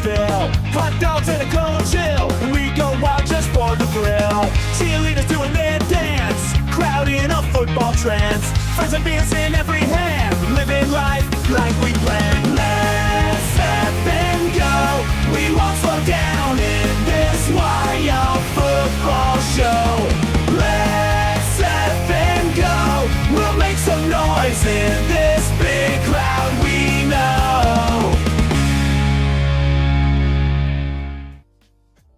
fill. Hot dogs and a cold chill. We go wild just for the thrill. Cheerleaders doing their dance. Crowd in a football trance. Friends and beers in every hand. Living life like we planned. Let's step and go. We won't slow down in this wild football show. Let's step and go. We'll make some noise in this big crowd we know.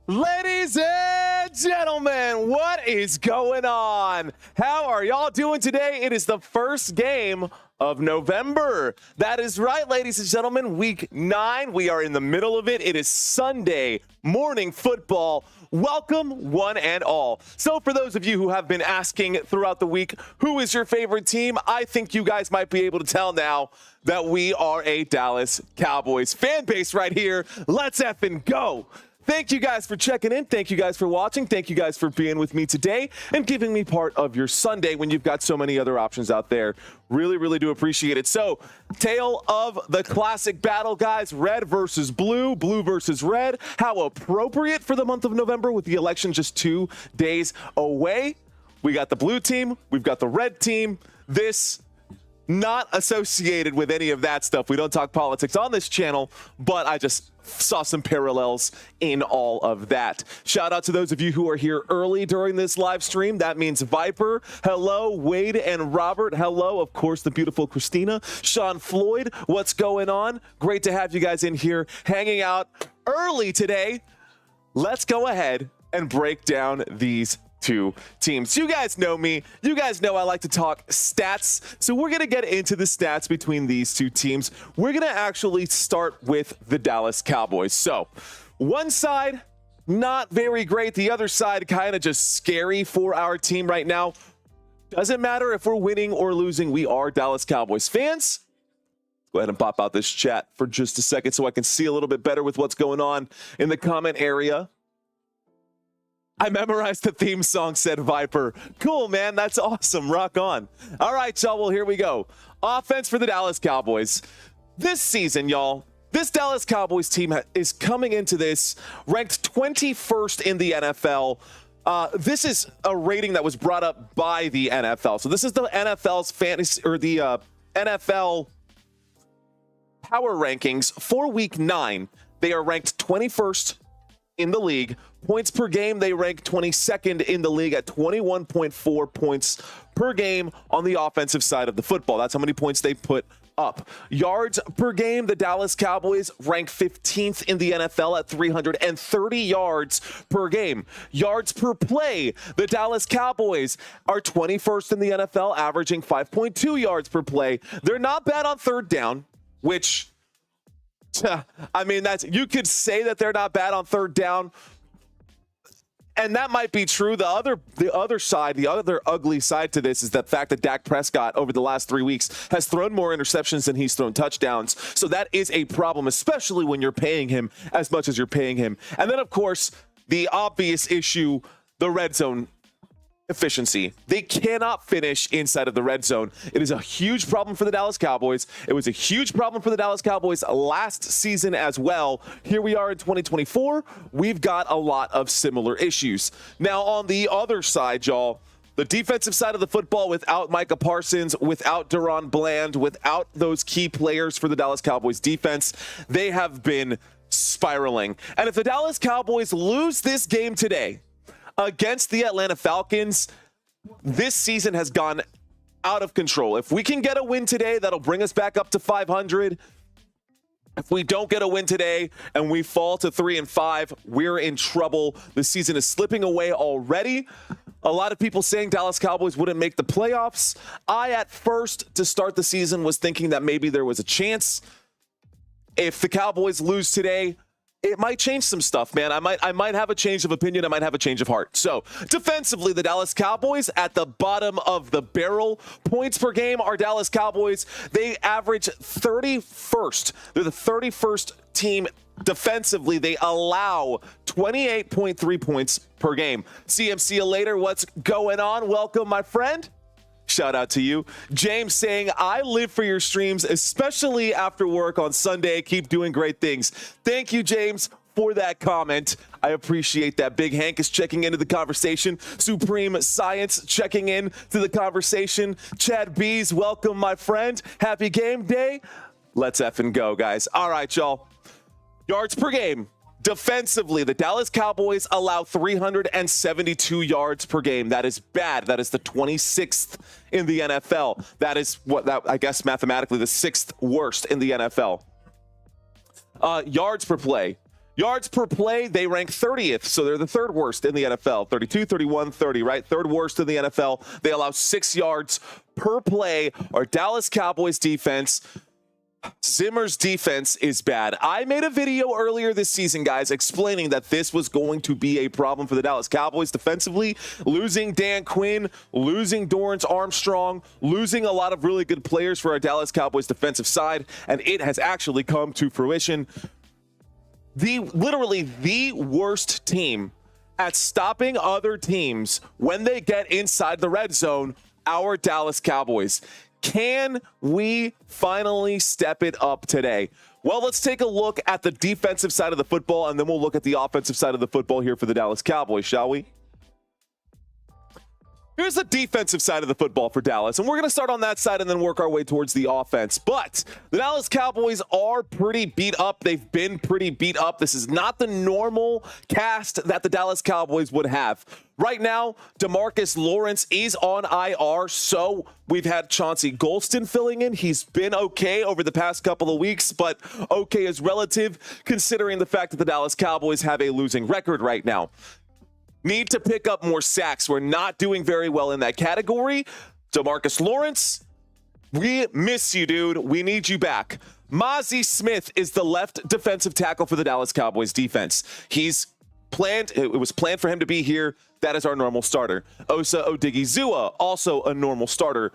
Ladies and gentlemen, what is going on? How are y'all doing today? It is the first game of November. That is right, ladies and gentlemen. Week 9. We are in the middle of it. It is Sunday morning football. Welcome, one and all. So for those of you who have been asking throughout the week, who is your favorite team? I think you guys might be able to tell now that we are a Dallas Cowboys fan base right here. Let's effing go. Thank you guys for checking in. Thank you guys for watching. Thank you guys for being with me today and giving me part of your Sunday when you've got so many other options out there. Really, really do appreciate it. So, tale of the classic battle, guys. Red versus blue, blue versus red. How appropriate for the month of November with the election just 2 days away. We got the blue team. We've got the red team. This not associated with any of that stuff. We don't talk politics on this channel, but I just saw some parallels in all of that. Shout out to those of you who are here early during this live stream. That means Viper, hello. Wade and Robert, hello. Of course, the beautiful Christina. Sean Floyd, what's going on? Great to have you guys in here hanging out early today. Let's go ahead and break down these two teams. You guys know me. You guys know I like to talk stats. So we're going to get into the stats between these two teams. We're going to actually start with the Dallas Cowboys. So one side, not very great. The other side, kind of just scary for our team right now. Doesn't matter if we're winning or losing. We are Dallas Cowboys fans. Go ahead and pop out this chat for just a second so I can see a little bit better with what's going on in the comment area. I memorized the theme song, said Viper. Cool, man. That's awesome. Rock on. All right, y'all. Well, here we go. Offense for the Dallas Cowboys. This season, y'all, this Dallas Cowboys team is coming into this ranked 21st in the NFL. This is a rating that was brought up by the NFL. So this is the NFL's fantasy or the NFL power rankings for week 9. They are ranked 21st in the league. Points per game, they rank 22nd in the league at 21.4 points per game on the offensive side of the football. That's how many points they put up. Yards per game, the Dallas Cowboys rank 15th in the NFL at 330 yards per game. Yards per play, the Dallas Cowboys are 21st in the NFL, averaging 5.2 yards per play. They're not bad on third down, which, I mean, you could say that they're not bad on third down. And that might be true. The other ugly side to this is the fact that Dak Prescott over the last 3 weeks has thrown more interceptions than he's thrown touchdowns. So that is a problem, especially when you're paying him as much as you're paying him. And then, of course, the obvious issue, the red zone efficiency. They cannot finish inside of the red zone. It is a huge problem for the Dallas Cowboys. It was a huge problem for the Dallas Cowboys last season as well. Here we are in 2024. We've got a lot of similar issues. Now, on the other side, y'all, the defensive side of the football, without Micah Parsons, without Deron Bland, without those key players for the Dallas Cowboys defense, they have been spiraling. And if the Dallas Cowboys lose this game today against the Atlanta Falcons, this season has gone out of control. If we can get a win today, that'll bring us back up to 500. If we don't get a win today and we fall to 3-5, we're in trouble. The season is slipping away already. A lot of people saying Dallas Cowboys wouldn't make the playoffs. I, at first, to start the season, was thinking that maybe there was a chance. If the Cowboys lose today, it might change some stuff, man. I might have a change of opinion. I might have a change of heart. So, defensively, the Dallas Cowboys at the bottom of the barrel. Points per game, our Dallas Cowboys, they average 31st. They're the 31st team defensively. They allow 28.3 points per game. CMC later, what's going on? Welcome, my friend. Shout out to you. James saying, I live for your streams, especially after work on Sunday. Keep doing great things. Thank you, James, for that comment. I appreciate that. Big Hank is checking into the conversation. Supreme Science checking in to the conversation. Chad Bees, welcome, my friend. Happy game day. Let's effing go, guys. All right, y'all. Yards per game. Defensively, the Dallas Cowboys allow 372 yards per game. That is bad. That is the 26th in the NFL. That is I guess mathematically the 6th worst in the NFL. Yards per play. Yards per play, they rank 30th, so they're the 3rd worst in the NFL. 32, 31, 30, right? 3rd worst in the NFL. They allow 6 yards per play. Our Dallas Cowboys defense, Zimmer's defense is bad. I made a video earlier this season, guys, explaining that this was going to be a problem for the Dallas Cowboys defensively. Losing Dan Quinn, losing Dorrance Armstrong, losing a lot of really good players for our Dallas Cowboys defensive side, and it has actually come to fruition. Literally the worst team at stopping other teams when they get inside the red zone, our Dallas Cowboys. Can we finally step it up today? Well, let's take a look at the defensive side of the football, and then we'll look at the offensive side of the football here for the Dallas Cowboys, shall we? Here's the defensive side of the football for Dallas, and we're going to start on that side and then work our way towards the offense. But the Dallas Cowboys are pretty beat up. They've been pretty beat up. This is not the normal cast that the Dallas Cowboys would have. Right now, DeMarcus Lawrence is on IR, so we've had Chauncey Golston filling in. He's been okay over the past couple of weeks, but okay is relative considering the fact that the Dallas Cowboys have a losing record right now. Need to pick up more sacks. We're not doing very well in that category. DeMarcus Lawrence, we miss you, dude. We need you back. Mozzie Smith is the left defensive tackle for the Dallas Cowboys defense. It was planned for him to be here. That is our normal starter. Osa Odigizua, also a normal starter.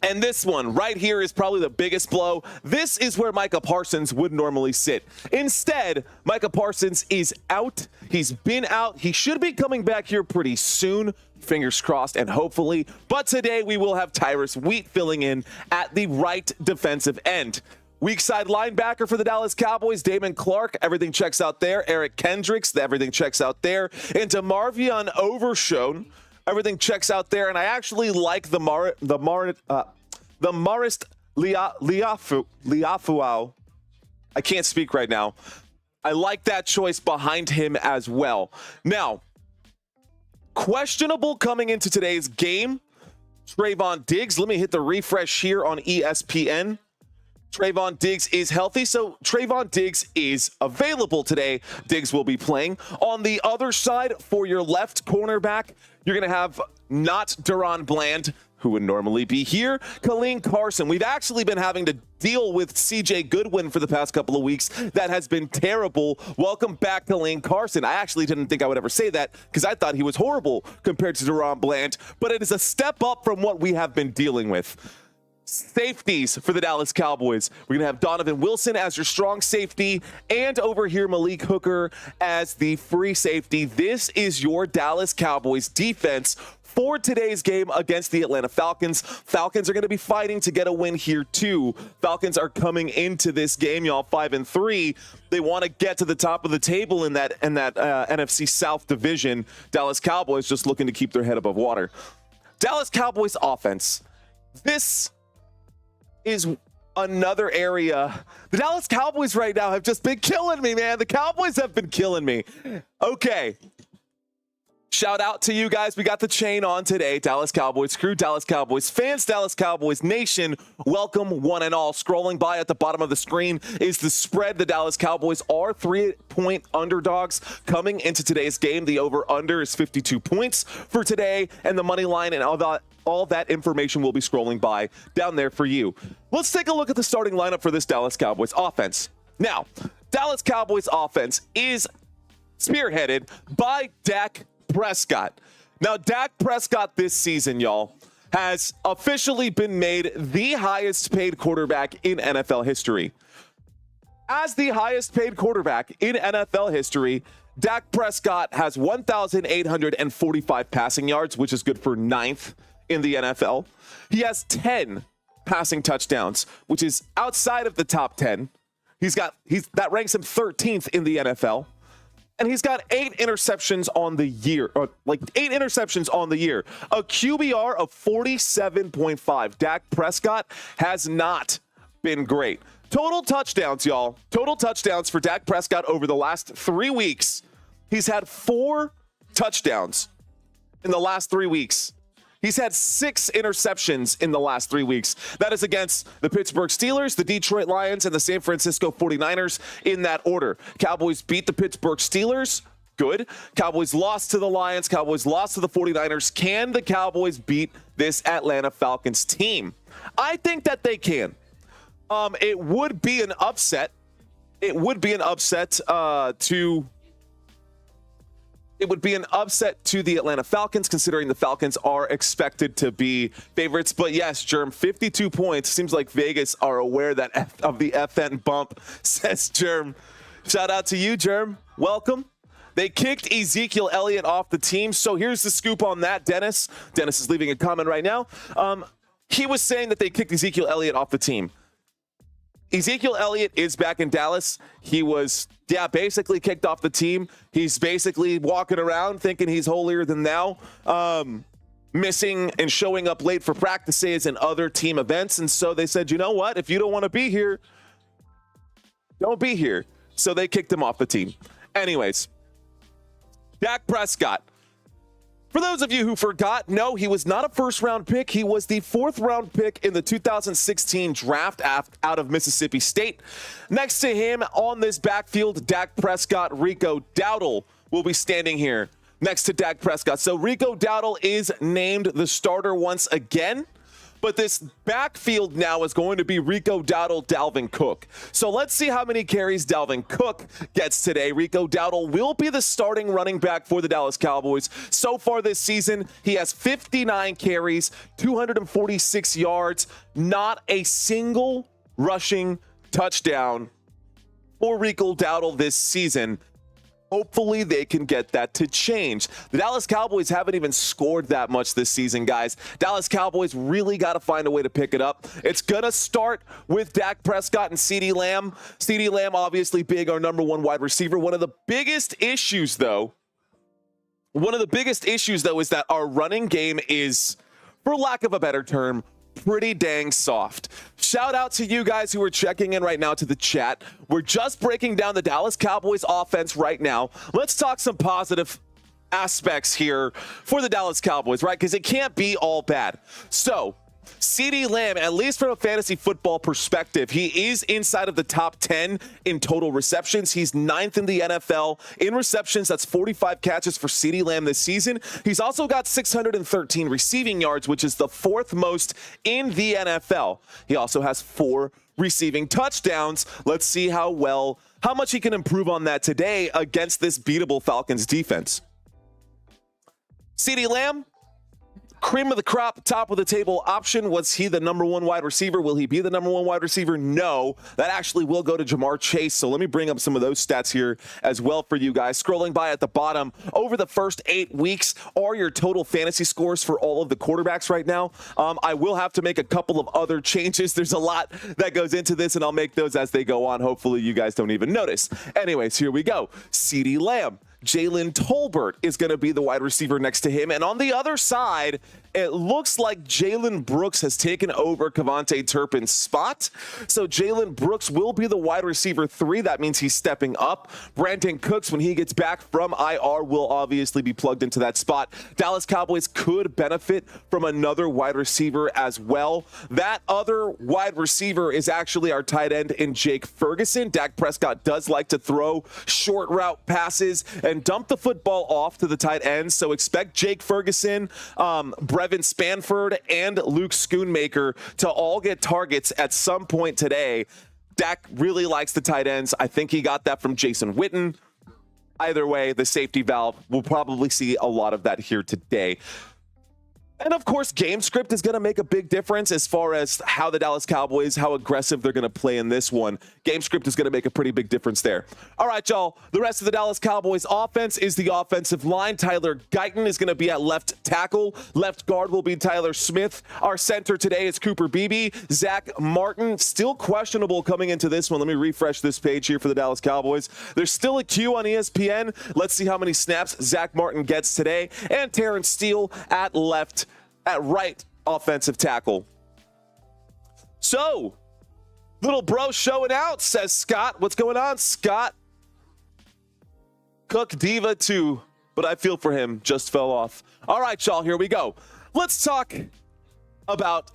And this one right here is probably the biggest blow. This is where Micah Parsons would normally sit. Instead, Micah Parsons is out. He's been out. He should be coming back here pretty soon. Fingers crossed and hopefully. But today we will have Tyrus Wheat filling in at the right defensive end. Weak side linebacker for the Dallas Cowboys, Damon Clark. Everything checks out there. Eric Kendricks. Everything checks out there. And DeMarvion Overshown. Everything checks out there, and I actually like the Marist Liafuau. I can't speak right now. I like that choice behind him as well. Now, questionable coming into today's game, Trayvon Diggs. Let me hit the refresh here on ESPN. Trayvon Diggs is healthy, so Trayvon Diggs is available today. Diggs will be playing. On the other side, for your left cornerback, you're going to have not Deron Bland, who would normally be here, Colleen Carson. We've actually been having to deal with CJ Goodwin for the past couple of weeks. That has been terrible. Welcome back, Colleen Carson. I actually didn't think I would ever say that because I thought he was horrible compared to Deron Bland, but it is a step up from what we have been dealing with. Safeties for the Dallas Cowboys. We're going to have Donovan Wilson as your strong safety, and over here Malik Hooker as the free safety. This is your Dallas Cowboys defense for today's game against the Atlanta Falcons. Falcons are going to be fighting to get a win here too. Falcons are coming into this game, y'all, 5-3. They want to get to the top of the table in that NFC South division. Dallas Cowboys just looking to keep their head above water. Dallas Cowboys offense. This is another area. The Dallas Cowboys right now have just been killing me, man. The Cowboys have been killing me. Okay. Shout out to you guys. We got the chain on today. Dallas Cowboys crew, Dallas Cowboys fans, Dallas Cowboys nation. Welcome one and all. Scrolling by at the bottom of the screen is the spread. The Dallas Cowboys are 3-point underdogs coming into today's game. The over-under is 52 points for today, and the money line and all that information will be scrolling by down there for you. Let's take a look at the starting lineup for this Dallas Cowboys offense. Now, Dallas Cowboys offense is spearheaded by Dak Prescott. Now, Dak Prescott this season, y'all, has officially been made the highest paid quarterback in NFL history. As the highest paid quarterback in NFL history, Dak Prescott has 1,845 passing yards, which is good for 9th in the NFL. He has 10 passing touchdowns, which is outside of the top 10. That ranks him 13th in the NFL. And he's got 8 interceptions on the year, A QBR of 47.5. Dak Prescott has not been great. Total touchdowns, y'all. Total touchdowns for Dak Prescott over the last 3 weeks. He's had 4 touchdowns in the last 3 weeks. He's had 6 interceptions in the last 3 weeks. That is against the Pittsburgh Steelers, the Detroit Lions, and the San Francisco 49ers in that order. Cowboys beat the Pittsburgh Steelers. Good. Cowboys lost to the Lions. Cowboys lost to the 49ers. Can the Cowboys beat this Atlanta Falcons team? I think that they can. It would be an upset. It would be an upset to the Atlanta Falcons, considering the Falcons are expected to be favorites. But yes, Germ, 52 points. Seems like Vegas are aware of the FN bump, says Germ. Shout out to you, Germ. Welcome. They kicked Ezekiel Elliott off the team. So here's the scoop on that, Dennis. Dennis is leaving a comment right now. He was saying that they kicked Ezekiel Elliott off the team. Ezekiel Elliott is back in Dallas. He was, basically kicked off the team. He's basically walking around thinking he's holier than thou, missing and showing up late for practices and other team events. And so they said, you know what? If you don't want to be here, don't be here. So they kicked him off the team. Anyways, Dak Prescott. For those of you who forgot, no, he was not a first-round pick. He was the 4th-round pick in the 2016 draft out of Mississippi State. Next to him on this backfield, Dak Prescott, Rico Dowdle will be standing here next to Dak Prescott. So Rico Dowdle is named the starter once again. But this backfield now is going to be Rico Dowdle, Dalvin Cook. So let's see how many carries Dalvin Cook gets today. Rico Dowdle will be the starting running back for the Dallas Cowboys. So far this season, he has 59 carries, 246 yards, not a single rushing touchdown for Rico Dowdle this season. Hopefully they can get that to change. The Dallas Cowboys haven't even scored that much this season, guys. Dallas Cowboys really got to find a way to pick it up. It's going to start with Dak Prescott and CeeDee Lamb. CeeDee Lamb, obviously big, our number 1 wide receiver. One of the biggest issues, though, is that our running game is, for lack of a better term, pretty dang soft. Shout out to you guys who are checking in right now to the chat. We're just breaking down the Dallas Cowboys offense right now. Let's talk some positive aspects here for the Dallas Cowboys, right? Because it can't be all bad. So CeeDee Lamb, at least from a fantasy football perspective, he is inside of the top 10 in total receptions. He's 9th in the NFL in receptions. That's 45 catches for CeeDee Lamb this season. He's also got 613 receiving yards, which is the 4th most in the NFL. He also has 4 receiving touchdowns. Let's see how much he can improve on that today against this beatable Falcons defense. CeeDee Lamb, cream of the crop, top of the table option. Was he the number 1 wide receiver? Will he be the number 1 wide receiver? No, that actually will go to Jamar Chase. So let me bring up some of those stats here as well for you guys. Scrolling by at the bottom, over the first 8 weeks are your total fantasy scores for all of the quarterbacks right now. I will have to make a couple of other changes. There's a lot that goes into this, and I'll make those as they go on. Hopefully you guys don't even notice. Anyways, here we go. CeeDee Lamb. Jalen Tolbert is going to be the wide receiver next to him. And on the other side, it looks like Jalen Brooks has taken over Kevontae Turpin's spot. So Jalen Brooks will be the wide receiver 3. That means he's stepping up. Brandon Cooks, when he gets back from IR, will obviously be plugged into that spot. Dallas Cowboys could benefit from another wide receiver as well. That other wide receiver is actually our tight end in Jake Ferguson. Dak Prescott does like to throw short route passes and dump the football off to the tight ends. So expect Jake Ferguson, Brevin Spanford, and Luke Schoonmaker to all get targets at some point today. Dak really likes the tight ends. I think he got that from Jason Witten. Either way, the safety valve, we'll probably see a lot of that here today. And of course, game script is going to make a big difference as far as how the Dallas Cowboys, how aggressive they're going to play in this one. Game script is going to make a pretty big difference there. All right, y'all. The rest of the Dallas Cowboys offense is the offensive line. Tyler Guyton is going to be at left tackle. Left guard will be Tyler Smith. Our center today is Cooper Beebe. Zach Martin, still questionable coming into this one. Let me refresh this page here for the Dallas Cowboys. There's still a queue on ESPN. Let's see how many snaps Zach Martin gets today. And Terrence Steele at right offensive tackle. So, little bro showing out, says Scott. What's going on, Scott? Cook Diva 2, but I feel for him. Just fell off. All right, y'all, here we go. Let's talk about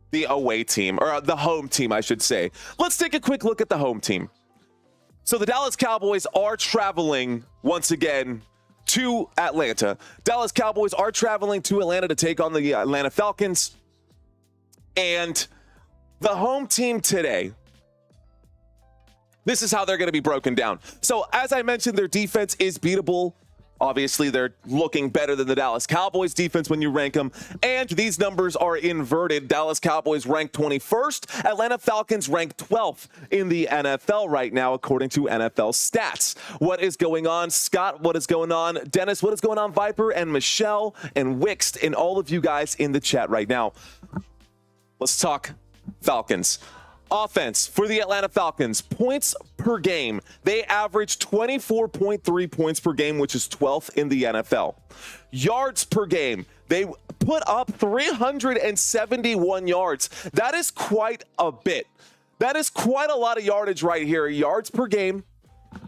the away team, or the home team, I should say. Let's take a quick look at the home team. So the Dallas Cowboys are traveling once again to Atlanta. Dallas Cowboys are traveling to Atlanta to take on the Atlanta Falcons. And the home team today, this is how they're going to be broken down. So as I mentioned, their defense is beatable. Obviously, they're looking better than the Dallas Cowboys defense when you rank them. And these numbers are inverted. Dallas Cowboys ranked 21st. Atlanta Falcons ranked 12th in the NFL right now, according to NFL stats. What is going on, Scott? What is going on, Dennis? What is going on, Viper and Michelle and Wixt and all of you guys in the chat right now? Let's talk Falcons. Offense for the Atlanta Falcons, points per game. They average 24.3 points per game, which is 12th in the NFL. Yards per game, they put up 371 yards. That is quite a bit. That is quite a lot of yardage right here. Yards per game,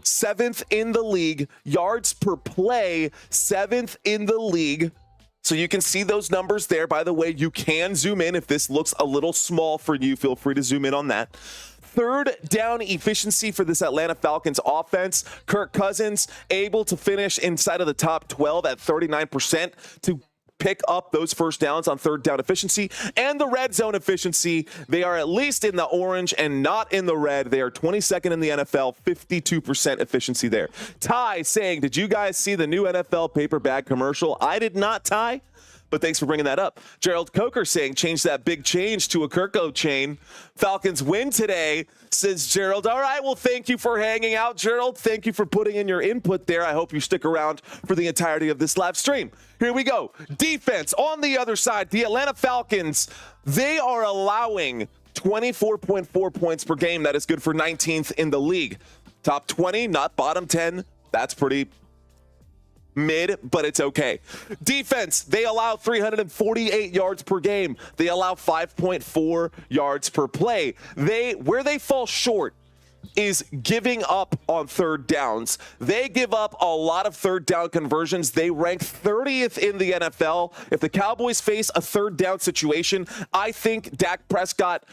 7th in the league. Yards per play, 7th in the league. So you can see those numbers there. By the way, you can zoom in if this looks a little small for you. Feel free to zoom in on that. Third down efficiency for this Atlanta Falcons offense. Kirk Cousins able to finish inside of the top 12 at 39% to pick up those first downs on third down efficiency. And the red zone efficiency, they are at least in the orange and not in the red. They are 22nd in the NFL, 52% efficiency there. Ty saying, did you guys see the new NFL paper bag commercial? I did not, Ty, but thanks for bringing that up. Gerald Coker saying, change that big change to a Kirko chain. Falcons win today, says Gerald. All right, well, thank you for hanging out, Gerald. Thank you for putting in your input there. I hope you stick around for the entirety of this live stream. Here we go. Defense on the other side. The Atlanta Falcons, they are allowing 24.4 points per game. That is good for 19th in the league. Top 20, not bottom 10. That's pretty mid, but it's okay. Defense, they allow 348 yards per game. They allow 5.4 yards per play. Where they fall short is giving up on third downs. They give up a lot of third down conversions. They rank 30th in the NFL. If the Cowboys face a third down situation, I think Dak Prescott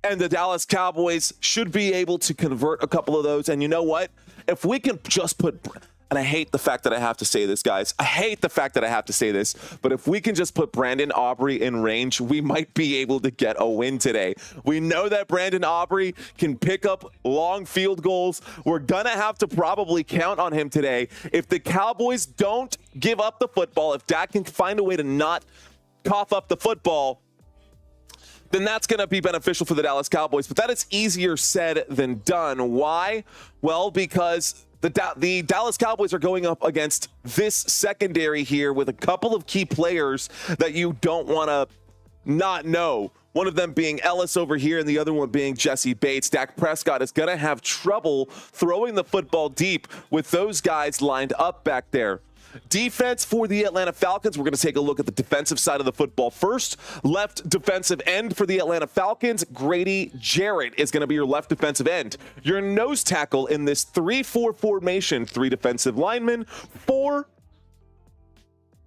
and the Dallas Cowboys should be able to convert a couple of those. And you know what? If we can just put, and I hate the fact that I have to say this, guys. I hate the fact that I have to say this, but if we can just put Brandon Aubrey in range, we might be able to get a win today. We know that Brandon Aubrey can pick up long field goals. We're going to have to probably count on him today. If the Cowboys don't give up the football, if Dak can find a way to not cough up the football, then that's going to be beneficial for the Dallas Cowboys. But that is easier said than done. Why? Well, because the Dallas Cowboys are going up against this secondary here with a couple of key players that you don't want to not know. One of them being Ellis over here and the other one being Jesse Bates. Dak Prescott is going to have trouble throwing the football deep with those guys lined up back there. Defense for the Atlanta Falcons. We're going to take a look at the defensive side of the football first. Left defensive end for the Atlanta Falcons. Grady Jarrett is going to be your left defensive end. Your nose tackle in this 3-4 formation. 3 defensive linemen, 4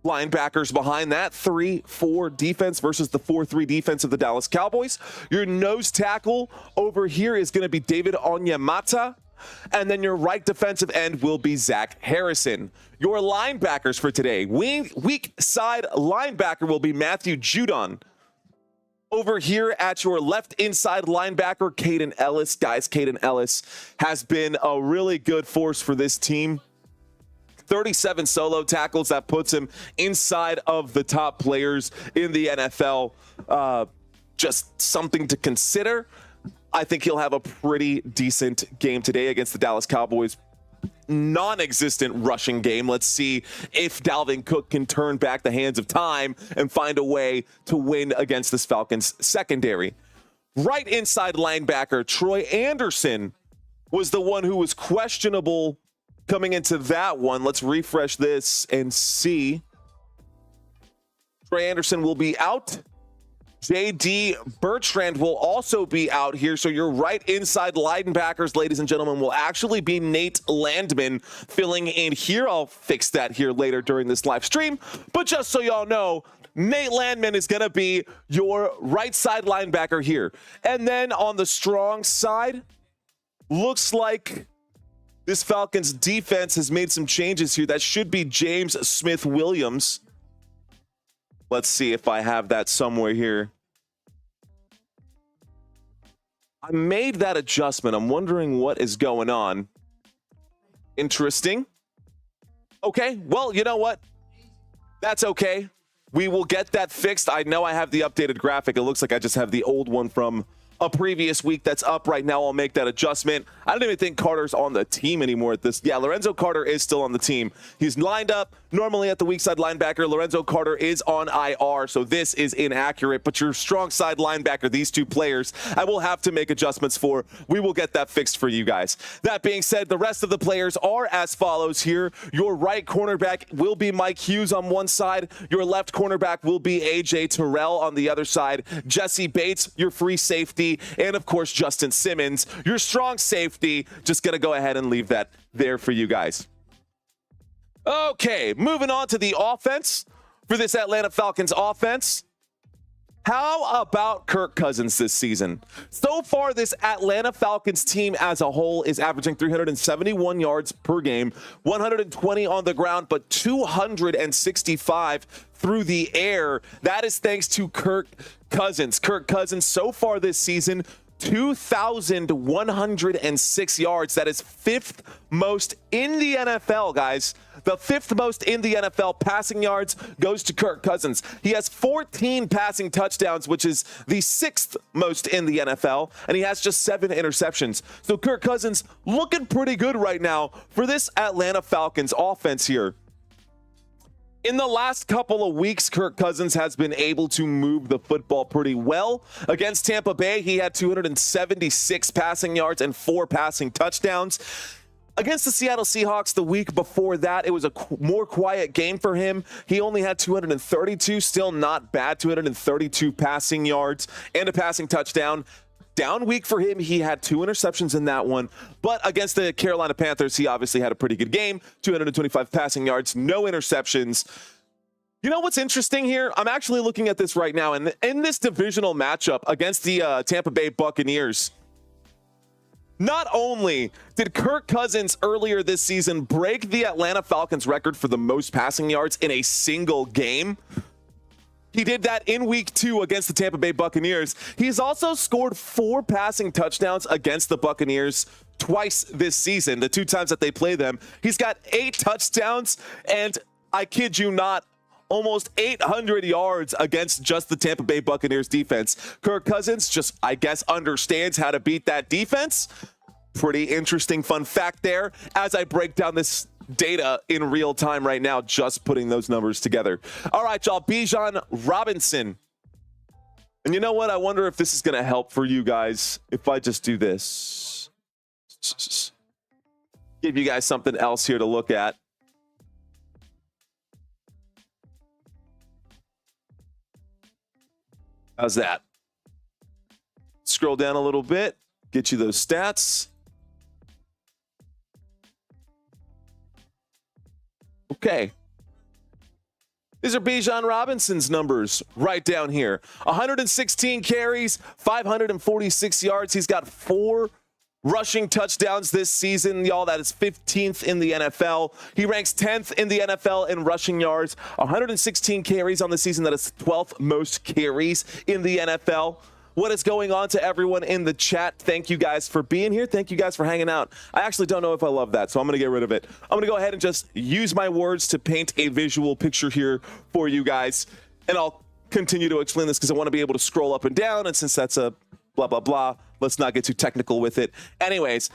linebackers behind that. 3-4 defense versus the 4-3 defense of the Dallas Cowboys. Your nose tackle over here is going to be David Onyemata. And then your right defensive end will be Zach Harrison. Your linebackers for today. Weak side linebacker will be Matthew Judon. Over here at your left inside linebacker, Caden Ellis. Guys, Caden Ellis has been a really good force for this team. 37 solo tackles. That puts him inside of the top players in the NFL. Just something to consider. I think he'll have a pretty decent game today against the Dallas Cowboys. Non-existent rushing game. Let's see if Dalvin Cook can turn back the hands of time and find a way to win against this Falcons secondary. Right inside linebacker Troy Anderson was the one who was questionable coming into that one. Let's refresh this and see. Troy Anderson will be out. J.D. Bertrand will also be out here. So your right inside linebackers, ladies and gentlemen, will actually be Nate Landman filling in here. I'll fix that here later during this live stream. But just so y'all know, Nate Landman is going to be your right side linebacker here. And then on the strong side, looks like this Falcons defense has made some changes here. That should be James Smith-Williams. Let's see if I have that somewhere here. I made that adjustment. I'm wondering what is going on. Interesting. Okay, well, you know what? That's okay. We will get that fixed. I know I have the updated graphic. It looks like I just have the old one from a previous week that's up right now. I'll make that adjustment. I don't even think Carter's on the team anymore at this. Yeah, Lorenzo Carter is still on the team. He's lined up normally at the weak side linebacker. Lorenzo Carter is on IR, so this is inaccurate. But your strong side linebacker, these two players, I will have to make adjustments for. We will get that fixed for you guys. That being said, the rest of the players are as follows here. Your right cornerback will be Mike Hughes on one side. Your left cornerback will be AJ Terrell on the other side. Jesse Bates, your free safety. And of course, Justin Simmons, your strong safety. Just going to go ahead and leave that there for you guys. Okay, moving on to the offense for this Atlanta Falcons offense. How about Kirk Cousins this season? So far, this Atlanta Falcons team as a whole is averaging 371 yards per game, 120 on the ground, but 265 through the air. That is thanks to Kirk Cousins. Kirk Cousins so far this season, 2,106 yards. That is fifth most in the NFL, guys. The fifth most in the NFL passing yards goes to Kirk Cousins. He has 14 passing touchdowns, which is the sixth most in the NFL, and he has just 7 interceptions. So Kirk Cousins looking pretty good right now for this Atlanta Falcons offense here. In the last couple of weeks, Kirk Cousins has been able to move the football pretty well. Against Tampa Bay, he had 276 passing yards and 4 passing touchdowns. Against the Seattle Seahawks the week before that, it was a more quiet game for him. He only had 232, still not bad, 232 passing yards and a passing touchdown. Down week for him, he had 2 interceptions in that one. But against the Carolina Panthers, he obviously had a pretty good game, 225 passing yards, no interceptions. You know what's interesting here? I'm actually looking at this right now, and in this divisional matchup against the Tampa Bay Buccaneers, not only did Kirk Cousins earlier this season break the Atlanta Falcons record for the most passing yards in a single game, he did that in week 2 against the Tampa Bay Buccaneers. He's also scored 4 passing touchdowns against the Buccaneers twice this season, the 2 times that they play them. He's got 8 touchdowns, and I kid you not, almost 800 yards against just the Tampa Bay Buccaneers defense. Kirk Cousins just, I guess, understands how to beat that defense. Pretty interesting fun fact there as I break down this data in real time right now, just putting those numbers together. All right, y'all, Bijan Robinson. And you know what? I wonder if this is going to help for you guys if I just do this. Give you guys something else here to look at. How's that? Scroll down a little bit, get you those stats. Okay. These are Bijan Robinson's numbers right down here. 116 carries, 546 yards. He's got 4 rushing touchdowns this season, y'all. That is 15th in the NFL. He ranks 10th in the NFL in rushing yards. 116 carries on the season. That is 12th most carries in the NFL. What is going on to everyone in the chat? Thank you guys for being here. Thank you guys for hanging out. I actually don't know if I love that, so I'm going to get rid of it. I'm going to go ahead and just use my words to paint a visual picture here for you guys. And I'll continue to explain this because I want to be able to scroll up and down. And since that's a blah, blah, blah, let's not get too technical with it. Anyways,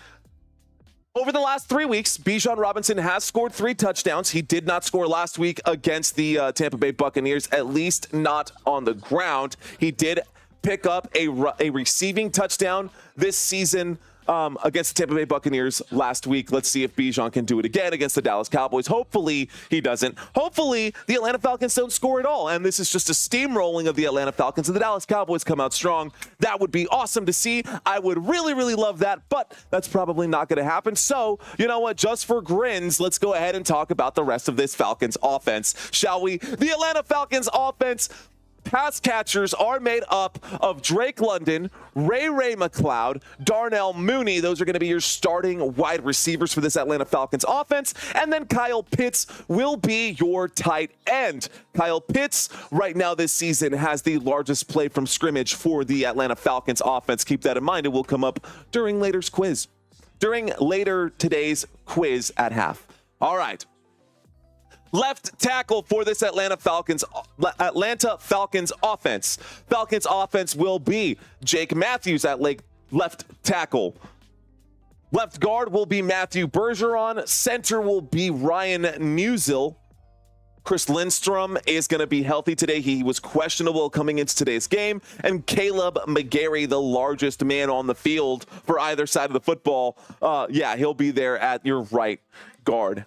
over the last 3 weeks, Bijan Robinson has scored 3 touchdowns. He did not score last week against the Tampa Bay Buccaneers, at least not on the ground. He did pick up a receiving touchdown this season against the Tampa Bay Buccaneers last week. Let's see if Bijan can do it again against the Dallas Cowboys. Hopefully he doesn't. Hopefully the Atlanta Falcons don't score at all, and this is just a steamrolling of the Atlanta Falcons and the Dallas Cowboys come out strong. That would be awesome to see. I would really, really love that, but that's probably not going to happen. So, you know what? Just for grins, let's go ahead and talk about the rest of this Falcons offense, shall we? The Atlanta Falcons offense pass catchers are made up of Drake London, Ray McLeod, Darnell Mooney. Those are going to be your starting wide receivers for this Atlanta Falcons offense. And then Kyle Pitts will be your tight end. Kyle Pitts right now this season has the largest play from scrimmage for the Atlanta Falcons offense. Keep that in mind. It will come up during later today's quiz at half. All right. Left tackle for this Atlanta Falcons offense. Falcons offense will be Jake Matthews at left tackle. Left guard will be Matthew Bergeron. Center will be Ryan Musial. Chris Lindstrom is going to be healthy today. He was questionable coming into today's game. And Caleb McGarry, the largest man on the field for either side of the football. He'll be there at your right guard.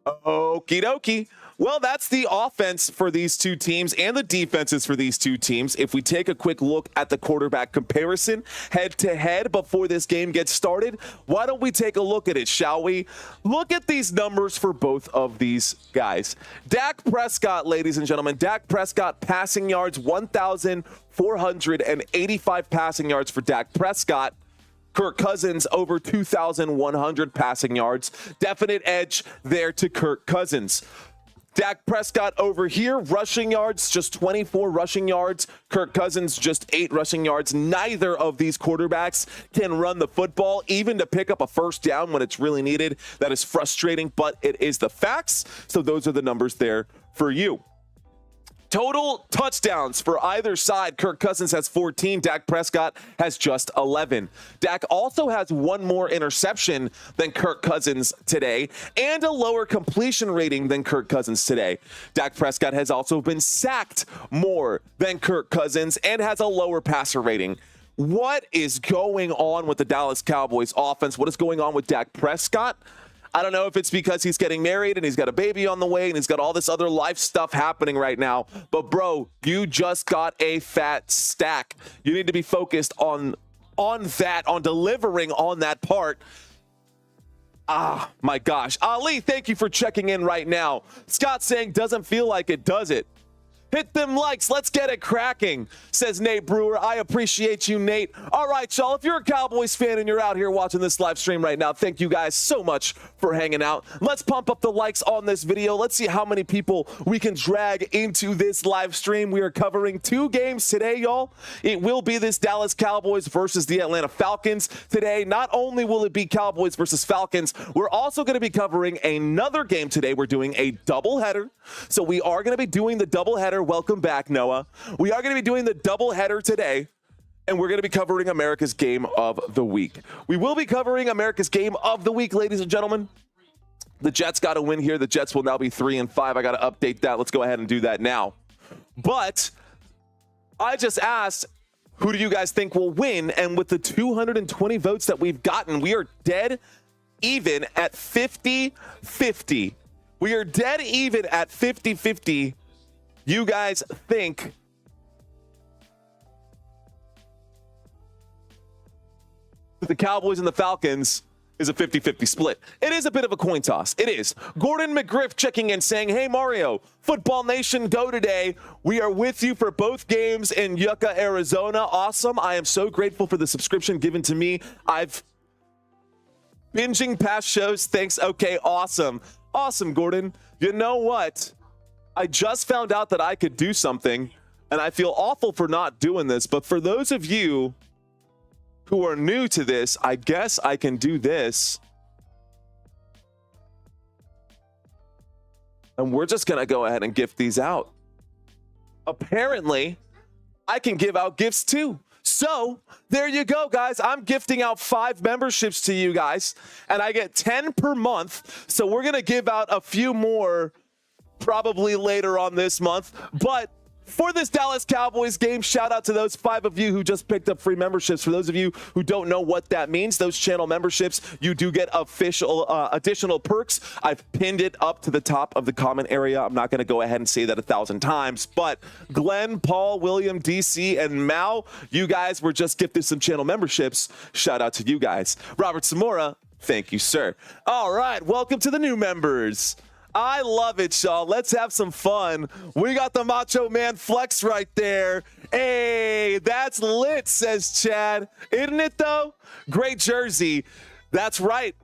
Okie dokie. Well, that's the offense for these two teams and the defenses for these two teams. If we take a quick look at the quarterback comparison head to head before this game gets started, why don't we take a look at it, shall we? Look at these numbers for both of these guys. Dak Prescott, ladies and gentlemen, Dak Prescott passing yards, 1,485 passing yards for Dak Prescott. Kirk Cousins over 2,100 passing yards. Definite edge there to Kirk Cousins. Dak Prescott over here, rushing yards, just 24 rushing yards. Kirk Cousins, just 8 rushing yards. Neither of these quarterbacks can run the football, even to pick up a first down when it's really needed. That is frustrating, but it is the facts. So those are the numbers there for you. Total touchdowns for either side. Kirk Cousins has 14. Dak Prescott has just 11. Dak also has one more interception than Kirk Cousins today and a lower completion rating than Kirk Cousins today. Dak Prescott has also been sacked more than Kirk Cousins and has a lower passer rating. What is going on with the Dallas Cowboys offense? What is going on with Dak Prescott? I don't know if it's because he's getting married and he's got a baby on the way and he's got all this other life stuff happening right now. But, bro, you just got a fat stack. You need to be focused on that, on delivering on that part. Ah, my gosh. Ali, thank you for checking in right now. Scott saying doesn't feel like it, does it? Hit them likes. Let's get it cracking, says Nate Brewer. I appreciate you, Nate. All right, y'all. If you're a Cowboys fan and you're out here watching this live stream right now, thank you guys so much for hanging out. Let's pump up the likes on this video. Let's see how many people we can drag into this live stream. We are covering 2 games today, y'all. It will be this Dallas Cowboys versus the Atlanta Falcons today. Not only will it be Cowboys versus Falcons, we're also going to be covering another game today. We're doing a doubleheader. So we are going to be doing the doubleheader. Welcome back, Noah. We are going to be doing the doubleheader today, and we're going to be covering America's Game of the Week. We will be covering America's Game of the Week, ladies and gentlemen. The Jets got to win here. The Jets will now be 3-5. I got to update that. Let's go ahead and do that now. But I just asked, who do you guys think will win? And with the 220 votes that we've gotten, we are dead even at 50-50. We are dead even at 50-50. You guys think the Cowboys and the Falcons is a 50-50 split. It is a bit of a coin toss. It is. Gordon McGriff checking in saying, hey, Mario, Football Nation, go today. We are with you for both games in Yucca, Arizona. Awesome. I am so grateful for the subscription given to me. I've binging past shows. Thanks. Okay, awesome. Awesome, Gordon. You know what? I just found out that I could do something And I feel awful for not doing this, but for those of you who are new to this, I guess I can do this. And we're just going to go ahead and gift these out. Apparently, I can give out gifts too. So there you go, guys. I'm gifting out 5 memberships to you guys, and I get 10 per month. So we're going to give out a few more probably later on this month. But for this Dallas Cowboys game, shout out to those 5 of you who just picked up free memberships. For those of you who don't know what that means, those channel memberships, you do get official additional perks. I've pinned it up to the top of the comment area. I'm not going to go ahead and say that 1,000 times, but Glenn, Paul, William, DC, and Mao, you guys were just gifted some channel memberships. Shout out to you guys. Robert Zamora, thank you, sir. All right, welcome to the new members. I love it, y'all. Let's have some fun. We got the Macho Man flex right there. Hey, that's lit, says Chad. Isn't it, though? Great jersey. That's right.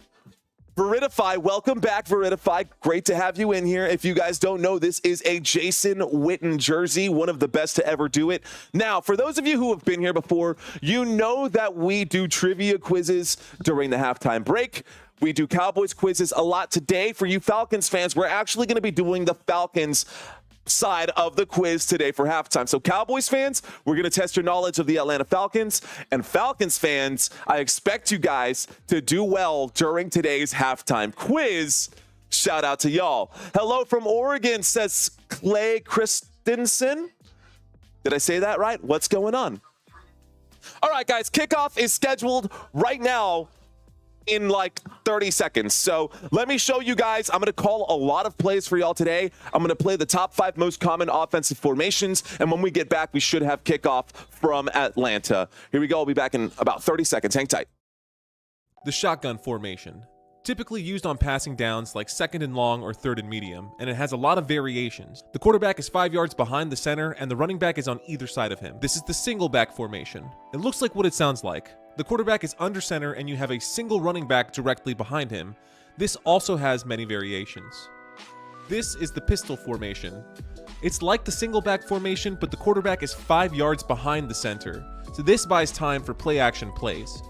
Veridify, welcome back, Veridify. Great to have you in here. If you guys don't know, this is a Jason Witten jersey, one of the best to ever do it. Now, for those of you who have been here before, you know that we do trivia quizzes during the halftime break. We do Cowboys quizzes a lot today. For you Falcons fans, we're actually going to be doing the Falcons side of the quiz today for halftime. So Cowboys fans, we're going to test your knowledge of the Atlanta Falcons. And Falcons fans, I expect you guys to do well during today's halftime quiz. Shout out to y'all. Hello from Oregon, says Clay Christensen. Did I say that right? What's going on? All right, guys, kickoff is scheduled right now in like 30 seconds. So let me show you guys. I'm going to call a lot of plays for y'all today. I'm going to play the top 5 most common offensive formations. And when we get back, we should have kickoff from Atlanta. Here we go. I'll be back in about 30 seconds. Hang tight. The shotgun formation. Typically used on passing downs like 2nd and long or 3rd and medium, and it has a lot of variations. The quarterback is 5 yards behind the center, and the running back is on either side of him. This is the single back formation. It looks like what it sounds like. The quarterback is under center, and you have a single running back directly behind him. This also has many variations. This is the pistol formation. It's like the single back formation, but the quarterback is 5 yards behind the center, so this buys time for play action plays.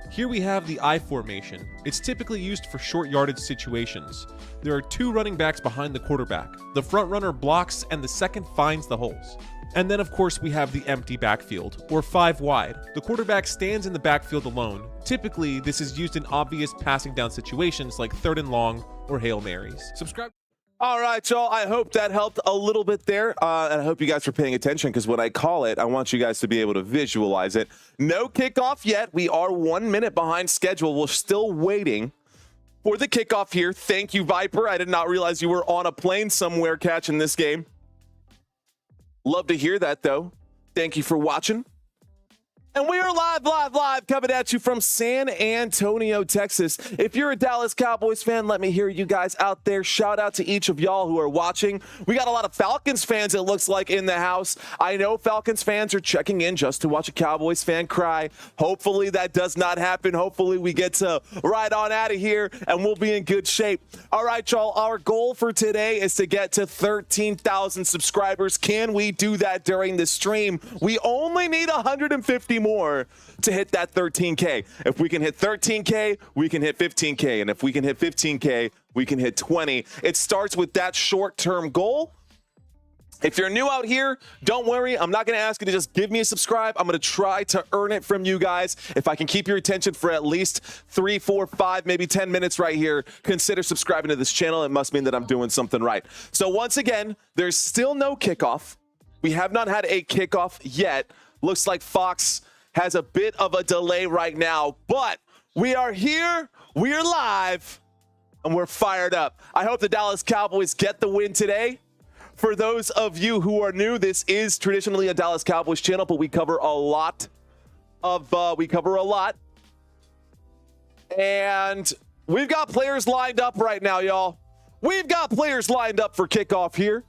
Here we have the I formation. It's typically used for short yardage situations. There are 2 running backs behind the quarterback. The front runner blocks and the second finds the holes. And then of course we have the empty backfield, or 5 wide. The quarterback stands in the backfield alone. Typically this is used in obvious passing down situations like 3rd and long or Hail Marys. Subscribe. All right, y'all. I hope that helped a little bit there. And I hope you guys are paying attention, because when I call it, I want you guys to be able to visualize it. No kickoff yet. We are 1 minute behind schedule. We're still waiting for the kickoff here. Thank you, Viper. I did not realize you were on a plane somewhere catching this game. Love to hear that, though. Thank you for watching. And we are live, coming at you from San Antonio, Texas. If you're a Dallas Cowboys fan, let me hear you guys out there. Shout out to each of y'all who are watching. We got a lot of Falcons fans, it looks like, in the house. I know Falcons fans are checking in just to watch a Cowboys fan cry. Hopefully that does not happen. Hopefully we get to ride on out of here and we'll be in good shape. All right, y'all. Our goal for today is to get to 13,000 subscribers. Can we do that during the stream? We only need 150 more to hit that 13K. If we can hit 13K, we can hit 15K. And if we can hit 15K, we can hit 20. It starts with that short-term goal. If you're new out here, don't worry. I'm not going to ask you to just give me a subscribe. I'm going to try to earn it from you guys. If I can keep your attention for at least 3, 4, 5, maybe 10 minutes right here, consider subscribing to this channel. It must mean that I'm doing something right. So once again, there's still no kickoff. We have not had a kickoff yet. Looks like Fox has a bit of a delay right now, but we are here, we are live, and we're fired up. I hope the Dallas Cowboys get the win today. For those of you who are new, this is traditionally a Dallas Cowboys channel, but we cover a lot. And we've got players lined up right now, y'all. We've got players lined up for kickoff here.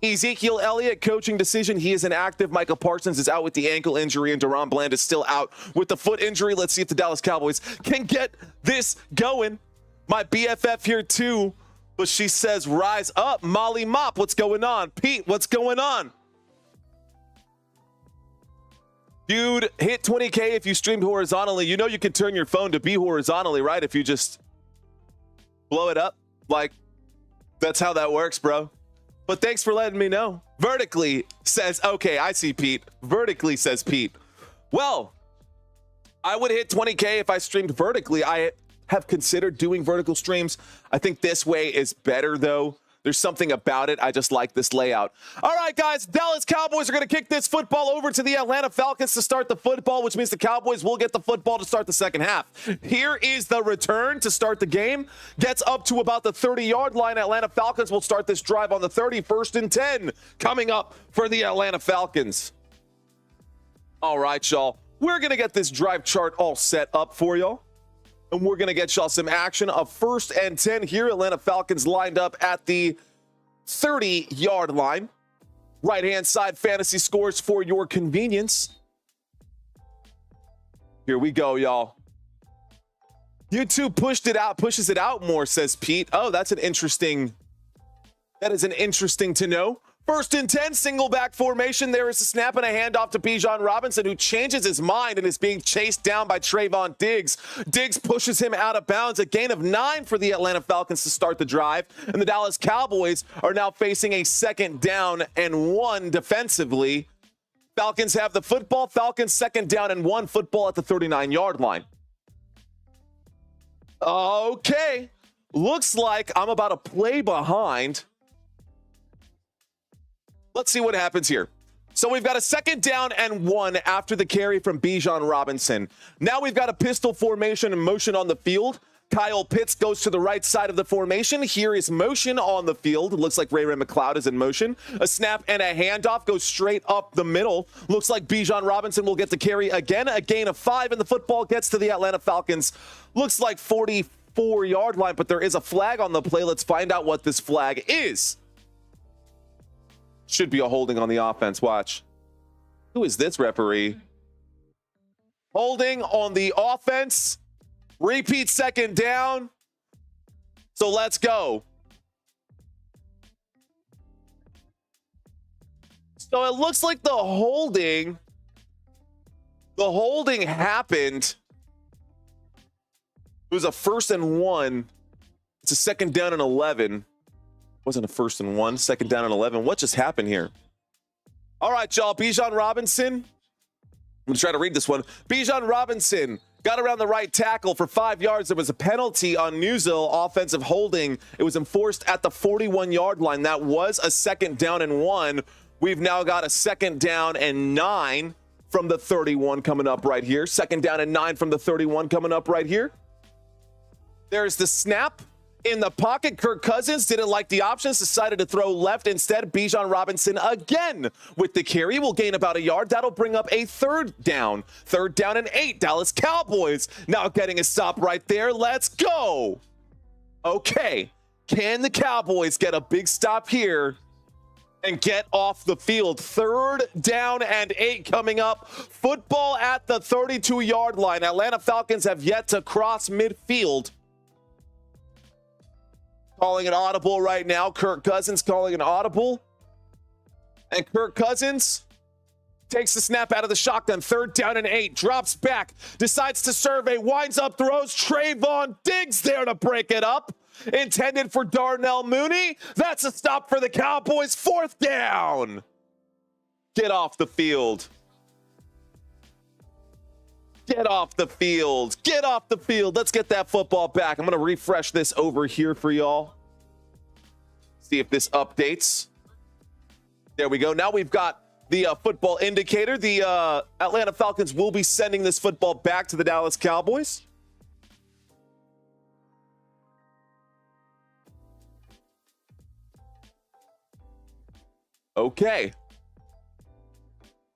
Ezekiel Elliott, coaching decision. He is inactive. Michael Parsons is out with the ankle injury, and Deron Bland is still out with the foot injury. Let's see if the Dallas Cowboys can get this going. My BFF here too, but she says, rise up. Molly Mop, what's going on? Pete, what's going on? You'd hit 20K if you streamed horizontally. You know you can turn your phone to be horizontally, right? If you just blow it up. Like, that's how that works, bro. But thanks for letting me know. Vertically says, okay, I see Pete. Vertically says Pete. Well, I would hit 20K if I streamed vertically. I have considered doing vertical streams. I think this way is better, though. There's something about it. I just like this layout. All right, guys, Dallas Cowboys are going to kick this football over to the Atlanta Falcons to start the football, which means the Cowboys will get the football to start the second half. Here is the return to start the game. Gets up to about the 30-yard line. Atlanta Falcons will start this drive on the 30, 1st and 10 coming up for the Atlanta Falcons. All right, y'all. We're going to get this drive chart all set up for y'all. And we're going to get y'all some action of 1st and 10 here. Atlanta Falcons lined up at the 30-yard line. Right-hand side fantasy scores for your convenience. Here we go, y'all. YouTube pushes it out more, says Pete. Oh, that is an interesting to know. 1st and 10, single back formation. There is a snap and a handoff to Bijan Robinson, who changes his mind and is being chased down by Trayvon Diggs. Diggs pushes him out of bounds. A gain of 9 for the Atlanta Falcons to start the drive. And the Dallas Cowboys are now facing a 2nd down and 1 defensively. Falcons have the football. Falcons 2nd down and 1, football at the 39-yard line. Okay. Looks like I'm about a play behind. Let's see what happens here. So we've got a 2nd down and 1 after the carry from Bijan Robinson. Now we've got a pistol formation and motion on the field. Kyle Pitts goes to the right side of the formation. Here is motion on the field. It looks like Ray McLeod is in motion. A snap and a handoff goes straight up the middle. Looks like Bijan Robinson will get the carry again. A gain of 5, and the football gets to the Atlanta Falcons. Looks like 44-yard line, but there is a flag on the play. Let's find out what this flag is. Should be a holding on the offense. Watch. Who is this referee? Holding on the offense. Repeat 2nd down. So let's go. So it looks like the holding happened. It was a 1st and 1. It's a 2nd down and 11. Wasn't a 1st and 1, 2nd down and 11. What just happened here? All right, y'all. Bijan Robinson. I'm going to try to read this one. Bijan Robinson got around the right tackle for 5 yards. There was a penalty on Newsill, offensive holding. It was enforced at the 41-yard line. That was a 2nd down and 1. We've now got a 2nd down and 9 from the 31 coming up right here. 2nd down and 9 from the 31 coming up right here. There's the snap. In the pocket, Kirk Cousins didn't like the options, decided to throw left instead. Bijan Robinson again with the carry will gain about a yard. That'll bring up a 3rd down. 3rd down and 8. Dallas Cowboys now getting a stop right there. Let's go. Okay. Can the Cowboys get a big stop here and get off the field? 3rd down and 8 coming up. Football at the 32-yard line. Atlanta Falcons have yet to cross midfield. Calling an audible right now. Kirk Cousins calling an audible. And Kirk Cousins takes the snap out of the shotgun. 3rd down and 8. Drops back. Decides to survey. Winds up. Throws. Trayvon Diggs there to break it up. Intended for Darnell Mooney. That's a stop for the Cowboys. 4th down. Get off the field. Get off the field. Get off the field. Let's get that football back. I'm going to refresh this over here for y'all. See if this updates. There we go. Now we've got the football indicator. The Atlanta Falcons will be sending this football back to the Dallas Cowboys. Okay.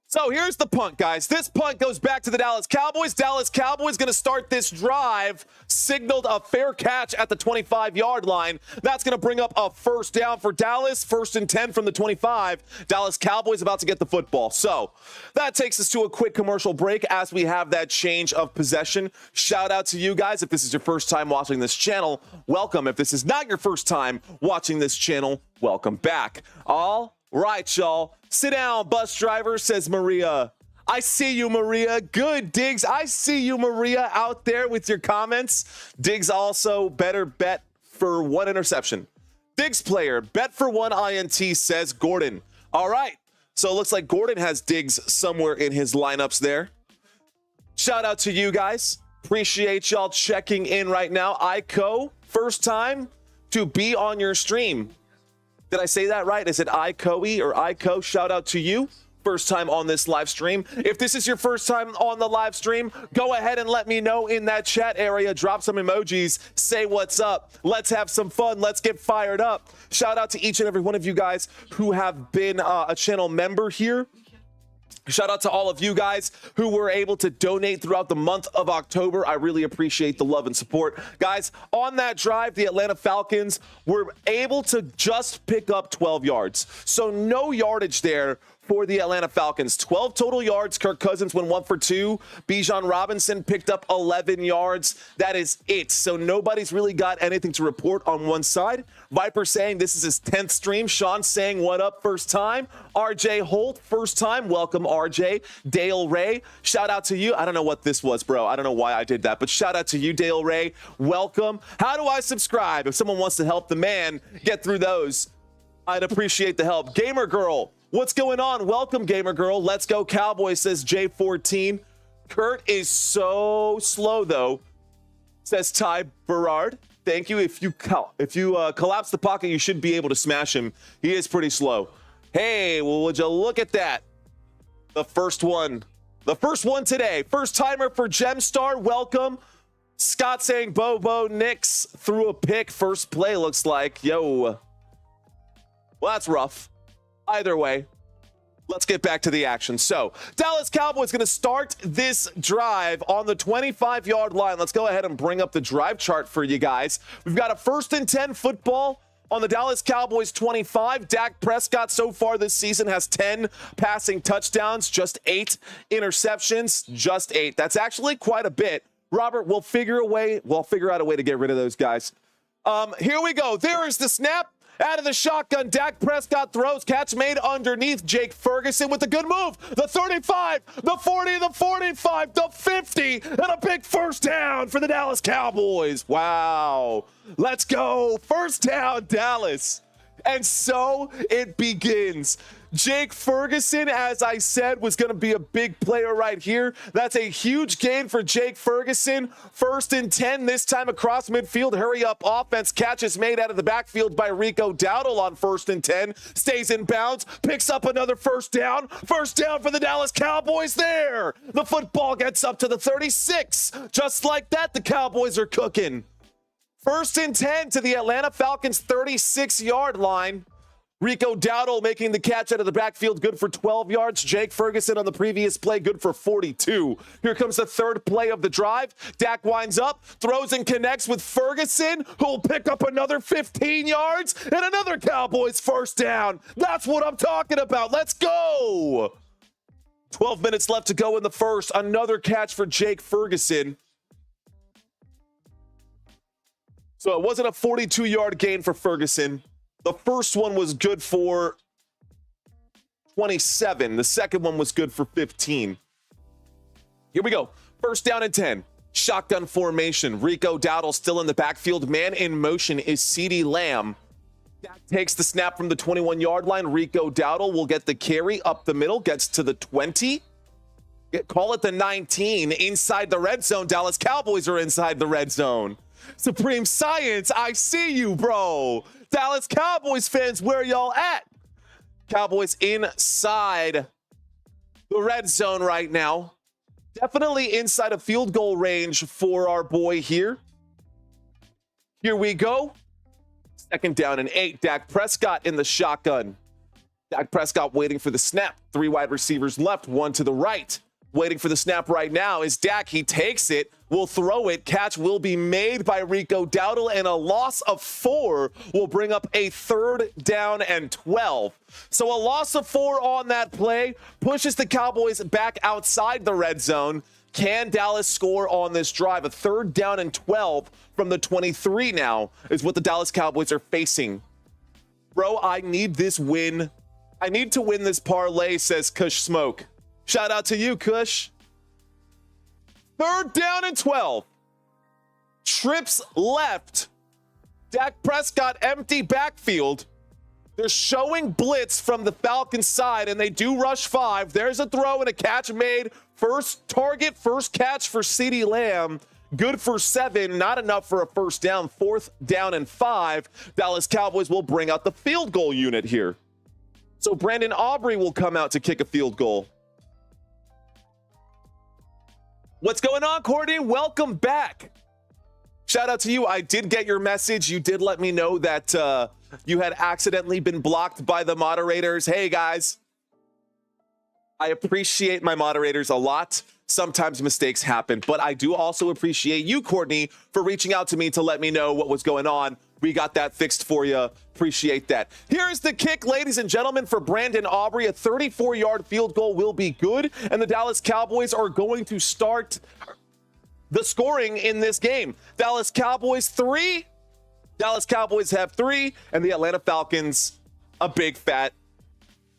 So here's the punt, guys. This punt goes back to the Dallas Cowboys. Dallas Cowboys going to start this drive. Signaled a fair catch at the 25-yard line. That's going to bring up a 1st down for Dallas. 1st and 10 from the 25. Dallas Cowboys about to get the football. So that takes us to a quick commercial break as we have that change of possession. Shout out to you guys. If this is your first time watching this channel, welcome. If this is not your first time watching this channel, welcome back. All right, y'all. Sit down, bus driver, says Maria. I see you, Maria. Good, Diggs. I see you, Maria, out there with your comments. Diggs also better bet for 1 interception. Diggs player, bet for 1 INT, says Gordon. All right. So it looks like Gordon has Diggs somewhere in his lineups there. Shout out to you guys. Appreciate y'all checking in right now. Ico, first time to be on your stream. Did I say that right? Is it Icoe or Ico? Shout out to you. First time on this live stream. If this is your first time on the live stream, go ahead and let me know in that chat area. Drop some emojis. Say what's up. Let's have some fun. Let's get fired up. Shout out to each and every one of you guys who have been a channel member here. Shout out to all of you guys who were able to donate throughout the month of October. I really appreciate the love and support. Guys, on that drive, the Atlanta Falcons were able to just pick up 12 yards. So no yardage there for the Atlanta Falcons. 12 total yards. Kirk Cousins went 1 for 2. Bijan Robinson picked up 11 yards. That is it. So nobody's really got anything to report on one side. Viper saying this is his 10th stream. Sean saying what up, first time. RJ Holt, first time. Welcome, RJ. Dale Ray, shout out to you. I don't know what this was, bro. I don't know why I did that, but shout out to you, Dale Ray. Welcome. How do I subscribe? If someone wants to help the man get through those, I'd appreciate the help. Gamer Girl, what's going on? Welcome, Gamer Girl. Let's go Cowboys, says J14. Kurt is so slow, though, says Ty Berard. Thank you. If you collapse the pocket, you should be able to smash him. He is pretty slow. Hey, well, would you look at that? The first one today. First timer for Gemstar. Welcome. Scott saying Bobo Nix threw a pick. First play looks like. Yo. Well, that's rough. Either way, let's get back to the action. So, Dallas Cowboys going to start this drive on the 25-yard line. Let's go ahead and bring up the drive chart for you guys. We've got a 1st and 10 football on the Dallas Cowboys 25. Dak Prescott so far this season has 10 passing touchdowns, just 8 interceptions, just 8. That's actually quite a bit. Robert, we'll figure out a way to get rid of those guys. Here we go. There is the snap. Out of the shotgun, Dak Prescott throws. Catch made underneath. Jake Ferguson with a good move. The 35, the 40, the 45, the 50, and a big first down for the Dallas Cowboys. Wow. Let's go. First down, Dallas. And so it begins. Jake Ferguson, as I said, was going to be a big player right here. That's a huge gain for Jake Ferguson. 1st and 10, this time across midfield. Hurry up offense. Catch is made out of the backfield by Rico Dowdle on 1st and 10. Stays in bounds. Picks up another first down. First down for the Dallas Cowboys there. The football gets up to the 36. Just like that, the Cowboys are cooking. 1st and 10 to the Atlanta Falcons 36-yard line. Rico Dowdle making the catch out of the backfield, good for 12 yards. Jake Ferguson on the previous play, good for 42. Here comes the 3rd play of the drive. Dak winds up, throws and connects with Ferguson, who will pick up another 15 yards and another Cowboys first down. That's what I'm talking about. Let's go. 12 minutes left to go in the first. Another catch for Jake Ferguson. So it wasn't a 42-yard gain for Ferguson. The first one was good for 27. The second one was good for 15. Here we go. First down and 10. Shotgun formation. Rico Dowdle still in the backfield. Man in motion is CeeDee Lamb. Dak takes the snap from the 21-yard line. Rico Dowdle will get the carry up the middle. Gets to the 20. Call it the 19. Inside the red zone. Dallas Cowboys are inside the red zone. Supreme Science, I see you, bro. Dallas Cowboys fans, where y'all at? Cowboys inside the red zone right now. Definitely inside of field goal range for our boy here. Here we go. 2nd down and 8. Dak Prescott in the shotgun. Dak Prescott waiting for the snap. 3 wide receivers left, 1 to the right. Waiting for the snap right now is Dak. He takes it, will throw it. Catch will be made by Rico Dowdle, and a loss of 4 will bring up a 3rd down and 12. So a loss of 4 on that play pushes the Cowboys back outside the red zone. Can Dallas score on this drive? A 3rd down and 12 from the 23 now is what the Dallas Cowboys are facing. Bro, I need this win. I need to win this parlay, says Kush Smoke. Shout out to you, Kush. 3rd down and 12. Trips left. Dak Prescott, empty backfield. They're showing blitz from the Falcons side, and they do rush 5. There's a throw and a catch made. First target, first catch for CeeDee Lamb. Good for 7, not enough for a first down. 4th down and 5. Dallas Cowboys will bring out the field goal unit here. So Brandon Aubrey will come out to kick a field goal. What's going on, Courtney? Welcome back. Shout out to you. I did get your message. You did let me know that you had accidentally been blocked by the moderators. Hey, guys. I appreciate my moderators a lot. Sometimes mistakes happen, but I do also appreciate you, Courtney, for reaching out to me to let me know what was going on. We got that fixed for you. Appreciate that. Here's the kick, ladies and gentlemen, for Brandon Aubrey. A 34-yard field goal will be good, and the Dallas Cowboys are going to start the scoring in this game. Dallas Cowboys 3. Dallas Cowboys have 3, and the Atlanta Falcons a big fat,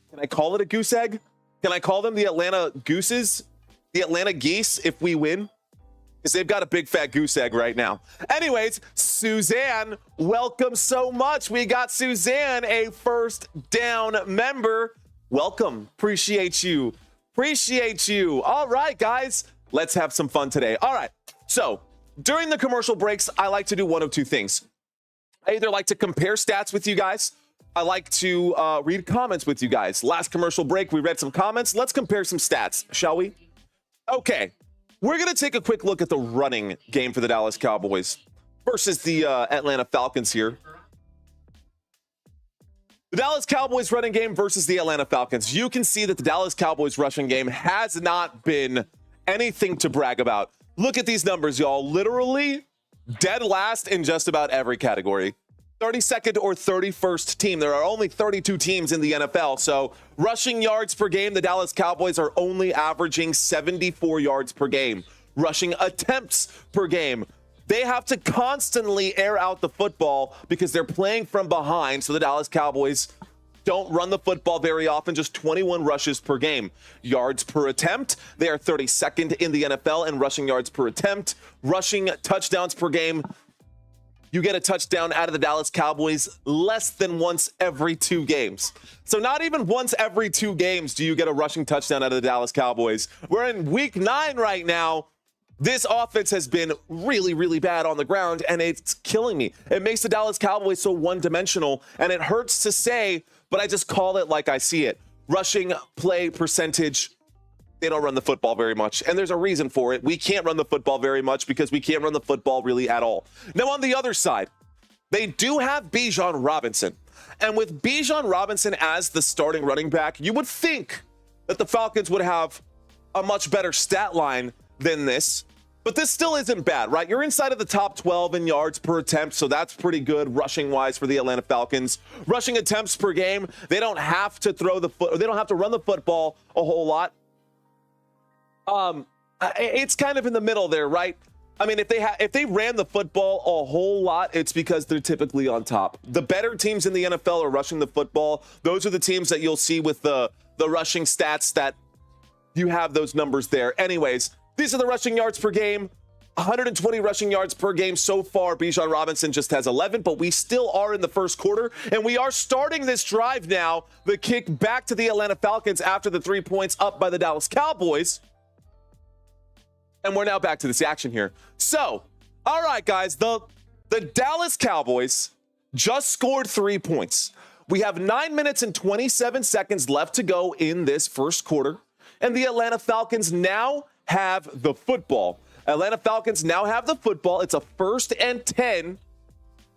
can I call it a goose egg? Can I call them the Atlanta Gooses? The Atlanta Geese if we win? Because they've got a big fat goose egg right now. Anyways, Suzanne, welcome so much. We got Suzanne, a first down member. Welcome. Appreciate you. Appreciate you. All right, guys, let's have some fun today. All right, so during the commercial breaks, I like to do one of two things. I either like to compare stats with you guys. I like to read comments with you guys. Last commercial break, we read some comments. Let's compare some stats, shall we? Okay, we're going to take a quick look at the running game for the Dallas Cowboys versus the Atlanta Falcons here. The Dallas Cowboys running game versus the Atlanta Falcons. You can see that the Dallas Cowboys rushing game has not been anything to brag about. Look at these numbers, y'all. Literally dead last in just about every category. 32nd or 31st team. There are only 32 teams in the NFL. So rushing yards per game, the Dallas Cowboys are only averaging 74 yards per game. Rushing attempts per game. They have to constantly air out the football because they're playing from behind. So the Dallas Cowboys don't run the football very often, just 21 rushes per game. Yards per attempt, they are 32nd in the NFL in rushing yards per attempt. Rushing touchdowns per game, you get a touchdown out of the Dallas Cowboys less than once every 2 games. So not even once every 2 games do you get a rushing touchdown out of the Dallas Cowboys. We're in week 9 right now. This offense has been really, really bad on the ground, and it's killing me. It makes the Dallas Cowboys so one-dimensional, and it hurts to say, but I just call it like I see it. Rushing play percentage, they don't run the football very much, and there's a reason for it. We can't run the football very much because we can't run the football really at all. Now, on the other side, they do have Bijan Robinson, and with Bijan Robinson as the starting running back, you would think that the Falcons would have a much better stat line than this, but this still isn't bad, right? You're inside of the top 12 in yards per attempt, so that's pretty good rushing wise for the Atlanta Falcons. Rushing attempts per game, they don't have to they don't have to run the football a whole lot. It's kind of in the middle there, right? I mean, if they ran the football a whole lot, it's because they're typically on top. The better teams in the NFL are rushing the football. Those are the teams that you'll see with the rushing stats that you have those numbers there. Anyways, these are the rushing yards per game. 120 rushing yards per game so far. Bijan Robinson just has 11, but we still are in the first quarter, and we are starting this drive now. The kick back to the Atlanta Falcons after the 3 points up by the Dallas Cowboys. And we're now back to this action here. So, all right, guys, the Dallas Cowboys just scored 3 points. We have 9 minutes and 27 seconds left to go in this first quarter, and the Atlanta Falcons now have the football. Atlanta Falcons now have the football. It's a 1st and 10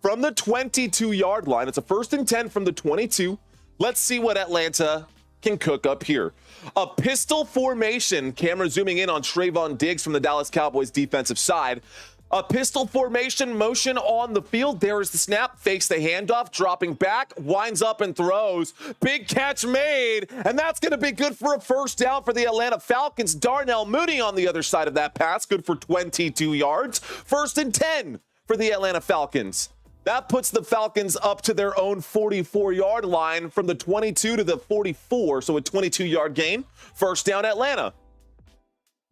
from the 22-yard line. It's a 1st and 10 from the 22. Let's see what Atlanta can cook up here. A pistol formation. Camera zooming in on Trayvon Diggs from the Dallas Cowboys defensive side. A pistol formation motion on the field. There is the snap, fakes the handoff, dropping back, winds up and throws. Big catch made, and that's going to be good for a first down for the Atlanta Falcons. Darnell Mooney on the other side of that pass, good for 22 yards. 1st and 10 for the Atlanta Falcons. That puts the Falcons up to their own 44-yard line from the 22 to the 44, so a 22-yard gain. First down, Atlanta.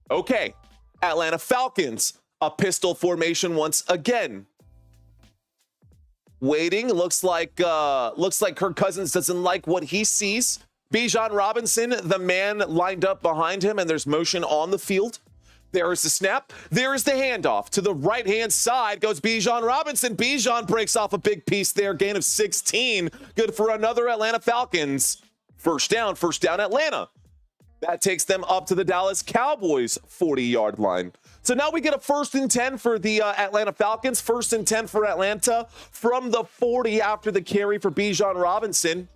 Okay, Atlanta Falcons, a pistol formation once again. Waiting, looks like Kirk Cousins doesn't like what he sees. Bijan Robinson, the man lined up behind him, and there's motion on the field. There is the snap. There is the handoff. To the right-hand side goes Bijan Robinson. Bijan breaks off a big piece there. Gain of 16. Good for another Atlanta Falcons. First down, Atlanta. That takes them up to the Dallas Cowboys 40-yard line. So now we get a 1st and 10 for the Atlanta Falcons. 1st and 10 for Atlanta from the 40 after the carry for Bijan Robinson.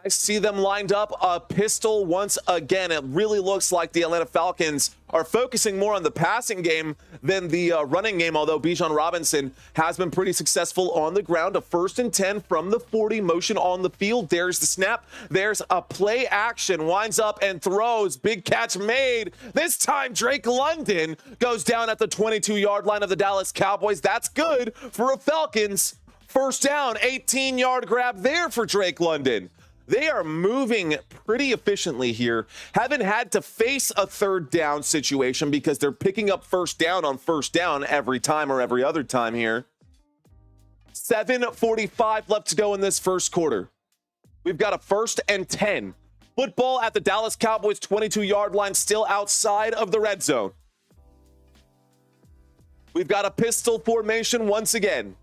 I see them lined up a pistol once again. It really looks like the Atlanta Falcons are focusing more on the passing game than the running game, although Bijan Robinson has been pretty successful on the ground. A 1st and 10 from the 40, motion on the field. There's the snap. There's a play action. Winds up and throws. Big catch made. This time, Drake London goes down at the 22-yard line of the Dallas Cowboys. That's good for a Falcons. First down, 18-yard grab there for Drake London. They are moving pretty efficiently here. Haven't had to face a 3rd down situation because they're picking up first down on first down every time or every other time here. 7:45 left to go in this first quarter. We've got a 1st and 10. Football at the Dallas Cowboys 22-yard line, still outside of the red zone. We've got a pistol formation once again.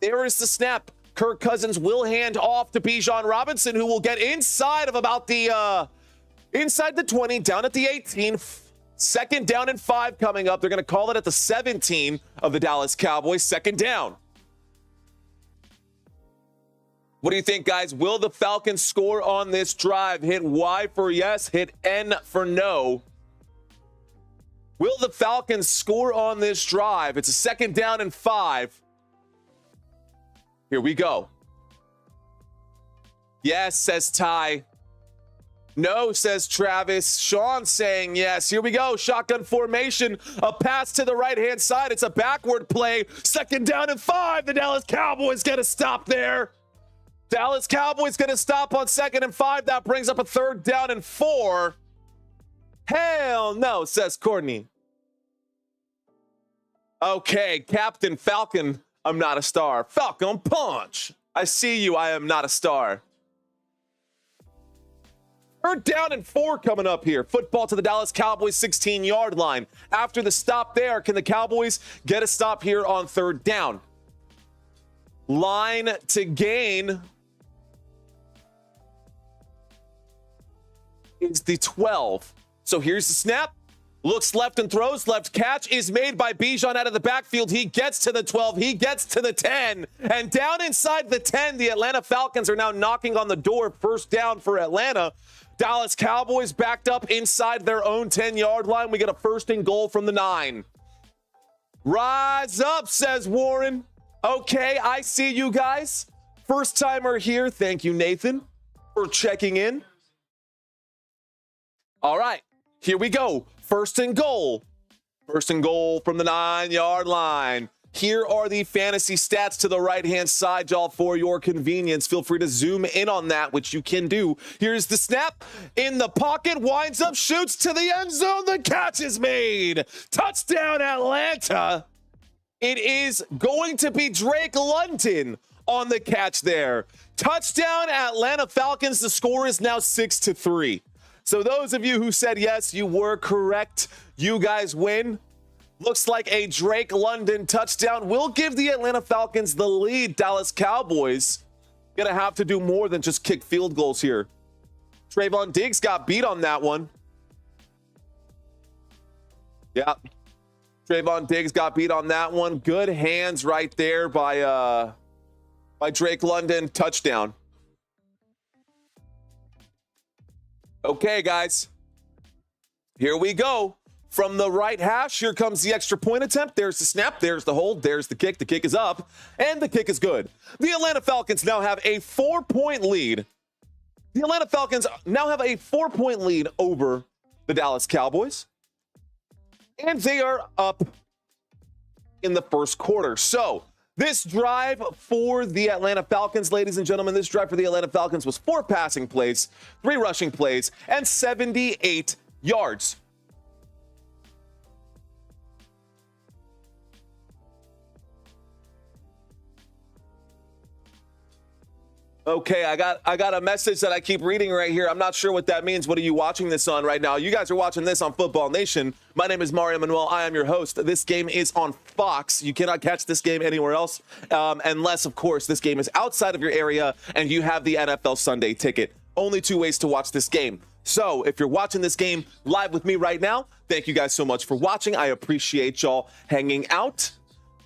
There is the snap. Kirk Cousins will hand off to Bijan Robinson, who will get inside of about the inside the 20, down at the 18. 2nd down and 5 coming up. They're going to call it at the 17 of the Dallas Cowboys. 2nd down. What do you think, guys? Will the Falcons score on this drive? Hit Y for yes, hit N for no. Will the Falcons score on this drive? It's a 2nd down and 5. Here we go. Yes, says Ty. No, says Travis. Sean saying yes. Here we go. Shotgun formation. A pass to the right-hand side. It's a backward play. 2nd down and 5. The Dallas Cowboys get a stop there. Dallas Cowboys going to stop on 2nd and 5. That brings up a 3rd down and 4. Hell no, says Courtney. Okay, Captain Falcon. I'm not a star. Falcon punch. I see you. I am not a star. 3rd down and 4 coming up here. Football to the Dallas Cowboys 16-yard line. After the stop there, can the Cowboys get a stop here on 3rd down? Line to gain is the 12. So here's the snap. Looks left and throws. Left catch is made by Bijan out of the backfield. He gets to the 12. He gets to the 10. And down inside the 10, the Atlanta Falcons are now knocking on the door. 1st down for Atlanta. Dallas Cowboys backed up inside their own 10-yard line. We get a 1st and goal from the 9. Rise up, says Warren. Okay, I see you guys. First timer here. Thank you, Nathan, for checking in. All right, here we go. 1st and goal. 1st and goal from the 9-yard line. Here are the fantasy stats to the right-hand side, y'all, for your convenience. Feel free to zoom in on that, which you can do. Here's the snap. In the pocket, winds up, shoots to the end zone. The catch is made. Touchdown, Atlanta. It is going to be Drake London on the catch there. Touchdown, Atlanta Falcons. The score is now 6-3. So those of you who said yes, you were correct. You guys win. Looks like a Drake London touchdown will give the Atlanta Falcons the lead. Dallas Cowboys gonna have to do more than just kick field goals here. Trayvon Diggs got beat on that one. Yeah. Trayvon Diggs got beat on that one. Good hands right there by Drake London. Touchdown. Okay, guys, here we go. From the right hash, here comes the extra point attempt. There's the snap, there's the hold, there's the kick. The kick is up, and the kick is good. The Atlanta Falcons now have a 4-point lead. The Atlanta Falcons now have a 4-point lead over the Dallas Cowboys. And they are up in the first quarter. So this drive for the Atlanta Falcons, ladies and gentlemen, this drive for the Atlanta Falcons was 4 passing plays, 3 rushing plays, and 78 yards. Okay, I got a message that I keep reading right here. I'm not sure what that means. What are you watching this on right now? You guys are watching this on Football Nation. My name is Mario Manuel. I am your host. This game is on Fox. You cannot catch this game anywhere else unless, of course, this game is outside of your area and you have the NFL Sunday ticket. Only 2 ways to watch this game. So if you're watching this game live with me right now, thank you guys so much for watching. I appreciate y'all hanging out.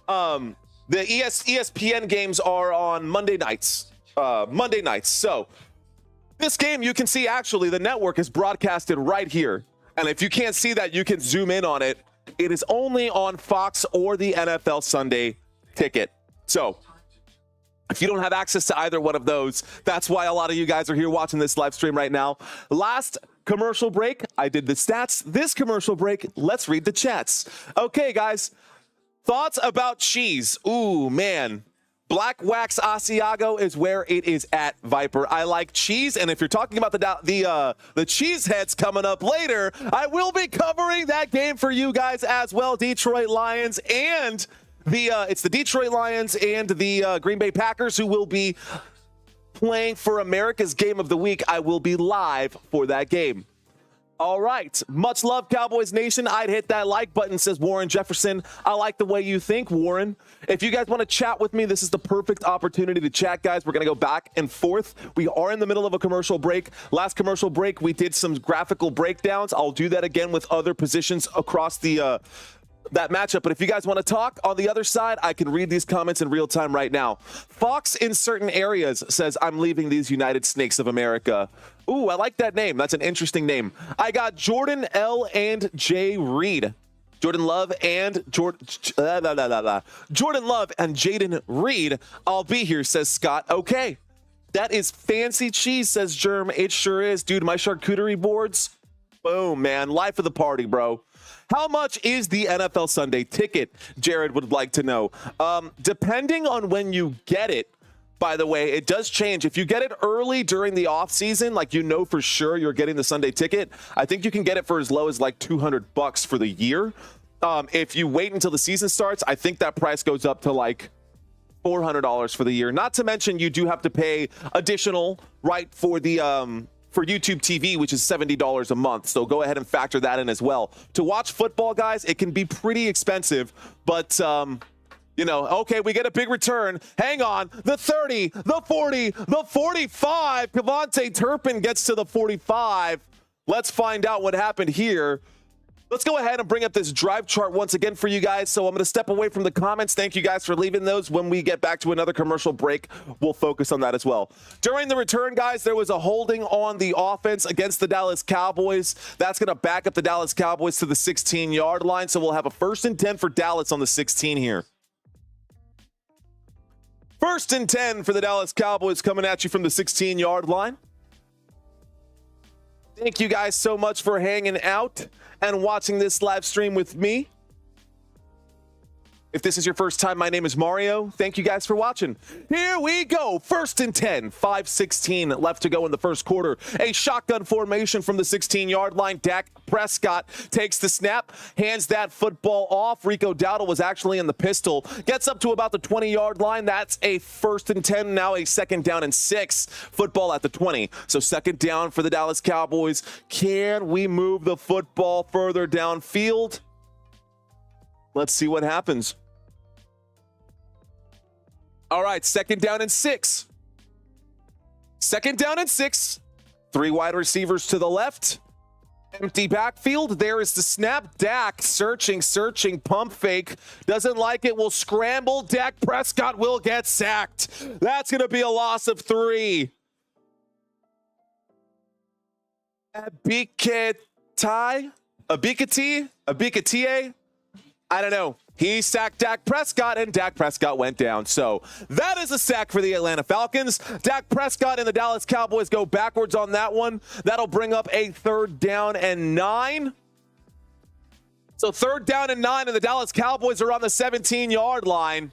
The ESPN games are on Monday nights. So this game, you can see actually the network is broadcasted right here. And if you can't see that, you can zoom in on it. It is only on Fox or the NFL Sunday ticket. So if you don't have access to either one of those, that's why a lot of you guys are here watching this live stream right now. Last commercial break, I did the stats. This commercial break, let's read the chats. Okay, guys, thoughts about cheese. Ooh, man. Black Wax Asiago is where it is at, Viper. I like cheese, and if you're talking about the cheese heads coming up later, I will be covering that game for you guys as well. Detroit Lions and it's the Detroit Lions and the Green Bay Packers who will be playing for America's Game of the Week. I will be live for that game. All right. Much love, Cowboys Nation. I'd hit that like button, says Warren Jefferson. I like the way you think, Warren. If you guys want to chat with me, this is the perfect opportunity to chat, guys. We're going to go back and forth. We are in the middle of a commercial break. Last commercial break, we did some graphical breakdowns. I'll do that again with other positions across the that matchup. But if you guys want to talk on the other side, I can read these comments in real time right now. Fox in certain areas says, I'm leaving these United Snakes of America. Ooh, I like that name. That's an interesting name. I got Jordan L. and J. Reed. Jordan Love and Jordan Love and Jaden Reed. I'll be here, says Scott. Okay. That is fancy cheese, says Germ. It sure is. Dude, my charcuterie boards. Boom, man. Life of the party, bro. How much is the NFL Sunday ticket? Jared would like to know. Depending on when you get it, by the way, it does change. If you get it early during the off season, like you know for sure you're getting the Sunday ticket, I think you can get it for as low as like $200 for the year. If you wait until the season starts, I think that price goes up to like $400 for the year. Not to mention you do have to pay additional, right, for the for YouTube TV, which is $70 a month. So go ahead and factor that in as well. To watch football, guys, it can be pretty expensive, but you know, okay, we get a big return. Hang on. The 30, the 40, the 45. Kavontae Turpin gets to the 45. Let's find out what happened here. Let's go ahead and bring up this drive chart once again for you guys. So I'm going to step away from the comments. Thank you guys for leaving those. When we get back to another commercial break, we'll focus on that as well. During the return, guys, there was a holding on the offense against the Dallas Cowboys. That's going to back up the Dallas Cowboys to the 16-yard line. So we'll have a 1st and 10 for Dallas on the 16 here. 1st and 10 for the Dallas Cowboys coming at you from the 16-yard line. Thank you guys so much for hanging out and watching this live stream with me. If this is your first time, my name is Mario. Thank you guys for watching. Here we go. 1st and 10, 5:16 left to go in the first quarter. A shotgun formation from the 16-yard line. Dak Prescott takes the snap, hands that football off. Rico Dowdle was actually in the pistol. Gets up to about the 20-yard line. That's a 1st and 10, now a 2nd down and 6. Football at the 20. So 2nd down for the Dallas Cowboys. Can we move the football further downfield? Let's see what happens. All right, 2nd down and 6. 2nd down and 6. 3 wide receivers to the left. Empty backfield. There is the snap. Dak searching, pump fake. Doesn't like it. Will scramble. Dak Prescott will get sacked. That's going to be a loss of 3. Abikatie? I don't know. He sacked Dak Prescott, and Dak Prescott went down. So that is a sack for the Atlanta Falcons. Dak Prescott and the Dallas Cowboys go backwards on that one. That'll bring up a 3rd down and 9. So 3rd down and 9, and the Dallas Cowboys are on the 17-yard line.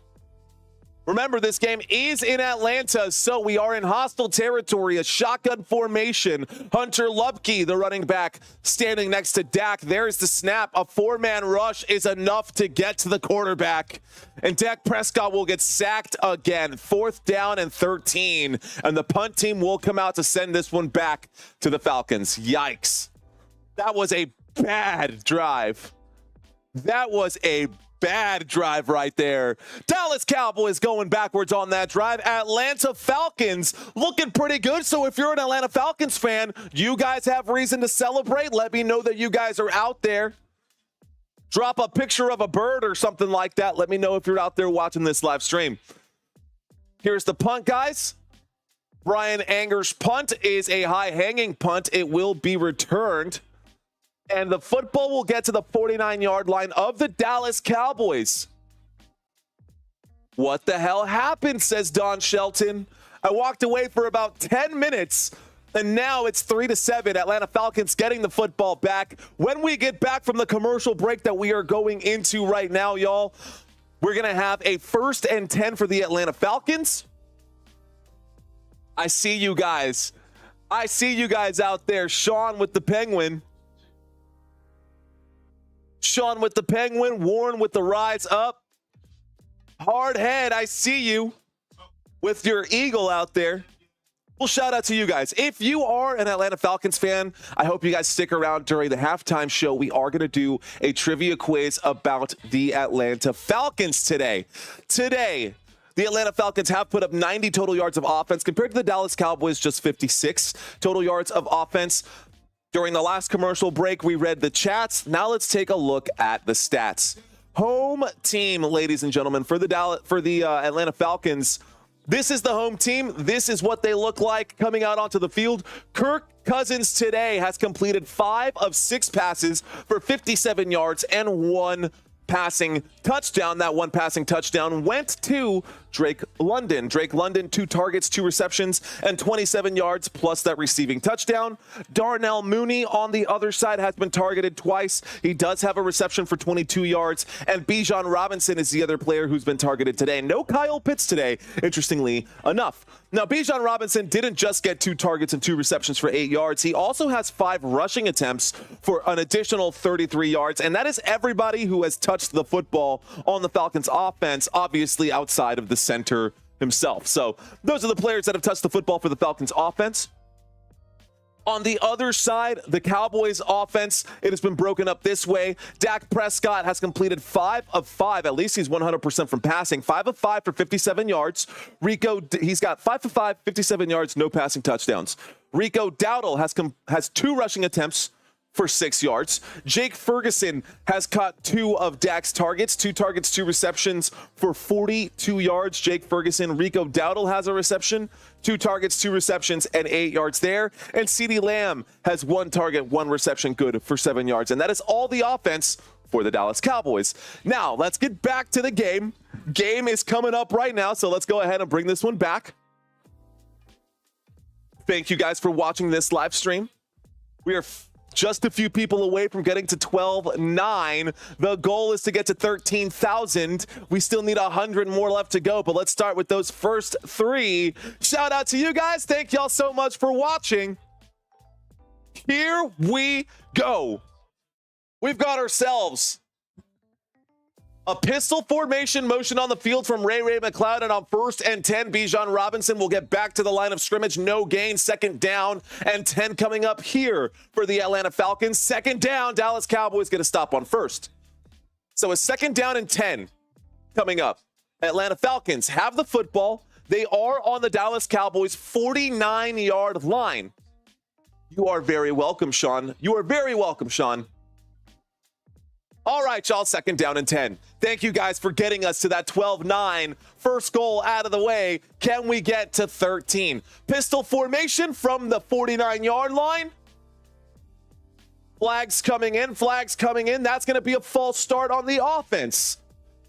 Remember, this game is in Atlanta, so we are in hostile territory, a shotgun formation. Hunter Lupke, the running back, standing next to Dak. There's the snap. A 4-man rush is enough to get to the quarterback. And Dak Prescott will get sacked again. 4th down and 13. And the punt team will come out to send this one back to the Falcons. Yikes. That was a bad drive. That was a bad drive right there. Dallas Cowboys going backwards on that drive. Atlanta Falcons looking pretty good. So if you're an Atlanta Falcons fan, you guys have reason to celebrate. Let me know that you guys are out there. Drop a picture of a bird or something like that. Let me know if you're out there watching this live stream. Here's the punt, guys. Brian Anger's punt is a high-hanging punt. It will be returned. And the football will get to the 49-yard line of the Dallas Cowboys. What the hell happened, says Don Shelton. I walked away for about 10 minutes, and now it's 3-7. Atlanta Falcons getting the football back. When we get back from the commercial break that we are going into right now, y'all, we're going to have a 1st and 10 for the Atlanta Falcons. I see you guys. I see you guys out there. Sean with the Penguin. Sean with the Penguin, Warren with the rise up. Hardhead, I see you with your eagle out there. Well, shout out to you guys. If you are an Atlanta Falcons fan, I hope you guys stick around during the halftime show. We are going to do a trivia quiz about the Atlanta Falcons today. Today, the Atlanta Falcons have put up 90 total yards of offense compared to the Dallas Cowboys, just 56 total yards of offense. During the last commercial break, we read the chats. Now let's take a look at the stats. Home team, ladies and gentlemen, for the Atlanta Falcons. This is the home team. This is what they look like coming out onto the field. Kirk Cousins today has completed 5 of 6 passes for 57 yards and 1 passing touchdown. That 1 passing touchdown went to Drake London. Drake London, 2 targets, 2 receptions, and 27 yards plus that receiving touchdown. Darnell Mooney on the other side has been targeted twice. He does have a reception for 22 yards, and Bijan Robinson is the other player who's been targeted today. No Kyle Pitts today, interestingly enough. Now, Bijan Robinson didn't just get 2 targets and 2 receptions for 8 yards. He also has 5 rushing attempts for an additional 33 yards, and that is everybody who has touched the football on the Falcons offense, obviously outside of the center himself. So those are the players that have touched the football for the Falcons offense. On the other side, the Cowboys offense, it has been broken up this way. Dak Prescott has completed 5 of 5. At least he's 100% from passing. 5 of 5 for 57 yards. He's got 5 of 5, 57 yards, no passing touchdowns. Rico Dowdle has 2 rushing attempts for 6 yards. Jake Ferguson has caught 2 of Dak's targets, 2 targets, 2 receptions for 42 yards. Jake Ferguson. Rico Dowdle has a reception, 2 targets, 2 receptions, and 8 yards there. And CeeDee Lamb has 1 target, 1 reception, good for 7 yards. And that is all the offense for the Dallas Cowboys. Now, let's get back to the game. Game is coming up right now, so let's go ahead and bring this one back. Thank you guys for watching this live stream. We are just a few people away from getting to 12-9. The goal is to get to 13,000. We still need 100 more left to go, but let's start with those first 3. Shout out to you guys. Thank y'all so much for watching. Here we go. We've got ourselves a pistol formation motion on the field from Ray McCloud, and on 1st and 10, Bijan Robinson will get back to the line of scrimmage. No gain, 2nd down and 10 coming up here for the Atlanta Falcons. 2nd down, Dallas Cowboys get a stop on 1st. So a 2nd down and 10 coming up. Atlanta Falcons have the football. They are on the Dallas Cowboys 49-yard line. You are very welcome, Sean. You are very welcome, Sean. All right, y'all, 2nd down and 10. Thank you guys for getting us to that 12-9. First goal out of the way. Can we get to 13? Pistol formation from the 49-yard line. Flags coming in, flags coming in. That's going to be a false start on the offense.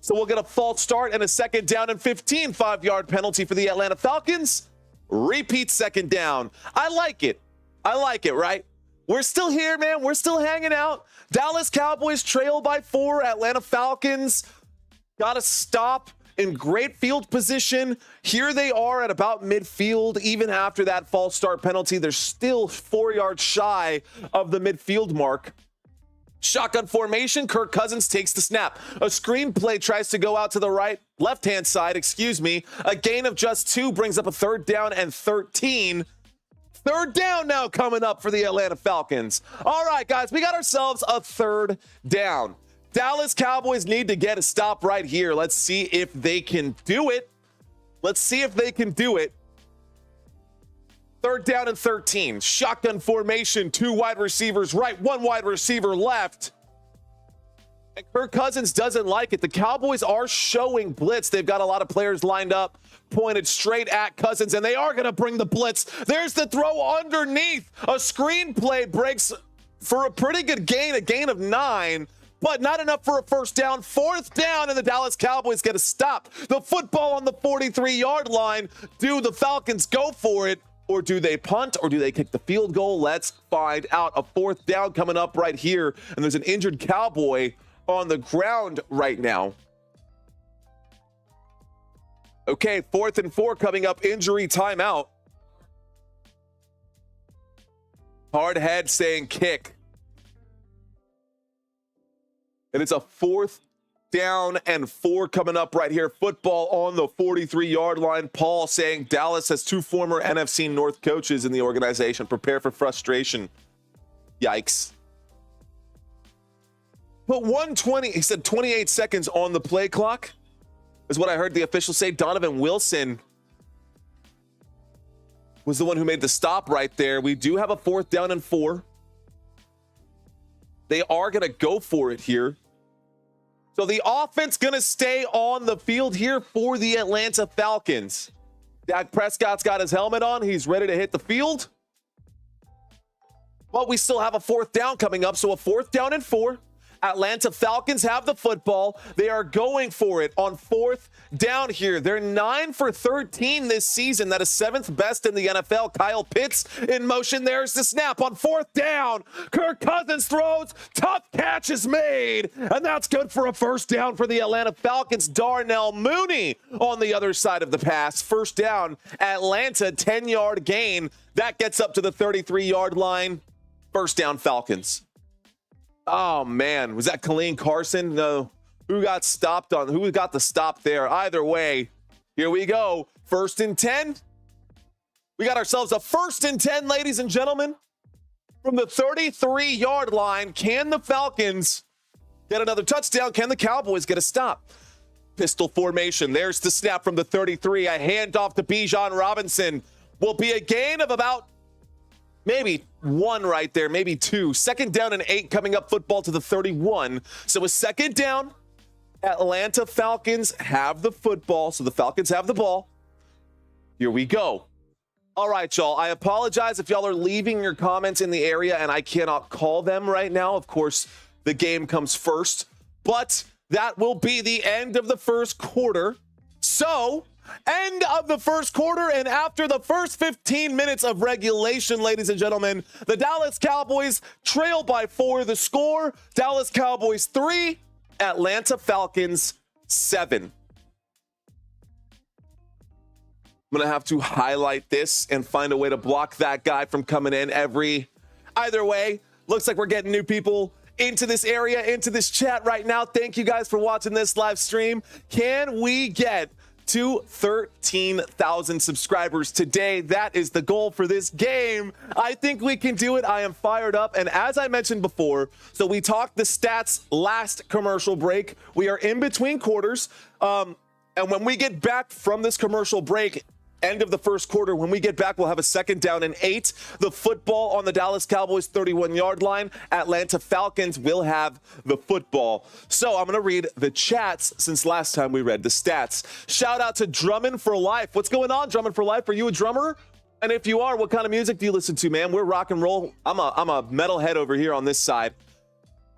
So we'll get a false start and a 2nd down and 15, 5-yard penalty for the Atlanta Falcons. Repeat 2nd down. I like it. I like it, right? We're still here, man. We're still hanging out. Dallas Cowboys trail by 4. Atlanta Falcons got a stop in great field position. Here they are at about midfield. Even after that false start penalty, they're still 4 yards shy of the midfield mark. Shotgun formation, Kirk Cousins takes the snap. A screen play tries to go out to the left-hand side, excuse me. A gain of just 2 brings up a 3rd down and 13. 3rd down now coming up for the Atlanta Falcons. All right, guys, we got ourselves a 3rd down. Dallas Cowboys need to get a stop right here. Let's see if they can do it. Let's see if they can do it. 3rd down and 13. Shotgun formation, 2 wide receivers right, 1 wide receiver left. And Kirk Cousins doesn't like it. The Cowboys are showing blitz. They've got a lot of players lined up, pointed straight at Cousins, and they are going to bring the blitz. There's the throw underneath. A screenplay breaks for a pretty good gain, a gain of 9. But not enough for a 1st down. 4th down, and the Dallas Cowboys get a stop. The football on the 43-yard line. Do the Falcons go for it, or do they punt, or do they kick the field goal? Let's find out. A 4th down coming up right here, and there's an injured Cowboy on the ground right now. Okay, 4th and 4 coming up. Injury timeout. Hard head saying kick. And it's a 4th down and 4 coming up right here. Football on the 43-yard line. Paul saying Dallas has 2 former NFC North coaches in the organization. Prepare for frustration. Yikes. But 120, he said 28 seconds on the play clock is what I heard the officials say. Donovan Wilson was the one who made the stop right there. We do have a 4th down and 4. They are going to go for it here. So the offense going to stay on the field here for the Atlanta Falcons. Dak Prescott's got his helmet on. He's ready to hit the field. But we still have a 4th down coming up. So a 4th down and 4. Atlanta Falcons have the football. They are going for it on 4th down here. They're 9 for 13 this season. That is 7th best in the NFL. Kyle Pitts in motion. There's the snap on 4th down. Kirk Cousins throws. Tough catch is made. And that's good for a 1st down for the Atlanta Falcons. Darnell Mooney on the other side of the pass. 1st down. Atlanta 10-yard gain. That gets up to the 33-yard line. 1st down Falcons. Oh, man. Was that Colleen Carson? No. Who got stopped on? Who got the stop there? Either way, here we go. 1st and 10. We got ourselves a 1st and 10, ladies and gentlemen. From the 33-yard line, can the Falcons get another touchdown? Can the Cowboys get a stop? Pistol formation. There's the snap from the 33. A handoff to Bijan Robinson. Will be a gain of about maybe 1 right there, maybe 2. 2nd down and 8 coming up, football to the 31. So a 2nd down. Atlanta Falcons have the football. So the Falcons have the ball. Here we go. All right, y'all. I apologize if y'all are leaving your comments in the area and I cannot call them right now. Of course, the game comes first. But that will be the end of the 1st quarter. So end of the 1st quarter, and after the first 15 minutes of regulation, ladies and gentlemen, the Dallas Cowboys trail by 4. The score, Dallas Cowboys 3, Atlanta Falcons 7. I'm going to have to highlight this and find a way to block that guy from coming in either way. Looks like we're getting new people into this area, into this chat right now. Thank you guys for watching this live stream. Can we get to 13,000 subscribers today? That is the goal for this game. I think we can do it. I am fired up. And as I mentioned before, so we talked the stats last commercial break. We are in between quarters. And when we get back from this commercial break, end of the 1st quarter, when we get back, we'll have a 2nd down and 8. The football on the Dallas Cowboys 31-yard line. Atlanta Falcons will have the football. So I'm going to read the chats since last time we read the stats. Shout out to Drummond for Life. What's going on, Drummond for Life? Are you a drummer? And if you are, what kind of music do you listen to, man? We're rock and roll. I'm a metalhead over here on this side.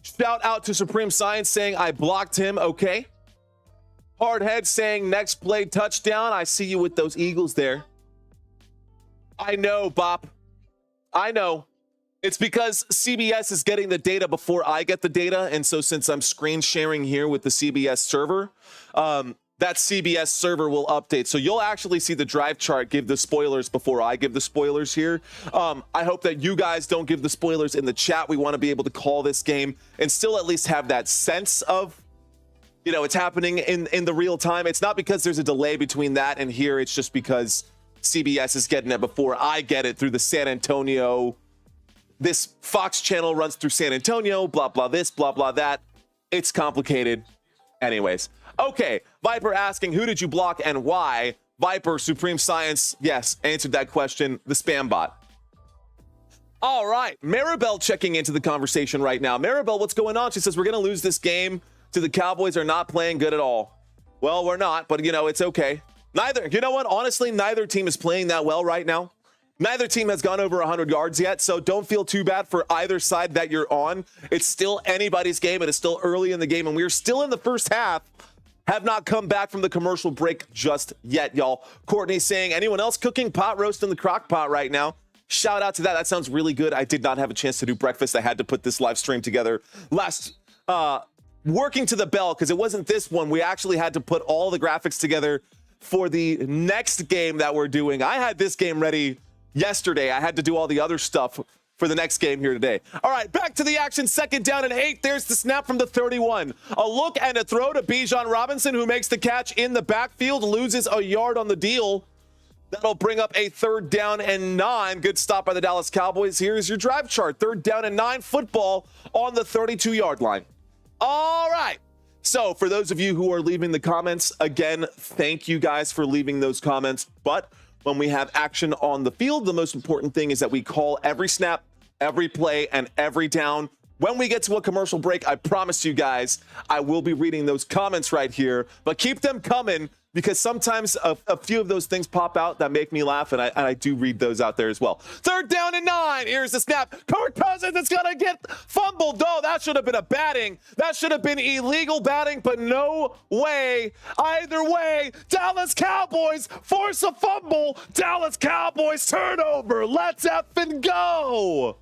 Shout out to Supreme Science saying I blocked him. Okay. Hardhead saying next play touchdown. I see you with those Eagles there. I know, Bop. I know. It's because CBS is getting the data before I get the data. And so since I'm screen sharing here with the CBS server, that CBS server will update. So you'll actually see the drive chart give the spoilers before I give the spoilers here. I hope that you guys don't give the spoilers in the chat. We want to be able to call this game and still at least have that sense of, you know, it's happening in the real time. It's not because there's a delay between that and here. It's just because CBS is getting it before I get it through the San Antonio. This Fox channel runs through San Antonio, blah, blah, this, blah, blah, that. It's complicated. Anyways. Okay, Viper asking, who did you block and why? Viper, Supreme Science, yes, answered that question, the spam bot. All right, Maribel checking into the conversation right now. Maribel, what's going on? She says, we're going to lose this game to the Cowboys are not playing good at all. Well, we're not, but, you know, it's okay. Neither, you know what? Honestly, neither team is playing that well right now. Neither team has gone over 100 yards yet, so don't feel too bad for either side that you're on. It's still anybody's game. It is still early in the game, and we're still in the first half. Have not come back from the commercial break just yet, y'all. Courtney saying, anyone else cooking pot roast in the crock pot right now? Shout out to that. That sounds really good. I did not have a chance to do breakfast. I had to put this live stream together working to the bell because it wasn't this one. We actually had to put all the graphics together for the next game that we're doing. I had this game ready yesterday. I had to do all the other stuff for the next game here today. All right, back to the action. 2nd down and 8. There's the snap from the 31. A look and a throw to Bijan Robinson, who makes the catch in the backfield, loses a yard on the deal. That'll bring up a 3rd down and 9. Good stop by the Dallas Cowboys. Here's your drive chart. 3rd down and 9, football on the 32-yard line. All right. So for those of you who are leaving the comments, again, thank you guys for leaving those comments. But when we have action on the field, the most important thing is that we call every snap, every play, and every down. When we get to a commercial break, I promise you guys, I will be reading those comments right here, but keep them coming because sometimes a few of those things pop out that make me laugh, and I do read those out there as well. 3rd down and 9. Here's the snap. Kirk Cousins is going to get fumbled. Oh, that should have been a batting. That should have been illegal batting, but no way. Either way, Dallas Cowboys force a fumble. Dallas Cowboys turnover. Let's effing go.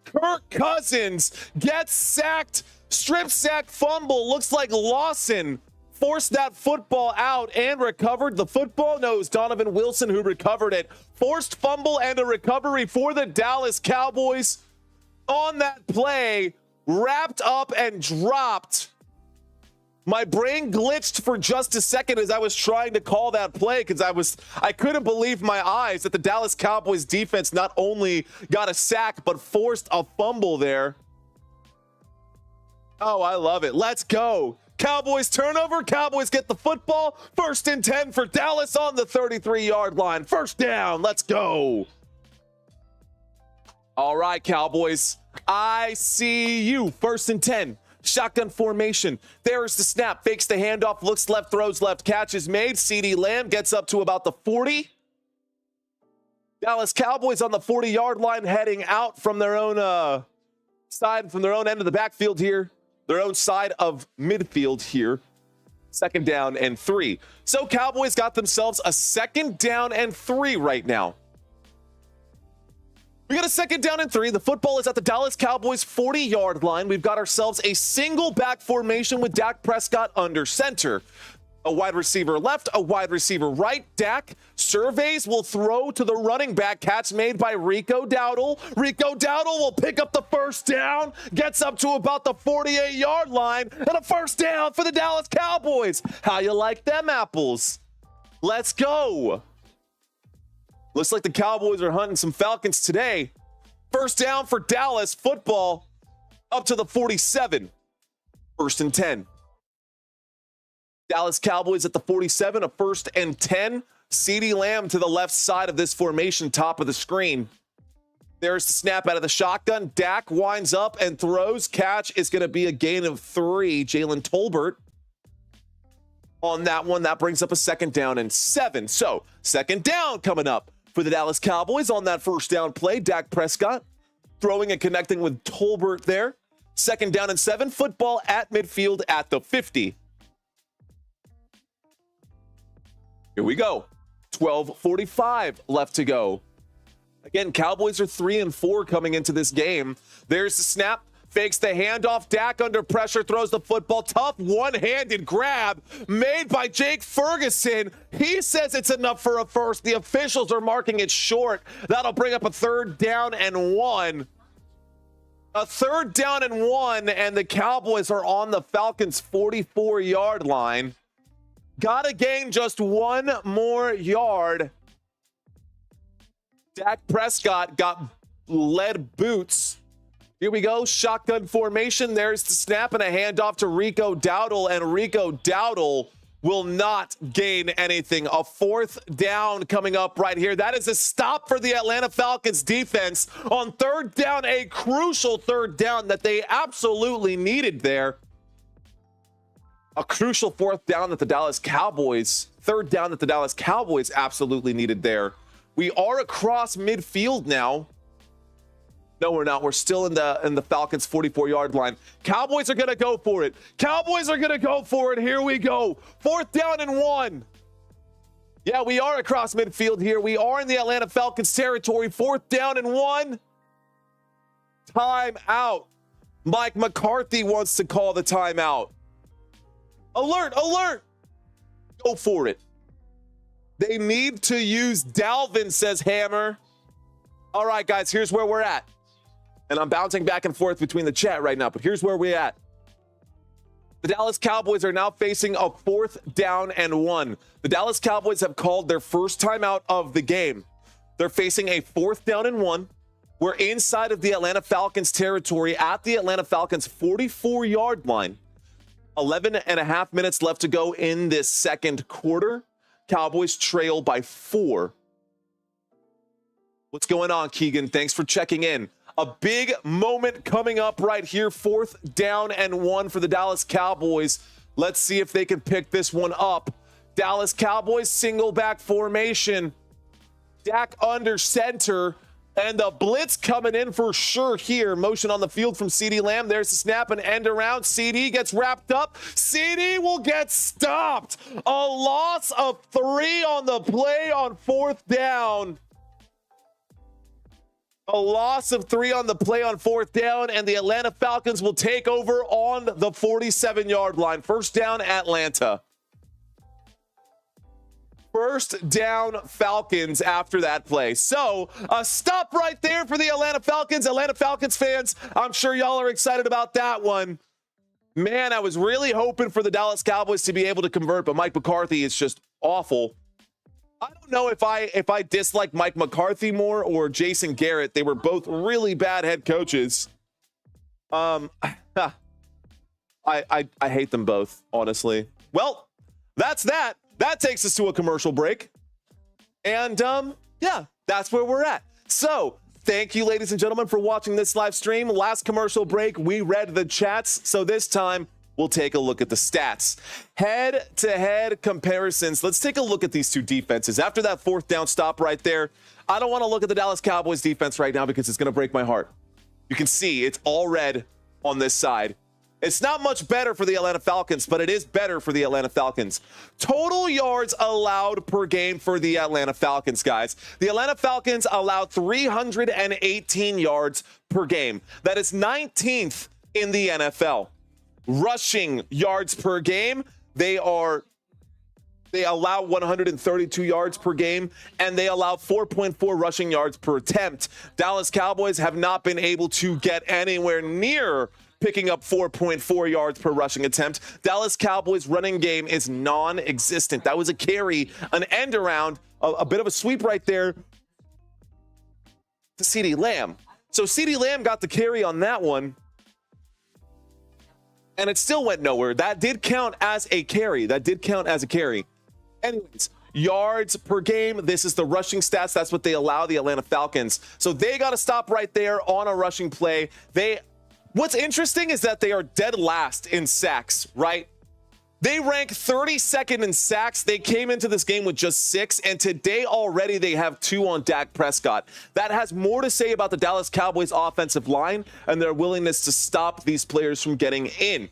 Kirk Cousins gets sacked. Strip sack fumble. Looks like Lawson forced that football out and recovered the football. No, it was Donovan Wilson who recovered it. Forced fumble and a recovery for the Dallas Cowboys on that play. Wrapped up and dropped. My brain glitched for just a second as I was trying to call that play because I couldn't believe my eyes that the Dallas Cowboys defense not only got a sack but forced a fumble there. Oh, I love it. Let's go. Cowboys turnover. Cowboys get the football. 1st and 10 for Dallas on the 33-yard line. 1st down. Let's go. All right, Cowboys. I see you. 1st and 10. Shotgun formation. There's the snap. Fakes the handoff. Looks left. Throws left. Catch is made. CeeDee Lamb gets up to about the 40. Dallas Cowboys on the 40-yard line heading out from their own side, from their own end of the backfield here. Their own side of midfield here. 2nd down and 3. So Cowboys got themselves a 2nd down and 3 right now. We got a 2nd down and 3. The football is at the Dallas Cowboys 40-yard line. We've got ourselves a single back formation with Dak Prescott under center. A wide receiver left, a wide receiver right. Dak surveys, will throw to the running back. Catch made by Rico Dowdle. Rico Dowdle will pick up the 1st down. Gets up to about the 48-yard line. And a 1st down for the Dallas Cowboys. How you like them apples? Let's go. Looks like the Cowboys are hunting some Falcons today. 1st down for Dallas. Football up to the 47. 1st and 10. Dallas Cowboys at the 47, a 1st and 10. CeeDee Lamb to the left side of this formation, top of the screen. There's the snap out of the shotgun. Dak winds up and throws. Catch is going to be a gain of 3. Jalen Tolbert on that one. That brings up a 2nd down and 7. So 2nd down coming up for the Dallas Cowboys on that 1st down play. Dak Prescott throwing and connecting with Tolbert there. 2nd down and 7. Football at midfield at the 50. Here we go. 12:45 left to go. Again, Cowboys are 3-4 coming into this game. There's the snap. Fakes the handoff. Dak under pressure, throws the football. Tough one-handed grab made by Jake Ferguson. He says it's enough for a first. The officials are marking it short. That'll bring up a 3rd down and 1. A 3rd down and 1, and the Cowboys are on the Falcons' 44-yard line. Gotta gain just 1 more yard. Dak Prescott got lead boots. Here we go, shotgun formation. There's the snap and a handoff to Rico Dowdle, and Rico Dowdle will not gain anything. A 4th down coming up right here. That is a stop for the Atlanta Falcons defense on 3rd down, a crucial 3rd down that they absolutely needed there. A crucial 4th down that the Dallas Cowboys, 3rd down that the Dallas Cowboys absolutely needed there. We are across midfield now. No, we're not. We're still in the Falcons' 44-yard line. Cowboys are going to go for it. Cowboys are going to go for it. Here we go. 4th down and 1. Yeah, we are across midfield here. We are in the Atlanta Falcons territory. 4th down and 1. Timeout. Mike McCarthy wants to call the timeout. Alert, alert. Go for it. They need to use Dalvin, says Hammer. All right, guys, here's where we're at. And I'm bouncing back and forth between the chat right now, but here's where we're at. The Dallas Cowboys are now facing a 4th down and 1. The Dallas Cowboys have called their first timeout of the game. They're facing a 4th down and 1. We're inside of the Atlanta Falcons territory at the Atlanta Falcons 44-yard line. 11.5 minutes left to go in this 2nd quarter. Cowboys trail by 4. What's going on, Keegan? Thanks for checking in. A big moment coming up right here. 4th down and 1 for the Dallas Cowboys. Let's see if they can pick this one up. Dallas Cowboys single back formation. Dak under center. And the blitz coming in for sure here. Motion on the field from CeeDee Lamb. There's the snap and end around. CeeDee gets wrapped up. CeeDee will get stopped. A loss of 3 on the play on 4th down. A loss of 3 on the play on 4th down, and the Atlanta Falcons will take over on the 47-yard line. 1st down, Atlanta. 1st down, Falcons after that play. So, a stop right there for the Atlanta Falcons. Atlanta Falcons fans, I'm sure y'all are excited about that one. Man, I was really hoping for the Dallas Cowboys to be able to convert, but Mike McCarthy is just awful. I don't know if I dislike Mike McCarthy more or Jason Garrett. They were both really bad head coaches. I hate them both, honestly. Well, that's that. That takes us to a commercial break. And yeah, that's where we're at. So, thank you, ladies and gentlemen, for watching this live stream. Last commercial break, we read the chats. So this time, we'll take a look at the stats. Head-to-head comparisons. Let's take a look at these two defenses. After that 4th down stop right there, I don't want to look at the Dallas Cowboys defense right now because it's going to break my heart. You can see it's all red on this side. It's not much better for the Atlanta Falcons, but it is better for the Atlanta Falcons. Total yards allowed per game for the Atlanta Falcons, guys. The Atlanta Falcons allowed 318 yards per game. That is 19th in the NFL. Rushing yards per game, they allow 132 yards per game, and they allow 4.4 rushing yards per attempt. Dallas Cowboys have not been able to get anywhere near picking up 4.4 yards per rushing attempt. Dallas Cowboys running game is non-existent. That was a carry, an end around, a bit of a sweep right there to CeeDee Lamb. So CeeDee Lamb got the carry on that one, and it still went nowhere. That did count as a carry. Anyways, yards per game. This is the rushing stats. That's what they allow the Atlanta Falcons. So they got to stop right there on a rushing play. What's interesting is that they are dead last in sacks, right? They rank 32nd in sacks. They came into this game with just 6, and today already they have 2 on Dak Prescott. That has more to say about the Dallas Cowboys offensive line and their willingness to stop these players from getting in.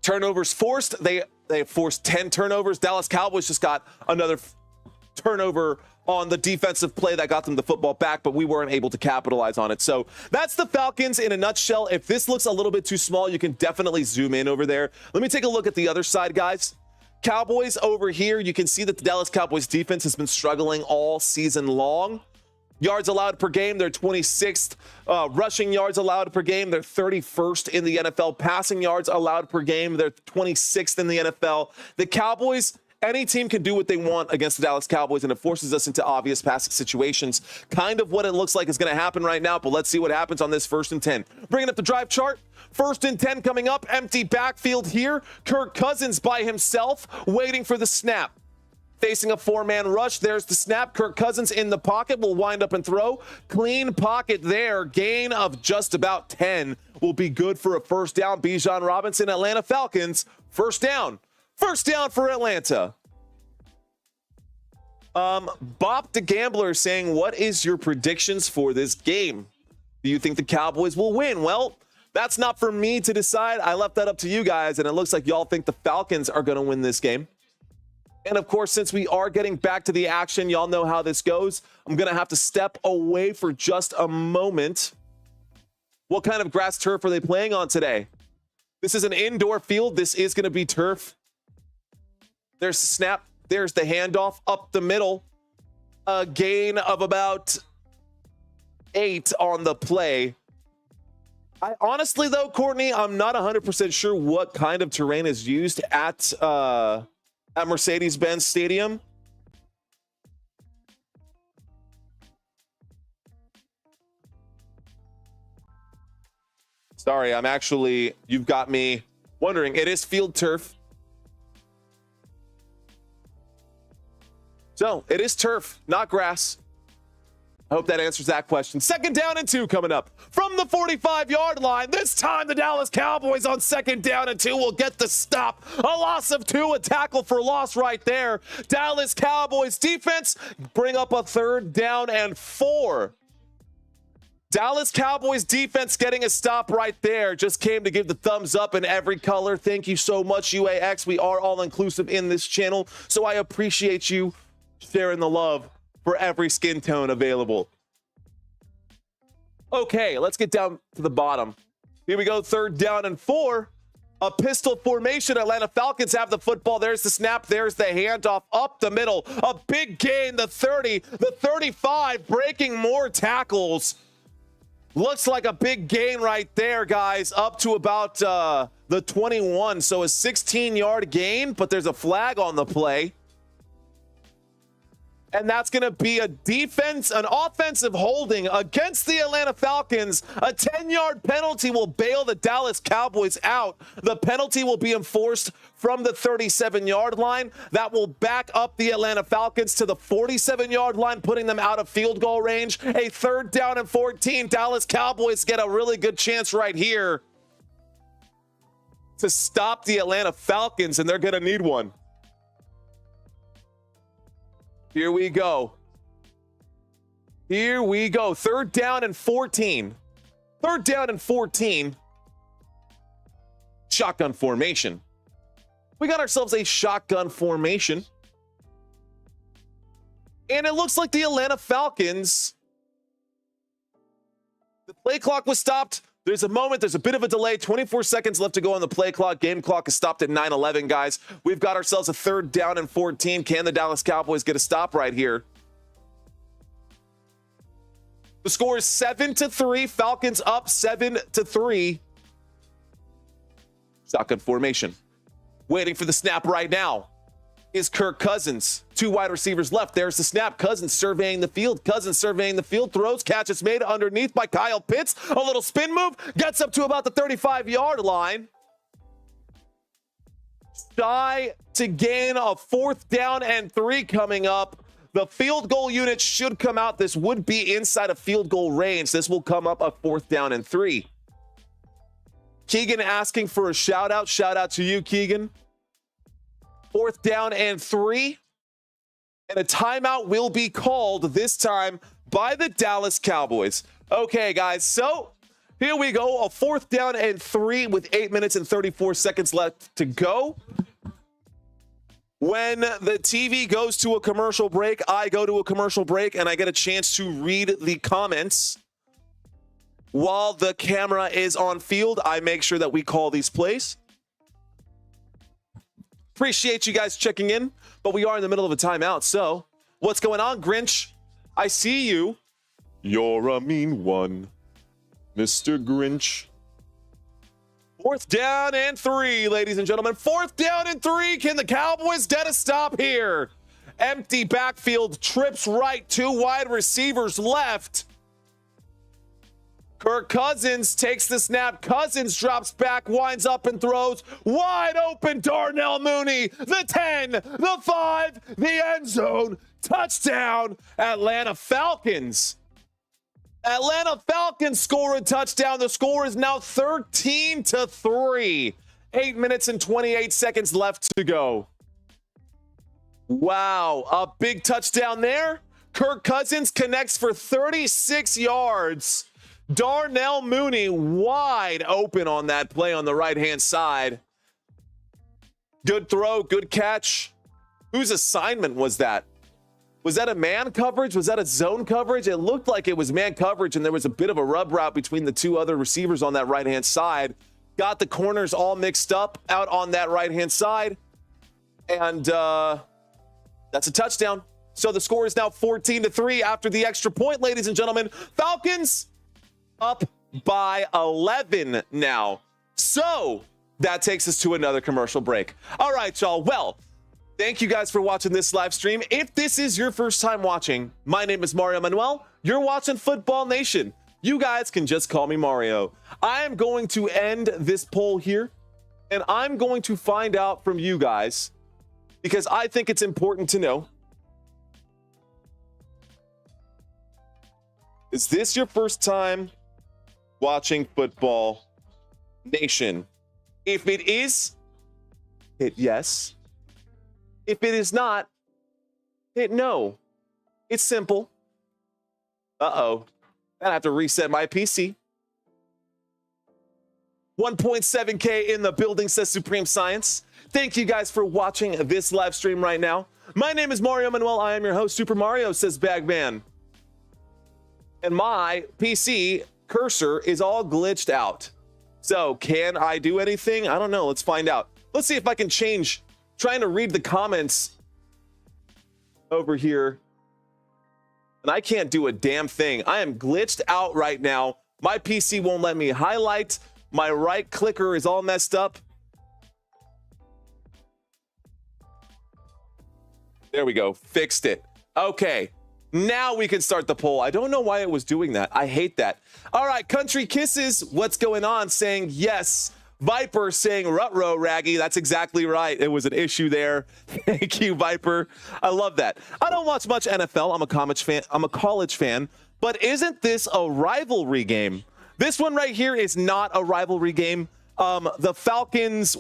Turnovers forced. They forced 10 turnovers. Dallas Cowboys just got another turnover on the defensive play that got them the football back, but we weren't able to capitalize on it. So that's the Falcons in a nutshell. If this looks a little bit too small, you can definitely zoom in over there. Let me take a look at the other side, guys. Cowboys over here, you can see that the Dallas Cowboys defense has been struggling all season long. Yards allowed per game, they're 26th. Rushing yards allowed per game, they're 31st in the NFL. Passing yards allowed per game, they're 26th in the NFL. The Cowboys, any team can do what they want against the Dallas Cowboys, and it forces us into obvious passing situations. Kind of what it looks like is going to happen right now, but let's see what happens on this 1st and 10. Bringing up the drive chart. 1st and 10 coming up. Empty backfield here. Kirk Cousins by himself, waiting for the snap. Facing a 4-man rush. There's the snap. Kirk Cousins in the pocket will wind up and throw. Clean pocket there. Gain of just about 10 will be good for a 1st down. Bijan Robinson, Atlanta Falcons. 1st down. 1st down for Atlanta. Bop the Gambler saying, what is your predictions for this game? Do you think the Cowboys will win? Well, that's not for me to decide. I left that up to you guys, and it looks like y'all think the Falcons are going to win this game. And of course, since we are getting back to the action, y'all know how this goes. I'm going to have to step away for just a moment. What kind of grass turf are they playing on today? This is an indoor field. This is going to be turf. There's the snap. There's the handoff up the middle. A gain of about 8 on the play. I honestly, though, Courtney, I'm not 100% sure what kind of terrain is used at Mercedes-Benz Stadium. Sorry, you've got me wondering. It is field turf. So it is turf, not grass. I hope that answers that question. 2nd down and 2 coming up from the 45-yard line. This time the Dallas Cowboys on 2nd down and 2 will get the stop. A loss of 2, a tackle for loss right there. Dallas Cowboys defense bring up a 3rd down and 4. Dallas Cowboys defense getting a stop right there. Just came to give the thumbs up in every color. Thank you so much, UAX. We are all inclusive in this channel, so I appreciate you sharing the love for every skin tone available. Okay, let's get down to the bottom. Here we go, 3rd down and 4. A pistol formation. Atlanta Falcons have the football. There's the snap. There's the handoff up the middle. A big gain, the 30, the 35, breaking more tackles. Looks like a big gain right there, guys, up to about the 21. So a 16-yard gain, but there's a flag on the play. And that's going to be an offensive holding against the Atlanta Falcons. A 10-yard penalty will bail the Dallas Cowboys out. The penalty will be enforced from the 37-yard line. That will back up the Atlanta Falcons to the 47-yard line, putting them out of field goal range. A 3rd down and 14. Dallas Cowboys get a really good chance right here to stop the Atlanta Falcons, and they're going to need one. Here we go. Here we go. 3rd down and 14. 3rd down and 14. Shotgun formation. We got ourselves a shotgun formation. And it looks like the Atlanta Falcons. The play clock was stopped. There's a bit of a delay. 24 seconds left to go on the play clock. Game clock is stopped at 9:11, guys. We've got ourselves a 3rd down and 14. Can the Dallas Cowboys get a stop right here? The score is 7-3. Falcons up 7-3. Shotgun formation. Waiting for the snap right now is Kirk Cousins. 2 wide receivers left. There's the snap. Cousins surveying the field. Throws. Catch is made underneath by Kyle Pitts. A little spin move. Gets up to about the 35-yard line. Shy to gain a 4th down and 3 coming up. The field goal unit should come out. This would be inside of field goal range. This will come up a 4th down and 3. Keegan asking for a shout out. Shout out to you, Keegan. 4th down and 3. And a timeout will be called this time by the Dallas Cowboys. Okay, guys, so here we go. A 4th down and 3 with 8 minutes and 34 seconds left to go. When the TV goes to a commercial break, I go to a commercial break and I get a chance to read the comments. While the camera is on field, I make sure that we call these plays. Appreciate you guys checking in, but we are in the middle of a timeout. So what's going on, Grinch? I see you. You're a mean one, Mr. Grinch. 4th down and 3, ladies and gentlemen. 4th down and 3. Can the Cowboys get a stop here? Empty backfield, trips right, 2 wide receivers left. Kirk Cousins takes the snap. Cousins drops back, winds up and throws. Wide open, Darnell Mooney. The 10, the 5, the end zone. Touchdown, Atlanta Falcons. Atlanta Falcons score a touchdown. The score is now 13-3. 8 minutes and 28 seconds left to go. Wow, a big touchdown there. Kirk Cousins connects for 36 yards. Darnell Mooney wide open on that play on the right-hand side. Good throw, good catch. Whose assignment was that? Was that a man coverage? Was that a zone coverage? It looked like it was man coverage, and there was a bit of a rub route between the 2 other receivers on that right-hand side. Got the corners all mixed up out on that right-hand side. And that's a touchdown. So the score is now 14-3 after the extra point, ladies and gentlemen. Falcons up by 11 now. So that takes us to another commercial break. All right, y'all. Well, thank you guys for watching this live stream. If this is your first time watching, my name is Mario Manuel. You're watching Football Nation. You guys can just call me Mario. I am going to end this poll here, and I'm going to find out from you guys, because I think it's important to know. Is this your first time watching Football Nation? If it is, hit yes. If it is not, hit no. It's simple. Uh-oh. I have to reset my PC. 1.7K in the building, says Supreme Science. Thank you guys for watching this live stream right now. My name is Mario Manuel. I am your host. Super Mario, says Bagman. And my PC cursor is all glitched out. So can I do anything? I don't know. Let's find out. Let's see if I can change. Trying to read the comments over here, and I can't do a damn thing. I am glitched out right now. My PC won't let me highlight. My right clicker is all messed up. There we go. Fixed it. Okay. Now we can start the poll. I don't know why it was doing that. I hate that. All right. Country Kisses. What's going on? Saying yes. Viper saying Rutro Raggy. That's exactly right. It was an issue there. Thank you, Viper. I love that. I don't watch much NFL. I'm a college fan. But isn't this a rivalry game? This one right here is not a rivalry game. The Falcons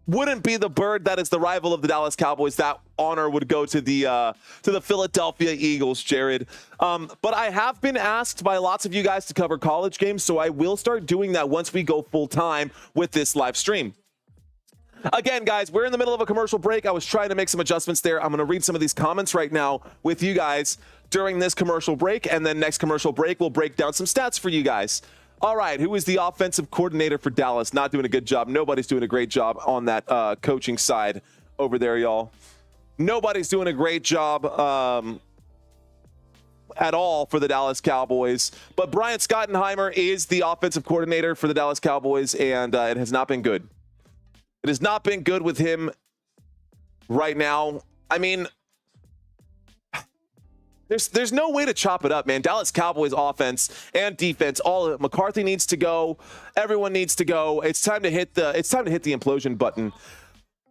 wouldn't be the bird that is the rival of the Dallas Cowboys. That honor would go to the Philadelphia Eagles, Jared. But I have been asked by lots of you guys to cover college games, so I will start doing that once we go full time with this live stream. Again, guys, we're in the middle of a commercial break. I was trying to make some adjustments there. I'm going to read some of these comments right now with you guys during this commercial break, and then next commercial break, we'll break down some stats for you guys. All right, who is the offensive coordinator for Dallas? Not doing a good job. Nobody's doing a great job on that coaching side over there, y'all. Nobody's doing a great job at all for the Dallas Cowboys. But Brian Schottenheimer is the offensive coordinator for the Dallas Cowboys, and it has not been good. It has not been good with him right now. I mean, there's no way to chop it up, man. Dallas Cowboys offense and defense, all of it. McCarthy needs to go. Everyone needs to go. It's time to hit the implosion button.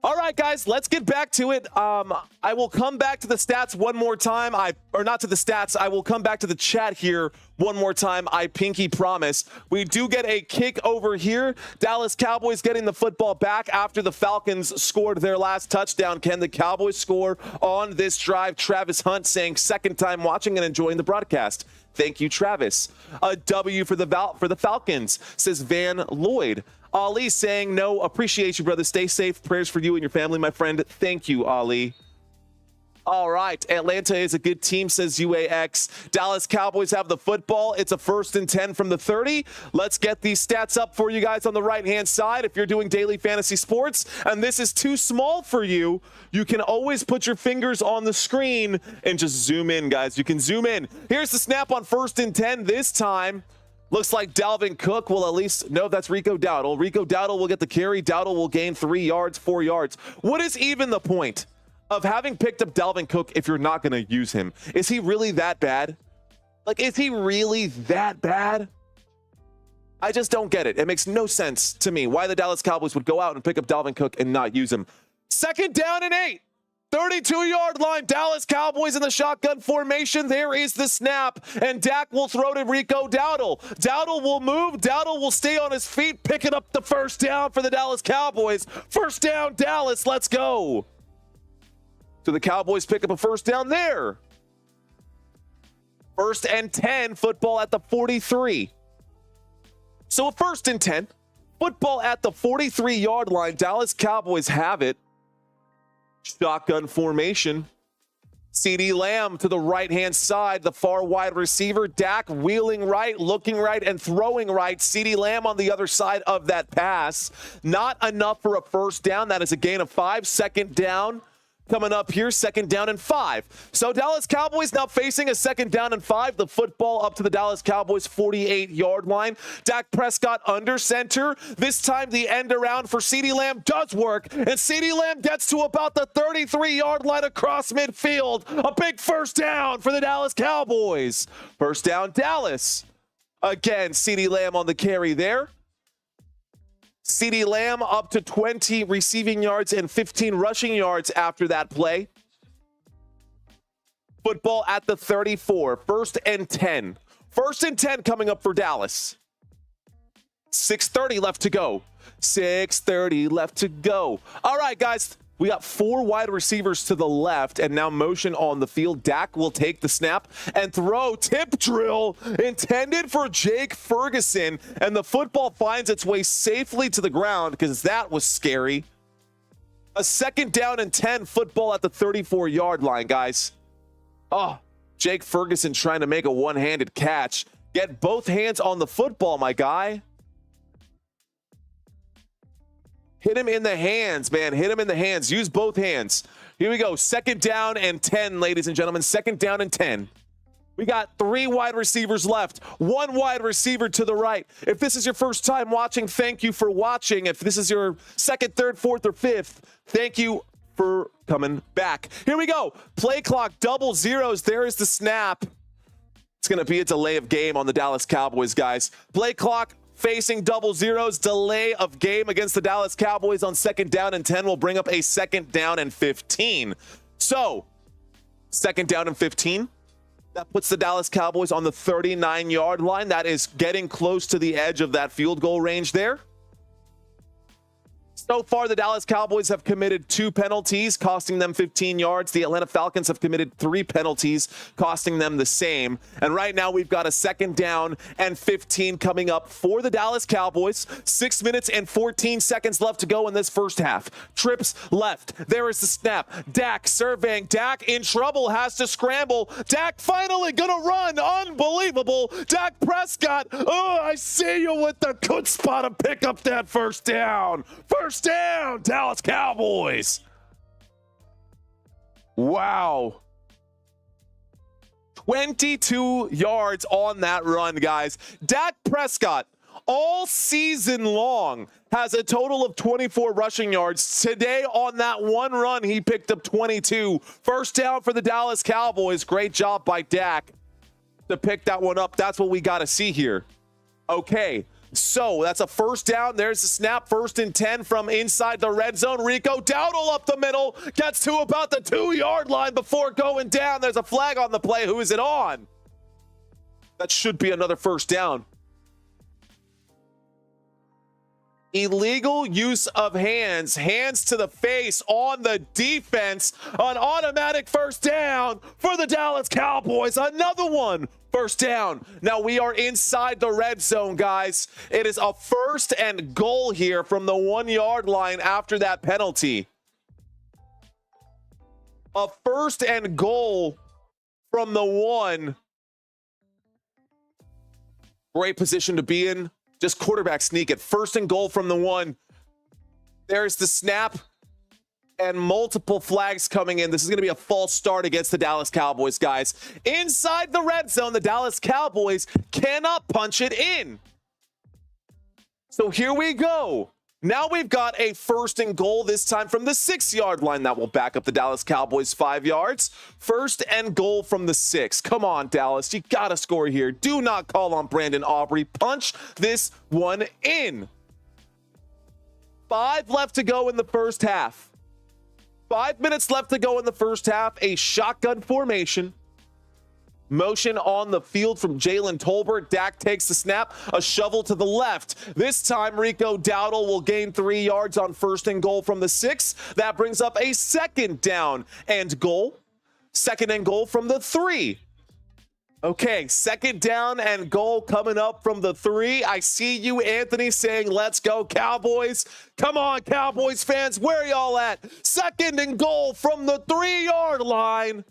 All right, guys, let's get back to it. I will come back to the stats one more time. Or not to the stats. I will come back to the chat here one more time. I pinky promise. We do get a kick over here. Dallas Cowboys getting the football back after the Falcons scored their last touchdown. Can the Cowboys score on this drive? Travis Hunt saying second time watching and enjoying the broadcast. Thank you, Travis. A W for the Falcons, says Van Lloyd. Ali saying, no, appreciate you, brother. Stay safe. Prayers for you and your family, my friend. Thank you, Ali. All right. Atlanta is a good team, says UAX. Dallas Cowboys have the football. It's a 1st and 10 from the 30. Let's get these stats up for you guys on the right-hand side. If you're doing daily fantasy sports and this is too small for you, you can always put your fingers on the screen and just zoom in, guys. You can zoom in. Here's the snap on 1st and 10 this time. Looks like Dalvin Cook will at least, no, that's Rico Dowdle. Rico Dowdle will get the carry. Dowdle will gain 3 yards, 4 yards. What is even the point of having picked up Dalvin Cook if you're not going to use him? Is he really that bad? Like, is he really that bad? I just don't get it. It makes no sense to me why the Dallas Cowboys would go out and pick up Dalvin Cook and not use him. 2nd down and 8. 32-yard line. Dallas Cowboys in the shotgun formation. There is the snap, and Dak will throw to Rico Dowdle. Dowdle will move. Dowdle will stay on his feet, picking up the 1st down for the Dallas Cowboys. 1st down, Dallas. Let's go. So the Cowboys pick up a 1st down there. 1st and 10, football at the 43. So a 1st and 10, football at the 43-yard line. Dallas Cowboys have it. Shotgun formation. CeeDee Lamb to the right-hand side, the far wide receiver. Dak wheeling right, looking right, and throwing right. CeeDee Lamb on the other side of that pass. Not enough for a 1st down. That is a gain of 5. 2nd down. Coming up here, 2nd down and 5. So Dallas Cowboys now facing a 2nd down and 5. The football up to the Dallas Cowboys 48-yard line. Dak Prescott under center. This time the end around for CeeDee Lamb does work. And CeeDee Lamb gets to about the 33-yard line across midfield. A big 1st down for the Dallas Cowboys. 1st down, Dallas. Again, CeeDee Lamb on the carry there. CeeDee Lamb up to 20 receiving yards and 15 rushing yards after that play. Football at the 34. 1st and 10. 1st and 10 coming up for Dallas. 6:30 left to go. 6:30 left to go. All right, guys. We got 4 wide receivers to the left and now motion on the field. Dak will take the snap and throw. Tip drill intended for Jake Ferguson. And the football finds its way safely to the ground because that was scary. A 2nd down and 10, football at the 34-yard line, guys. Oh, Jake Ferguson trying to make a one-handed catch. Get both hands on the football, my guy. Hit him in the hands, man. Hit him in the hands. Use both hands. Here we go. 2nd down and 10, ladies and gentlemen. 2nd down and 10. We got 3 wide receivers left. 1 wide receiver to the right. If this is your first time watching, thank you for watching. If this is your 2nd, 3rd, 4th, or 5th, thank you for coming back. Here we go. Play clock, double zeros. There is the snap. It's going to be a delay of game on the Dallas Cowboys, guys. Play clock. Facing double zeros, delay of game against the Dallas Cowboys on 2nd down and 10 will bring up a 2nd down and 15. So, 2nd down and 15. That puts the Dallas Cowboys on the 39-yard line. That is getting close to the edge of that field goal range there. So far, the Dallas Cowboys have committed 2 penalties, costing them 15 yards. The Atlanta Falcons have committed 3 penalties, costing them the same. And right now, we've got a 2nd down and 15 coming up for the Dallas Cowboys. 6 minutes and 14 seconds left to go in this first half. Trips left. There is the snap. Dak surveying. Dak in trouble, has to scramble. Dak finally gonna run. Unbelievable. Dak Prescott. Oh, I see you with the good spot to pick up that 1st down. 1st down, Dallas Cowboys. Wow. 22 yards on that run, guys. Dak Prescott, all season long, has a total of 24 rushing yards. Today, on that one run, he picked up 22. 1st down for the Dallas Cowboys. Great job by Dak to pick that one up. That's what we got to see here. Okay. So that's a 1st down. There's the snap. 1st and 10 from inside the red zone. Rico Dowdle up the middle. Gets to about the 2-yard line before going down. There's a flag on the play. Who is it on? That should be another 1st down. Illegal use of hands to the face on the defense. An automatic first down for the Dallas Cowboys. Another one. First down. Now we are inside the red zone, guys. It is a first and goal here from the 1 yard line after that penalty. A first and goal from the 1. Great position to be in. Just quarterback sneak it. First and goal from the 1. There's the snap and multiple flags coming in. This is going to be a false start against the Dallas Cowboys, guys. Inside the red zone, the Dallas Cowboys cannot punch it in. So here we go. Now we've got a first and goal, this time from the 6 yard line. That will back up the Dallas Cowboys 5 yards. First and goal from the 6. Come on, Dallas. You got to score here. Do not call on Brandon Aubrey. Punch this one in. 5 left to go in the first half. 5 minutes left to go in the first half. A shotgun formation. Motion on the field from Jalen Tolbert. Dak takes the snap. A shovel to the left. This time, Rico Dowdle will gain 3 yards on first and goal from the 6. That brings up a second down and goal. Second and goal from the 3. Okay, second down and goal coming up from the 3. I see you, Anthony, saying, let's go, Cowboys. Come on, Cowboys fans. Where are y'all at? Second and goal from the 3 yard line.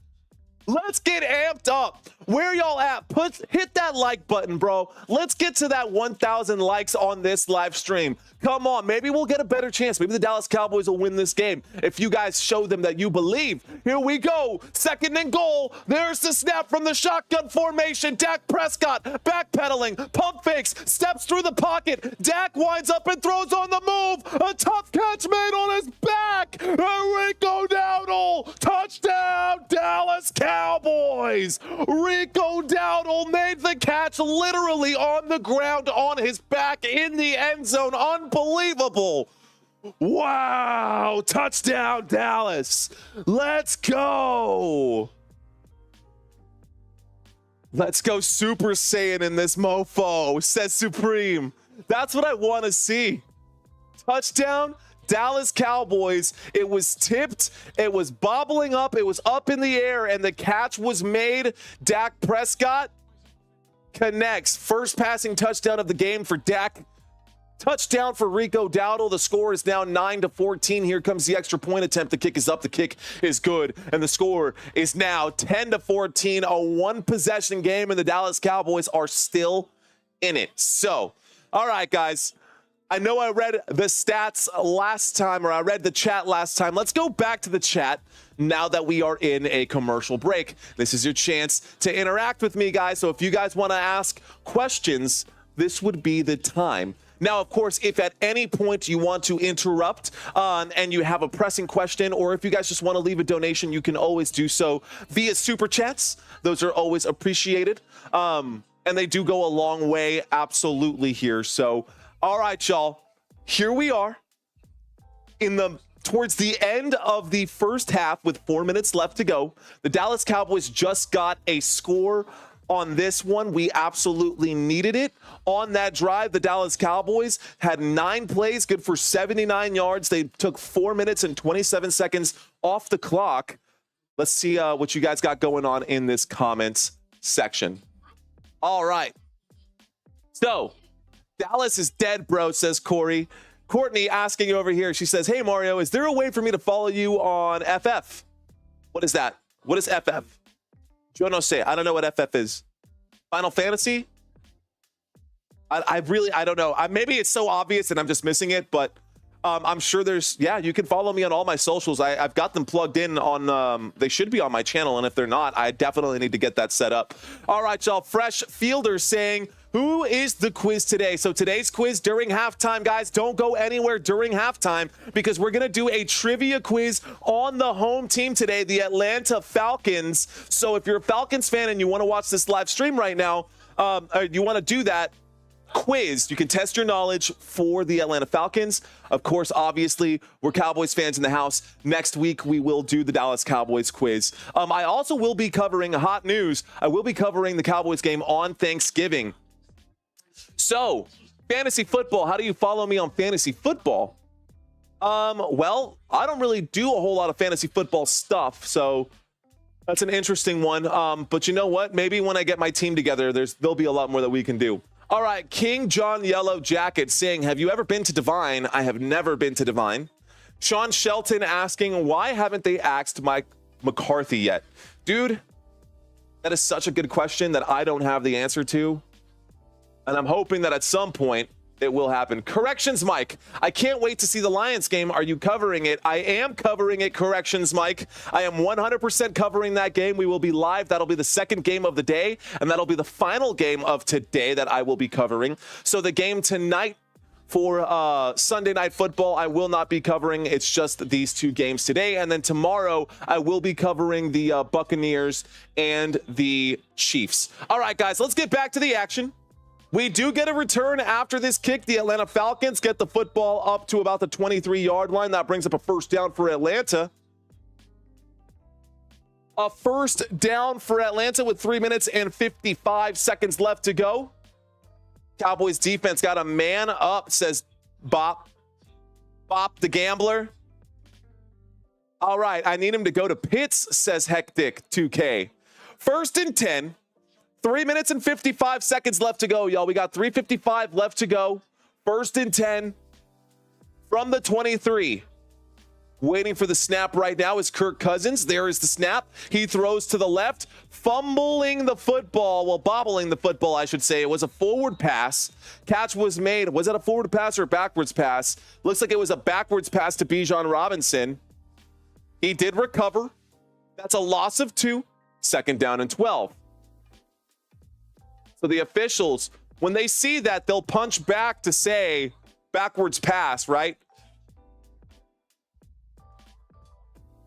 Let's get amped up. Where y'all at? Hit that like button, bro. Let's get to that 1,000 likes on this live stream. Come on, maybe we'll get a better chance. Maybe the Dallas Cowboys will win this game if you guys show them that you believe. Here we go. Second and goal. There's the snap from the shotgun formation. Dak Prescott backpedaling, pump fakes, steps through the pocket. Dak winds up and throws on the move. A tough catch made on his back. Rico Dowdle. Touchdown, Dallas Cowboys. Rico Dowdle made the catch literally on the ground on his back in the end zone. Unbelievable. Wow. Touchdown, Dallas. Let's go. Let's go Super Saiyan in this mofo, says Supreme. That's what I want to see. Touchdown, Dallas Cowboys. It was tipped. It was bobbling up. It was up in the air, and the catch was made. Dak Prescott connects. First passing touchdown of the game for Dak. Touchdown for Rico Dowdle. The score is now 9-14. Here comes the extra point attempt. The kick is up. The kick is good. And the score is now 10-14. A one-possession game, and the Dallas Cowboys are still in it. So, all right, guys. I know I read the stats last time, or I read the chat last time. Let's go back to the chat now that we are in a commercial break. This is your chance to interact with me, guys. So if you guys want to ask questions, this would be the time. Now, of course, if at any point you want to interrupt and you have a pressing question, or if you guys just want to leave a donation, you can always do so via Super Chats. Those are always appreciated. And they do go a long way, absolutely, here. So, all right, y'all, here we are towards the end of the first half with 4 minutes left to go. The Dallas Cowboys just got a score on this one. We absolutely needed it. On that drive, the Dallas Cowboys had 9 plays, good for 79 yards. They took 4 minutes and 27 seconds off the clock. Let's see what you guys got going on in this comments section. All right. So, Dallas is dead, bro, says Corey. Courtney asking over here, she says, hey, Mario, is there a way for me to follow you on FF? What is that? What is FF? Yo no sé. I don't know what FF is. Final Fantasy? I don't know. Maybe it's so obvious and I'm just missing it, but I'm sure you can follow me on all my socials. I've got them plugged in on, they should be on my channel, and if they're not, I definitely need to get that set up. All right, y'all. Fresh Fielder saying, who is the quiz today? So today's quiz during halftime, guys. Don't go anywhere during halftime because we're going to do a trivia quiz on the home team today, the Atlanta Falcons. So if you're a Falcons fan and you want to watch this live stream right now, you want to do that quiz, you can test your knowledge for the Atlanta Falcons. Of course, obviously, we're Cowboys fans in the house. Next week, we will do the Dallas Cowboys quiz. I also will be covering hot news. I will be covering the Cowboys game on Thanksgiving. So, Fantasy football. How do you follow me on fantasy football? Well, I don't really do a whole lot of fantasy football stuff, so that's an interesting one. But you know what? Maybe when I get my team together, there'll be a lot more that we can do. All right, King John Yellow Jacket saying, have you ever been to Divine? I have never been to Divine. Sean Shelton asking, why haven't they asked Mike McCarthy yet? Dude, that is such a good question that I don't have the answer to. And I'm hoping that at some point it will happen. Corrections, Mike. I can't wait to see the Lions game. Are you covering it? I am covering it, Corrections, Mike. I am 100% covering that game. We will be live. That'll be the second game of the day, and that'll be the final game of today that I will be covering. So the game tonight for Sunday Night Football, I will not be covering. It's just these two games today. And then tomorrow, I will be covering the Buccaneers and the Chiefs. All right, guys, let's get back to the action. We do get a return after this kick. The Atlanta Falcons get the football up to about the 23-yard line. That brings up a first down for Atlanta. A first down for Atlanta with 3 minutes and 55 seconds left to go. Cowboys defense got a man up, says Bop. Bop the gambler. All right, I need him to go to Pitts, says Hectic 2K. First and 10. 3 minutes and 55 seconds left to go, y'all. We got 3:55 left to go. First and 10 from the 23. Waiting for the snap right now is Kirk Cousins. There is the snap. He throws to the left, fumbling the football. Well, bobbling the football, I should say. It was a forward pass. Catch was made. Was it a forward pass or a backwards pass? Looks like it was a backwards pass to Bijan Robinson. He did recover. That's a loss of 2. Second down and 12. So the officials, when they see that, they'll punch back to say backwards pass, right?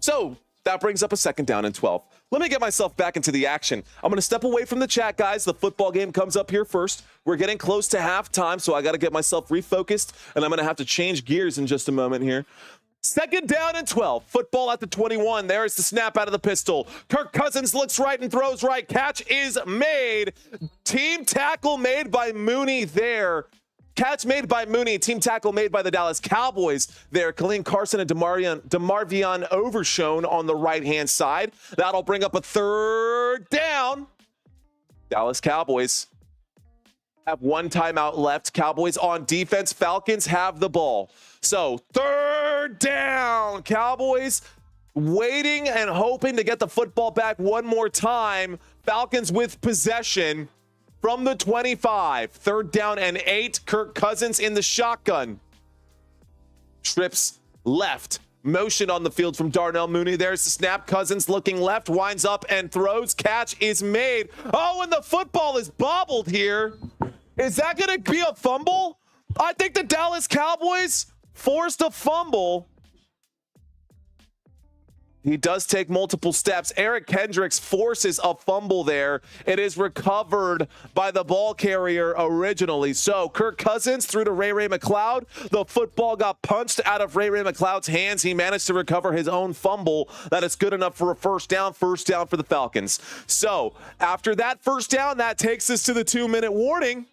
So that brings up a second down and 12. Let me get myself back into the action. I'm going to step away from the chat, guys. The football game comes up here first. We're getting close to halftime, so I got to get myself refocused, and I'm going to have to change gears in just a moment here. Second down and 12. Football at the 21. There's the snap out of the pistol. Kirk Cousins looks right and throws right. Catch is made. Team tackle made by Mooney there. Catch made by Mooney. Team tackle made by the Dallas Cowboys there. Khalil Carson and DeMarvion Overshown on the right-hand side. That'll bring up a third down. Dallas Cowboys have one timeout left. Cowboys on defense. Falcons have the ball. So third down. Cowboys waiting and hoping to get the football back one more time. Falcons with possession from the 25. Third down and 8. Kirk Cousins in the shotgun. Trips left. Motion on the field from Darnell Mooney. There's the snap. Cousins looking left. Winds up and throws. Catch is made. Oh, and the football is bobbled here. Is that going to be a fumble? I think the Dallas Cowboys forced a fumble. He does take multiple steps. Eric Kendricks forces a fumble there. It is recovered by the ball carrier originally. So Kirk Cousins threw to Ray McCloud. The football got punched out of Ray McCloud's hands. He managed to recover his own fumble. That is good enough for a first down for the Falcons. So after that first down, that takes us to the 2-minute warning.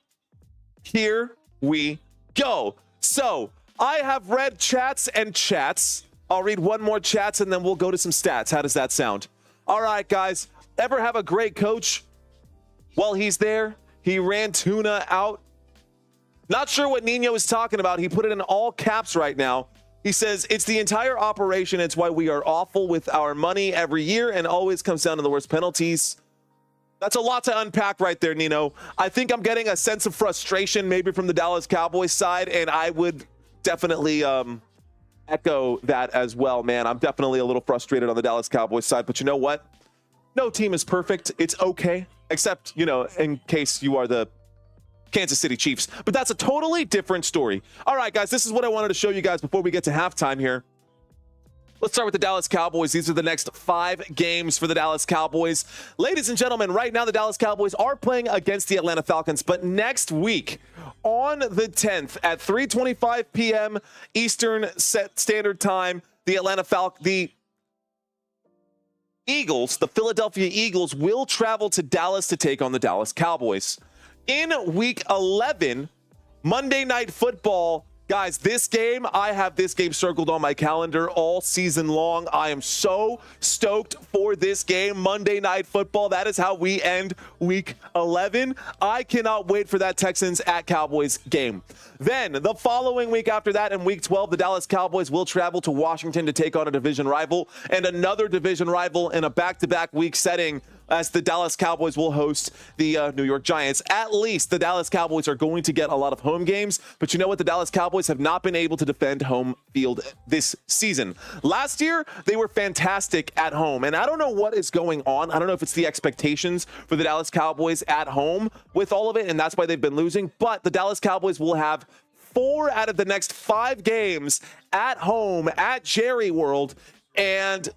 Here we go. So I have read chats and chats. I'll read one more chats and then we'll go to some stats. How does that sound? All right, guys. Ever have a great coach? While he's there, he ran Tuna out. Not sure what Nino is talking about. He put it in all caps right now. He says, it's the entire operation. It's why we are awful with our money every year and always comes down to the worst penalties. That's a lot to unpack right there, Nino. I think I'm getting a sense of frustration maybe from the Dallas Cowboys side, and I would definitely echo that as well, man. I'm definitely a little frustrated on the Dallas Cowboys side, but you know what? No team is perfect. It's okay, except, you know, in case you are the Kansas City Chiefs. But that's a totally different story. All right, guys, this is what I wanted to show you guys before we get to halftime here. Let's start with the Dallas Cowboys. These are the next 5 games for the Dallas Cowboys. Ladies and gentlemen, right now the Dallas Cowboys are playing against the Atlanta Falcons, but next week on the 10th at 3:25 p.m. Eastern Standard Time, the Eagles, the Philadelphia Eagles, will travel to Dallas to take on the Dallas Cowboys. In week 11, Monday Night Football. Guys, this game, I have this game circled on my calendar all season long. I am so stoked for this game, Monday Night Football. That is how we end Week 11. I cannot wait for that Texans at Cowboys game. Then, the following week after that, in Week 12, the Dallas Cowboys will travel to Washington to take on a division rival and another division rival in a back-to-back week setting, as the Dallas Cowboys will host the New York Giants. At least the Dallas Cowboys are going to get a lot of home games, but you know what? The Dallas Cowboys have not been able to defend home field this season. Last year, they were fantastic at home, and I don't know what is going on. I don't know if it's the expectations for the Dallas Cowboys at home with all of it, and that's why they've been losing, but the Dallas Cowboys will have 4 out of the next 5 games at home at Jerry World, and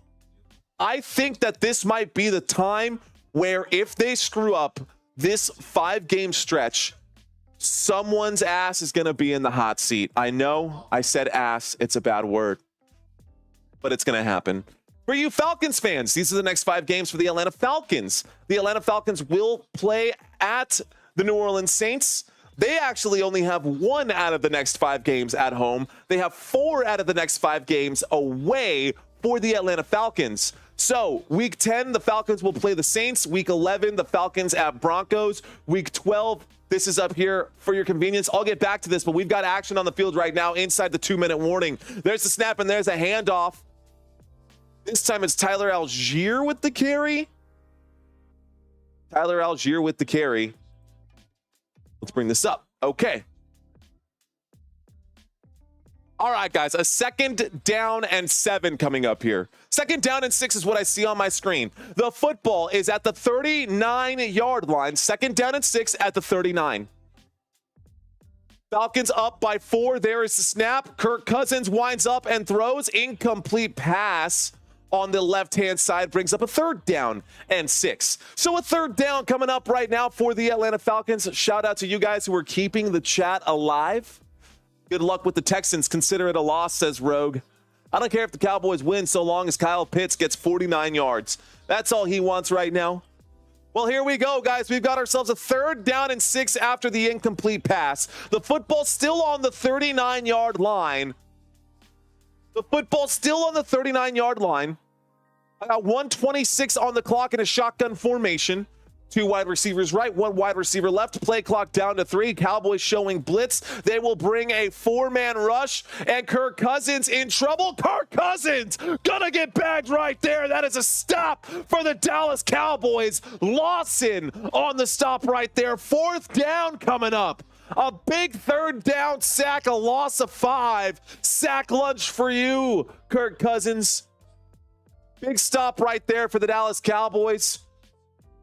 I think that this might be the time where if they screw up this 5-game stretch, someone's ass is going to be in the hot seat. I know I said ass. It's a bad word, but it's going to happen. For you Falcons fans, these are the next 5 games for the Atlanta Falcons. The Atlanta Falcons will play at the New Orleans Saints. They actually only have 1 out of the next 5 games at home. They have 4 out of the next 5 games away for the Atlanta Falcons. So, Week 10, the Falcons will play the Saints. Week 11, the Falcons at Broncos. Week 12, this is up here for your convenience. I'll get back to this, but we've got action on the field right now inside the 2-minute warning. There's the snap, and there's a handoff. This time it's Tyler Algier with the carry. Tyler Algier with the carry. Let's bring this up. Okay. All right, guys, a 2nd down and 7 coming up here. 2nd down and 6 is what I see on my screen. The football is at the 39-yard line. 2nd down and 6 at the 39. Falcons up by 4. There is the snap. Kirk Cousins winds up and throws. Incomplete pass on the left-hand side brings up a 3rd down and 6. So a 3rd down coming up right now for the Atlanta Falcons. Shout out to you guys who are keeping the chat alive. Good luck with the Texans. Consider it a loss, says Rogue. I don't care if the Cowboys win so long as Kyle Pitts gets 49 yards. That's all he wants right now. Well, here we go, guys. We've got ourselves a 3rd down and 6 after the incomplete pass. The football's still on the 39-yard line. The football's still on the 39-yard line. I got 1:26 on the clock in a shotgun formation. 2 wide receivers right, 1 wide receiver left. Play clock down to 3. Cowboys showing blitz. They will bring a 4-man rush, and Kirk Cousins in trouble. Kirk Cousins gonna get bagged right there. That is a stop for the Dallas Cowboys. Lawson on the stop right there. 4th down coming up. A big 3rd down sack, a loss of 5. Sack lunch for you, Kirk Cousins. Big stop right there for the Dallas Cowboys.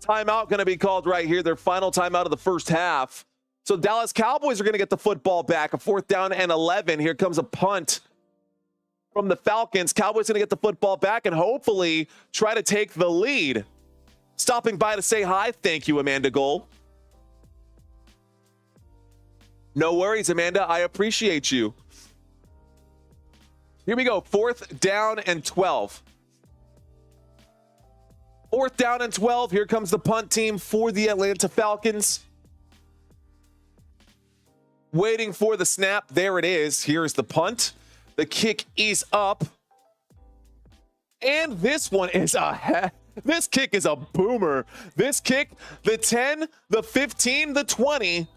Timeout going to be called right here. Their final timeout of the first half. So Dallas Cowboys are going to get the football back. A 4th down and 11. Here comes a punt from the Falcons. Cowboys going to get the football back and hopefully try to take the lead. Stopping by to say hi. Thank you, Amanda Gold. No worries, Amanda. I appreciate you. Here we go. 4th down and 12. 4th down and 12. Here comes the punt team for the Atlanta Falcons. Waiting for the snap. There it is. Here's the punt. The kick is up. And this one is this kick is a boomer. This kick, the 10, the 15, the 20,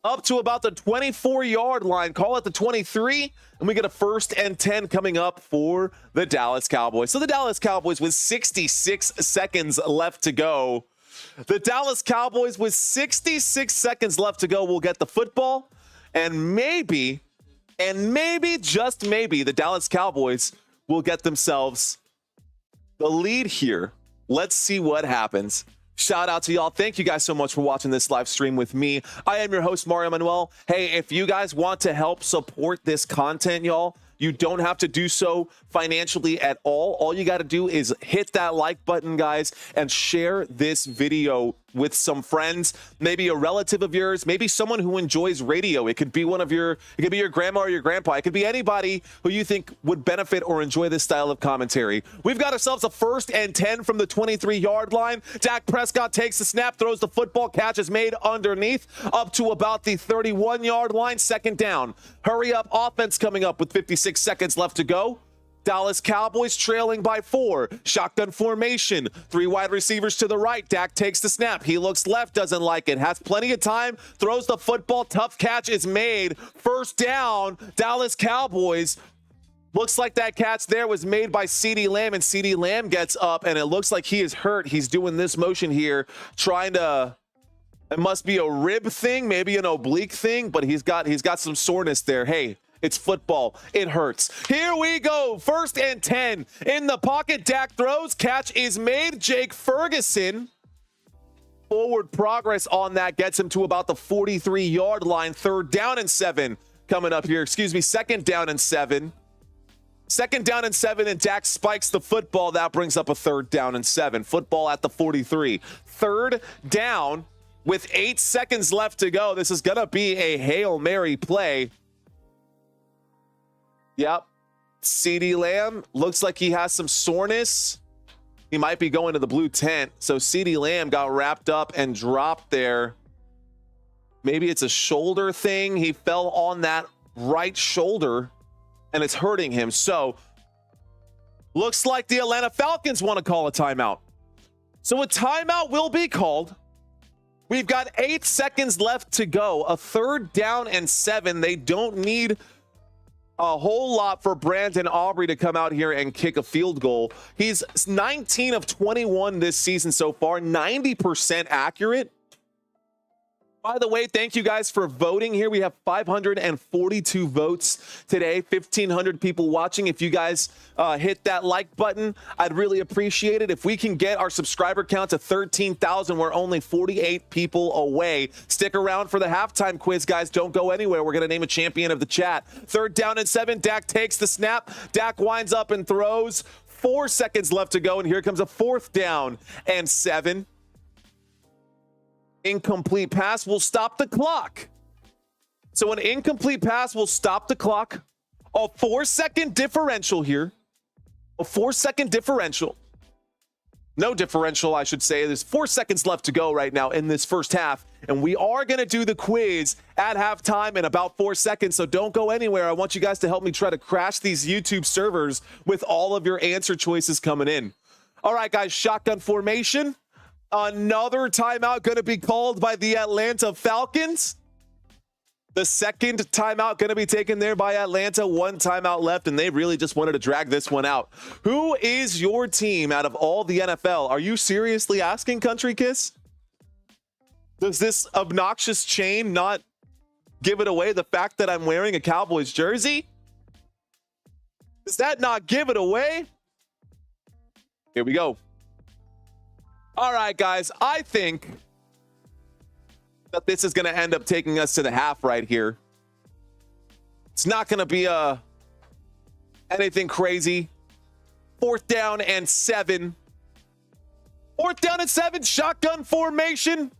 up to about the 24-yard line. Call it the 23. And we get a 1st and 10 coming up for the Dallas Cowboys. So the Dallas Cowboys with 66 seconds left to go. The Dallas Cowboys with 66 seconds left to go will get the football. And maybe, just maybe, the Dallas Cowboys will get themselves the lead here. Let's see what happens. Shout out to y'all. Thank you guys so much for watching this live stream with me. I am your host, Mario Manuel. Hey, if you guys want to help support this content, y'all, You don't have to do so financially at all. All you got to do is hit that like button, guys, and share this video with some friends, maybe a relative of yours, maybe someone who enjoys radio. It could be it could be your grandma or your grandpa. It could be anybody who you think would benefit or enjoy this style of commentary. We've got ourselves a 1st and 10 from the 23-yard line. Dak Prescott takes the snap, throws the football, catch is made underneath up to about the 31-yard line. 2nd down. Hurry up offense coming up with 56 seconds left to go. Dallas Cowboys trailing by 4. Shotgun formation. 3 wide receivers to the right. Dak takes the snap. He looks left, doesn't like it. Has plenty of time. Throws the football. Tough catch is made. 1st down. Dallas Cowboys. Looks like that catch there was made by CeeDee Lamb, and CeeDee Lamb gets up, and it looks like he is hurt. He's doing this motion here, trying to... It must be a rib thing, maybe an oblique thing, but he's got some soreness there. Hey, it's football. It hurts. Here we go. 1st and 10 in the pocket. Dak throws. Catch is made. Jake Ferguson. Forward progress on that gets him to about the 43-yard line. 3rd down and 7 coming up here. Excuse me. 2nd down and 7. 2nd down and 7, and Dak spikes the football. That brings up a 3rd down and 7. Football at the 43. 3rd down with 8 seconds left to go. This is going to be a Hail Mary play. Yep. CeeDee Lamb looks like he has some soreness. He might be going to the blue tent. So CeeDee Lamb got wrapped up and dropped there. Maybe it's a shoulder thing. He fell on that right shoulder and it's hurting him. So looks like the Atlanta Falcons want to call a timeout. So a timeout will be called. We've got 8 seconds left to go. A 3rd down and 7. They don't need a whole lot for Brandon Aubrey to come out here and kick a field goal. He's 19 of 21 this season so far, 90% accurate. By the way, thank you guys for voting here. We have 542 votes today, 1,500 people watching. If you guys hit that like button, I'd really appreciate it. If we can get our subscriber count to 13,000, we're only 48 people away. Stick around for the halftime quiz, guys. Don't go anywhere. We're going to name a champion of the chat. 3rd down and 7. Dak takes the snap. Dak winds up and throws. 4 seconds left to go, and here comes a 4th down and 7. Incomplete pass will stop the clock. So an incomplete pass will stop the clock. A 4-second differential here. A 4-second differential. No differential, I should say. There's 4 seconds left to go right now in this first half. And we are going to do the quiz at halftime in about 4 seconds. So don't go anywhere. I want you guys to help me try to crash these YouTube servers with all of your answer choices coming in. All right, guys, shotgun formation. Another timeout going to be called by the Atlanta Falcons. The 2nd timeout going to be taken there by Atlanta. 1 timeout left, and they really just wanted to drag this one out. Who is your team out of all the NFL? Are you seriously asking, Country Kiss? Does this obnoxious chain not give it away, the fact that I'm wearing a Cowboys jersey? Does that not give it away? Here we go. All right, guys, I think that this is going to end up taking us to the half right here. It's not going to be anything crazy. 4th down and 7. 4th down and 7, shotgun formation.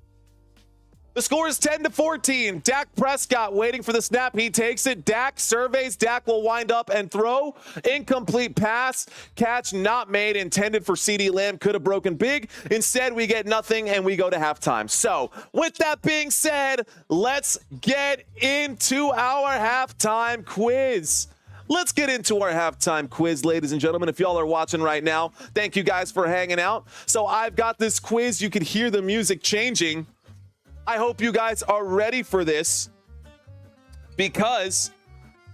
The score is 10-14. Dak Prescott waiting for the snap. He takes it. Dak surveys. Dak will wind up and throw. Incomplete pass. Catch not made. Intended for CeeDee Lamb. Could have broken big. Instead, we get nothing and we go to halftime. So, with that being said, let's get into our halftime quiz. Let's get into our halftime quiz, ladies and gentlemen. If y'all are watching right now, thank you guys for hanging out. So, I've got this quiz. You can hear the music changing. I hope you guys are ready for this because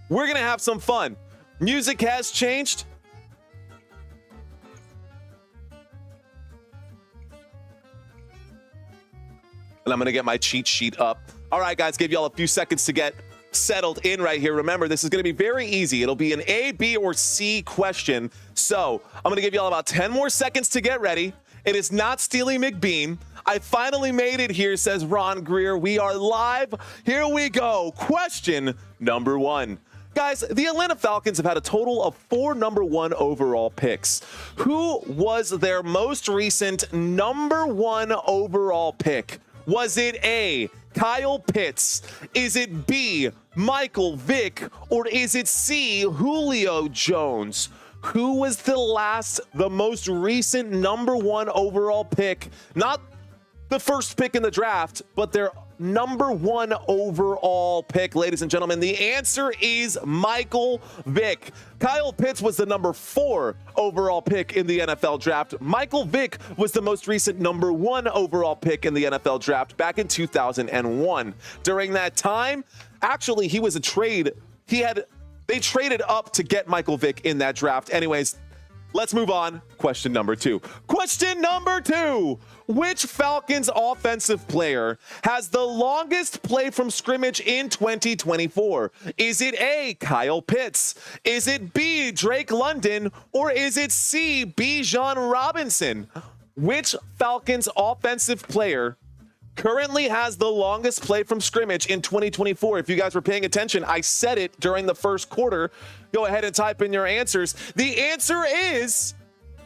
we're going to have some fun. Music has changed. And I'm going to get my cheat sheet up. All right, guys, give y'all a few seconds to get settled in right here. Remember, this is going to be very easy. It'll be an A, B, or C question. So I'm going to give y'all about 10 more seconds to get ready. It is not Steely McBean. I finally made it here, says Ron Greer. We are live. Here we go. Question number 1. Guys, the Atlanta Falcons have had a total of 4 #1 overall picks. Who was their most recent #1 overall pick? Was it A, Kyle Pitts? Is it B, Michael Vick? Or is it C, Julio Jones? Who was the most recent #1 overall pick? Not the first pick in the draft, but their #1 overall pick, ladies and gentlemen. The answer is Michael Vick. Kyle Pitts was the #4 overall pick in the NFL draft. Michael Vick was the most recent #1 overall pick in the NFL draft back in 2001. During that time, actually, he was a trade. They traded up to get Michael Vick in that draft. Anyways, let's move on. Question number 2. Question number 2. Which Falcons offensive player has the longest play from scrimmage in 2024? Is it A, Kyle Pitts? Is it B, Drake London? Or is it C, Bijan Robinson? Which Falcons offensive player currently has the longest play from scrimmage in 2024? If you guys were paying attention, I said it during the first quarter. Go ahead and type in your answers. The answer is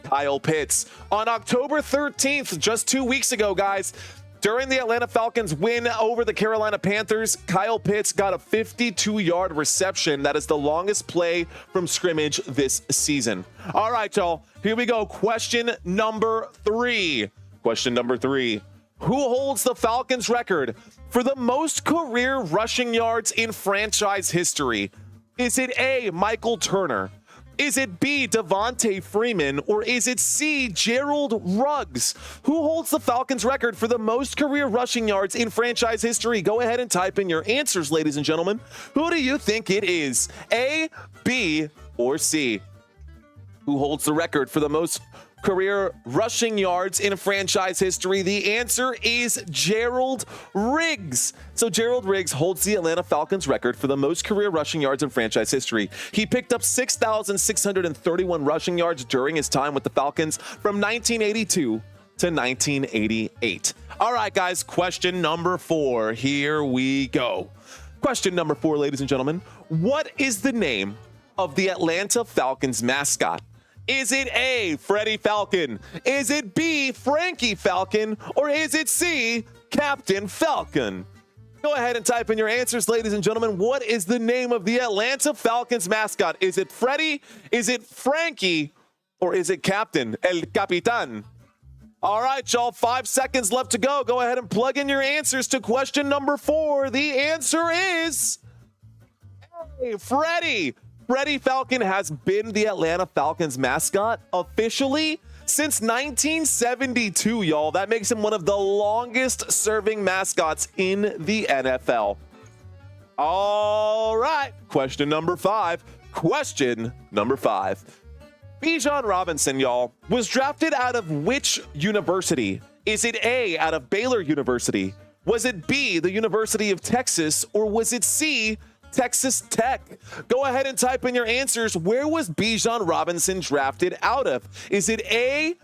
Kyle Pitts. On October 13th, just 2 weeks ago, guys, during the Atlanta Falcons win over the Carolina Panthers, Kyle Pitts got a 52-yard reception. That is the longest play from scrimmage this season. All right, y'all, here we go. Question number 3. Question number 3. Who holds the Falcons record for the most career rushing yards in franchise history? Is it A, Michael Turner? Is it B, Devontae Freeman? Or is it C, Gerald Ruggs? Who holds the Falcons record for the most career rushing yards in franchise history? Go ahead and type in your answers, ladies and gentlemen. Who do you think it is? A, B, or C? Who holds the record for the most career rushing yards in franchise history? The answer is Gerald Riggs. So Gerald Riggs holds the Atlanta Falcons record for the most career rushing yards in franchise history. He picked up 6,631 rushing yards during his time with the Falcons from 1982 to 1988. All right, guys, question number 4. Here we go. Question number 4, ladies and gentlemen. What is the name of the Atlanta Falcons mascot? Is it A, Freddie Falcon? Is it B, Frankie Falcon? Or is it C, Captain Falcon? Go ahead and type in your answers, ladies and gentlemen. What is the name of the Atlanta Falcons mascot? Is it Freddie? Is it Frankie? Or is it Captain, El Capitan? All right, y'all, 5 seconds left to go. Go ahead and plug in your answers to question number 4. The answer is A, Freddie. Freddie Falcon has been the Atlanta Falcons mascot officially since 1972, y'all. That makes him one of the longest serving mascots in the NFL. All right, question number 5. Question number 5. Bijan Robinson, y'all, was drafted out of which university? Is it A, out of Baylor University? Was it B, the University of Texas? Or was it C, Texas Tech? Go ahead and type in your answers. Where was Bijan Robinson drafted out of? Is it A,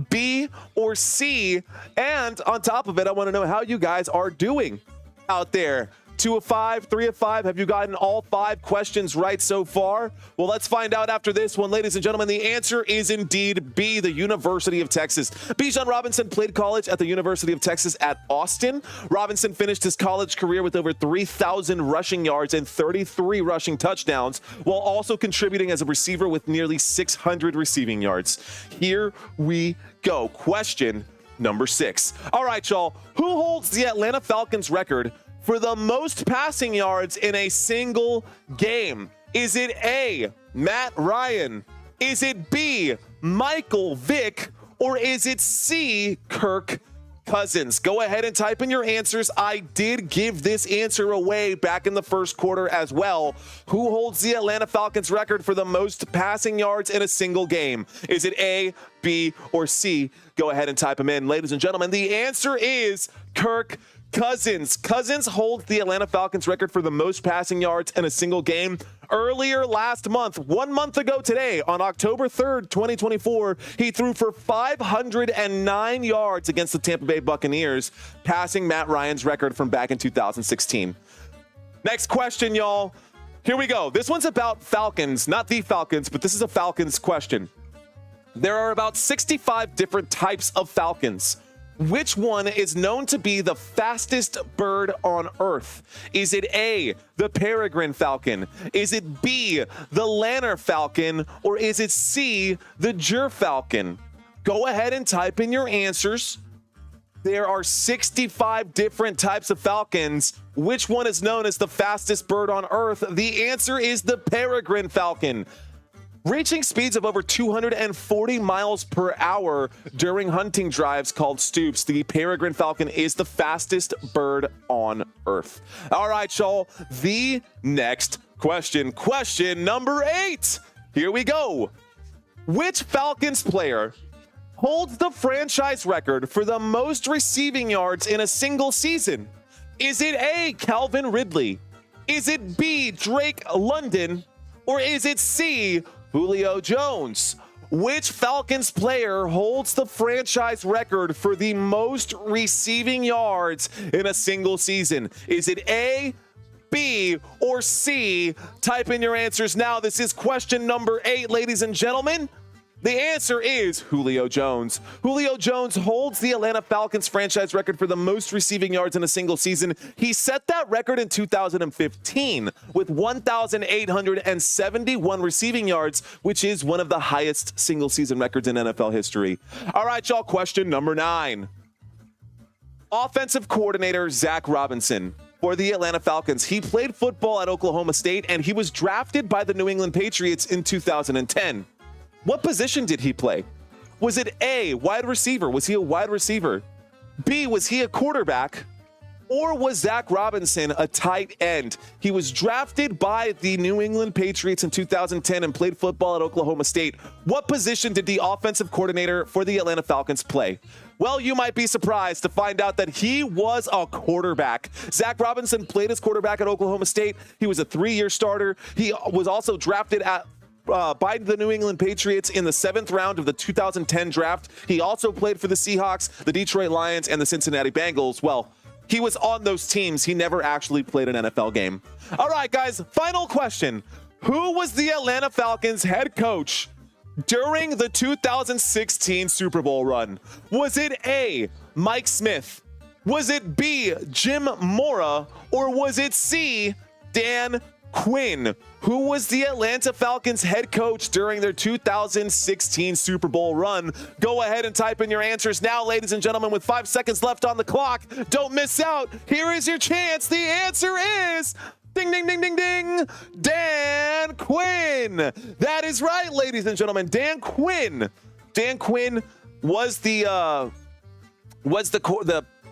B, or C? And on top of it, I want to know how you guys are doing out there. 2 of 5, 3 of 5. Have you gotten all 5 questions right so far? Well, let's find out after this one, ladies and gentlemen. The answer is indeed B, the University of Texas. Bijan Robinson played college at the University of Texas at Austin. Robinson finished his college career with over 3,000 rushing yards and 33 rushing touchdowns, while also contributing as a receiver with nearly 600 receiving yards. Here we go. Question number 6. All right, y'all. Who holds the Atlanta Falcons record for the most passing yards in a single game? Is it A, Matt Ryan? Is it B, Michael Vick? Or is it C, Kirk Cousins? Go ahead and type in your answers. I did give this answer away back in the first quarter as well. Who holds the Atlanta Falcons record for the most passing yards in a single game? Is it A, B, or C? Go ahead and type them in, ladies and gentlemen. The answer is Kirk Cousins. Cousins holds the Atlanta Falcons record for the most passing yards in a single game. Earlier last month, 1 month ago today, on October 3rd, 2024, he threw for 509 yards against the Tampa Bay Buccaneers, passing Matt Ryan's record from back in 2016. Next question, y'all. Here we go. This one's about Falcons, not the Falcons, but this is a Falcons question. There are about 65 different types of falcons. Which one is known to be the fastest bird on Earth? Is it A, the peregrine falcon? Is it B, the lanner falcon? Or is it C, the gerfalcon? Go ahead and type in your answers. There are 65 different types of falcons. Which one is known as the fastest bird on Earth? The answer is the peregrine falcon. Reaching speeds of over 240 miles per hour during hunting drives called stoops, the peregrine falcon is the fastest bird on Earth. All right, y'all, the next question. Question number 8. Here we go. Which Falcons player holds the franchise record for the most receiving yards in a single season? Is it A, Calvin Ridley? Is it B, Drake London? Or is it C, Julio Jones? Which Falcons player holds the franchise record for the most receiving yards in a single season? Is it A, B, or C? Type in your answers now. This is question number 8, ladies and gentlemen. The answer is Julio Jones. Julio Jones holds the Atlanta Falcons franchise record for the most receiving yards in a single season. He set that record in 2015 with 1,871 receiving yards, which is one of the highest single season records in NFL history. All right, y'all, question number 9. Offensive coordinator Zach Robinson for the Atlanta Falcons. He played football at Oklahoma State, and he was drafted by the New England Patriots in 2010. What position did he play? Was it A, wide receiver? Was he a wide receiver? B, was he a quarterback? Or was Zach Robinson a tight end? He was drafted by the New England Patriots in 2010 and played football at Oklahoma State. What position did the offensive coordinator for the Atlanta Falcons play? Well, you might be surprised to find out that he was a quarterback. Zach Robinson played as quarterback at Oklahoma State. He was a 3-year starter. He was also drafted by the New England Patriots in the 7th round of the 2010 draft. He also played for the Seahawks, the Detroit Lions, and the Cincinnati Bengals. Well, he was on those teams. He never actually played an NFL game. All right, guys, final question. Who was the Atlanta Falcons head coach during the 2016 Super Bowl run? Was it A, Mike Smith? Was it B, Jim Mora? Or was it C, Dan Quinn? Who was the Atlanta Falcons head coach during their 2016 Super Bowl run? Go ahead and type in your answers now, ladies and gentlemen, with 5 seconds left on the clock. Don't miss out. Here is your chance. The answer is ding, ding, ding, ding, ding, Dan Quinn. That is right, ladies and gentlemen. Dan Quinn. Dan Quinn was the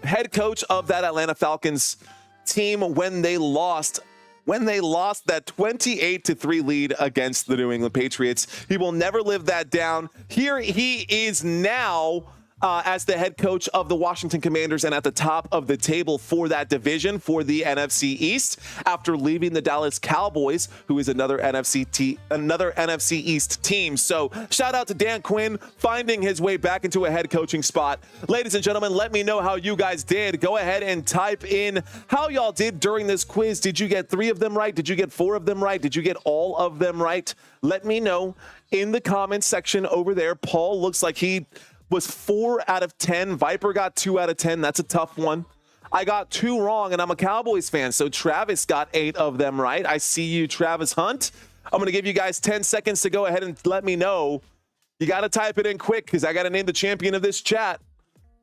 head coach of that Atlanta Falcons team when they lost that 28-3 lead against the New England Patriots. He will never live that down. Here he is now as the head coach of the Washington Commanders and at the top of the table for that division for the NFC East after leaving the Dallas Cowboys, who is another NFC East team. So shout out to Dan Quinn finding his way back into a head coaching spot. Ladies and gentlemen, let me know how you guys did. Go ahead and type in how y'all did during this quiz. Did you get 3 of them right? Did you get 4 of them right? Did you get all of them right? Let me know in the comments section over there. Paul looks like he was 4 out of 10. Viper got 2 out of 10. That's a tough one. I got 2 wrong, and I'm a Cowboys fan, so Travis got 8 of them right. I see you, Travis Hunt. I'm going to give you guys 10 seconds to go ahead and let me know. You got to type it in quick because I got to name the champion of this chat.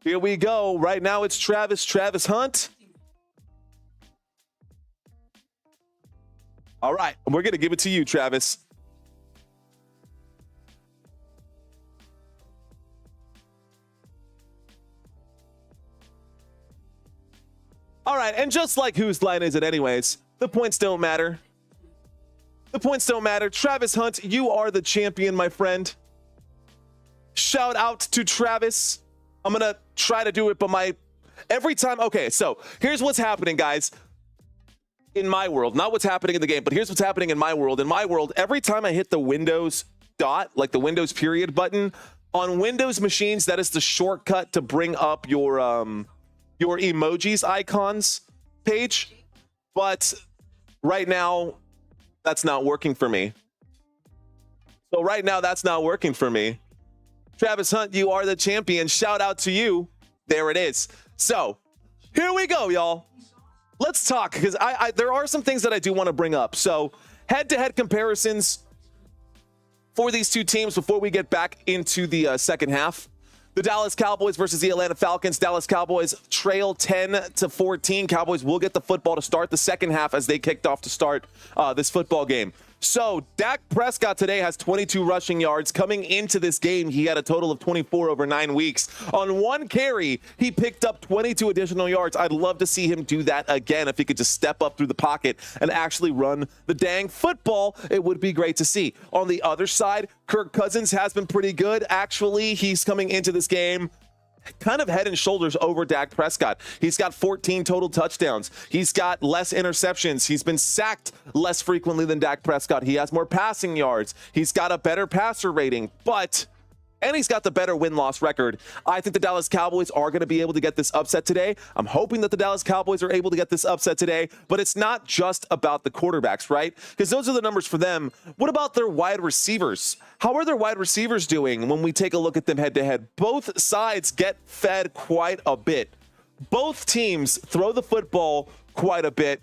Here we go. Right now it's Travis Hunt. All right, we're going to give it to you, Travis. All right, and just like whose line is it anyways, the points don't matter. The points don't matter. Travis Hunt, you are the champion, my friend. Shout out to Travis. I'm going to try to do it, but every time. Okay, so here's what's happening, guys. In my world, not what's happening in the game, but here's what's happening in my world. In my world, every time I hit the Windows dot, like the Windows period button, on Windows machines, that is the shortcut to bring up your emojis icons page. But right now That's not working for me. So right now, that's not working for me. Travis Hunt, you are the champion. Shout out to you. There it is. So here we go, y'all. Let's talk, because there are some things that I do want to bring up. So head-to-head comparisons for these two teams before we get back into the second half. The Dallas Cowboys versus the Atlanta Falcons. Dallas Cowboys trail 10-14. Cowboys will get the football to start the second half as they kicked off to start this football game. So Dak Prescott today has 22 rushing yards. Coming into this game, he had a total of 24 over 9 weeks. On one carry, he picked up 22 additional yards. I'd love to see him do that again. If he could just step up through the pocket and actually run the dang football, it would be great to see. On the other side, Kirk Cousins has been pretty good. Actually, he's coming into this game kind of head and shoulders over Dak Prescott. He's got 14 total touchdowns. He's got less interceptions. He's been sacked less frequently than Dak Prescott. He has more passing yards. He's got a better passer rating, and he's got the better win-loss record. I think the Dallas Cowboys are going to be able to get this upset today. I'm hoping that the Dallas Cowboys are able to get this upset today, but it's not just about the quarterbacks, right? Because those are the numbers for them. What about their wide receivers? How are their wide receivers doing when we take a look at them head-to-head? Both sides get fed quite a bit. Both teams throw the football quite a bit.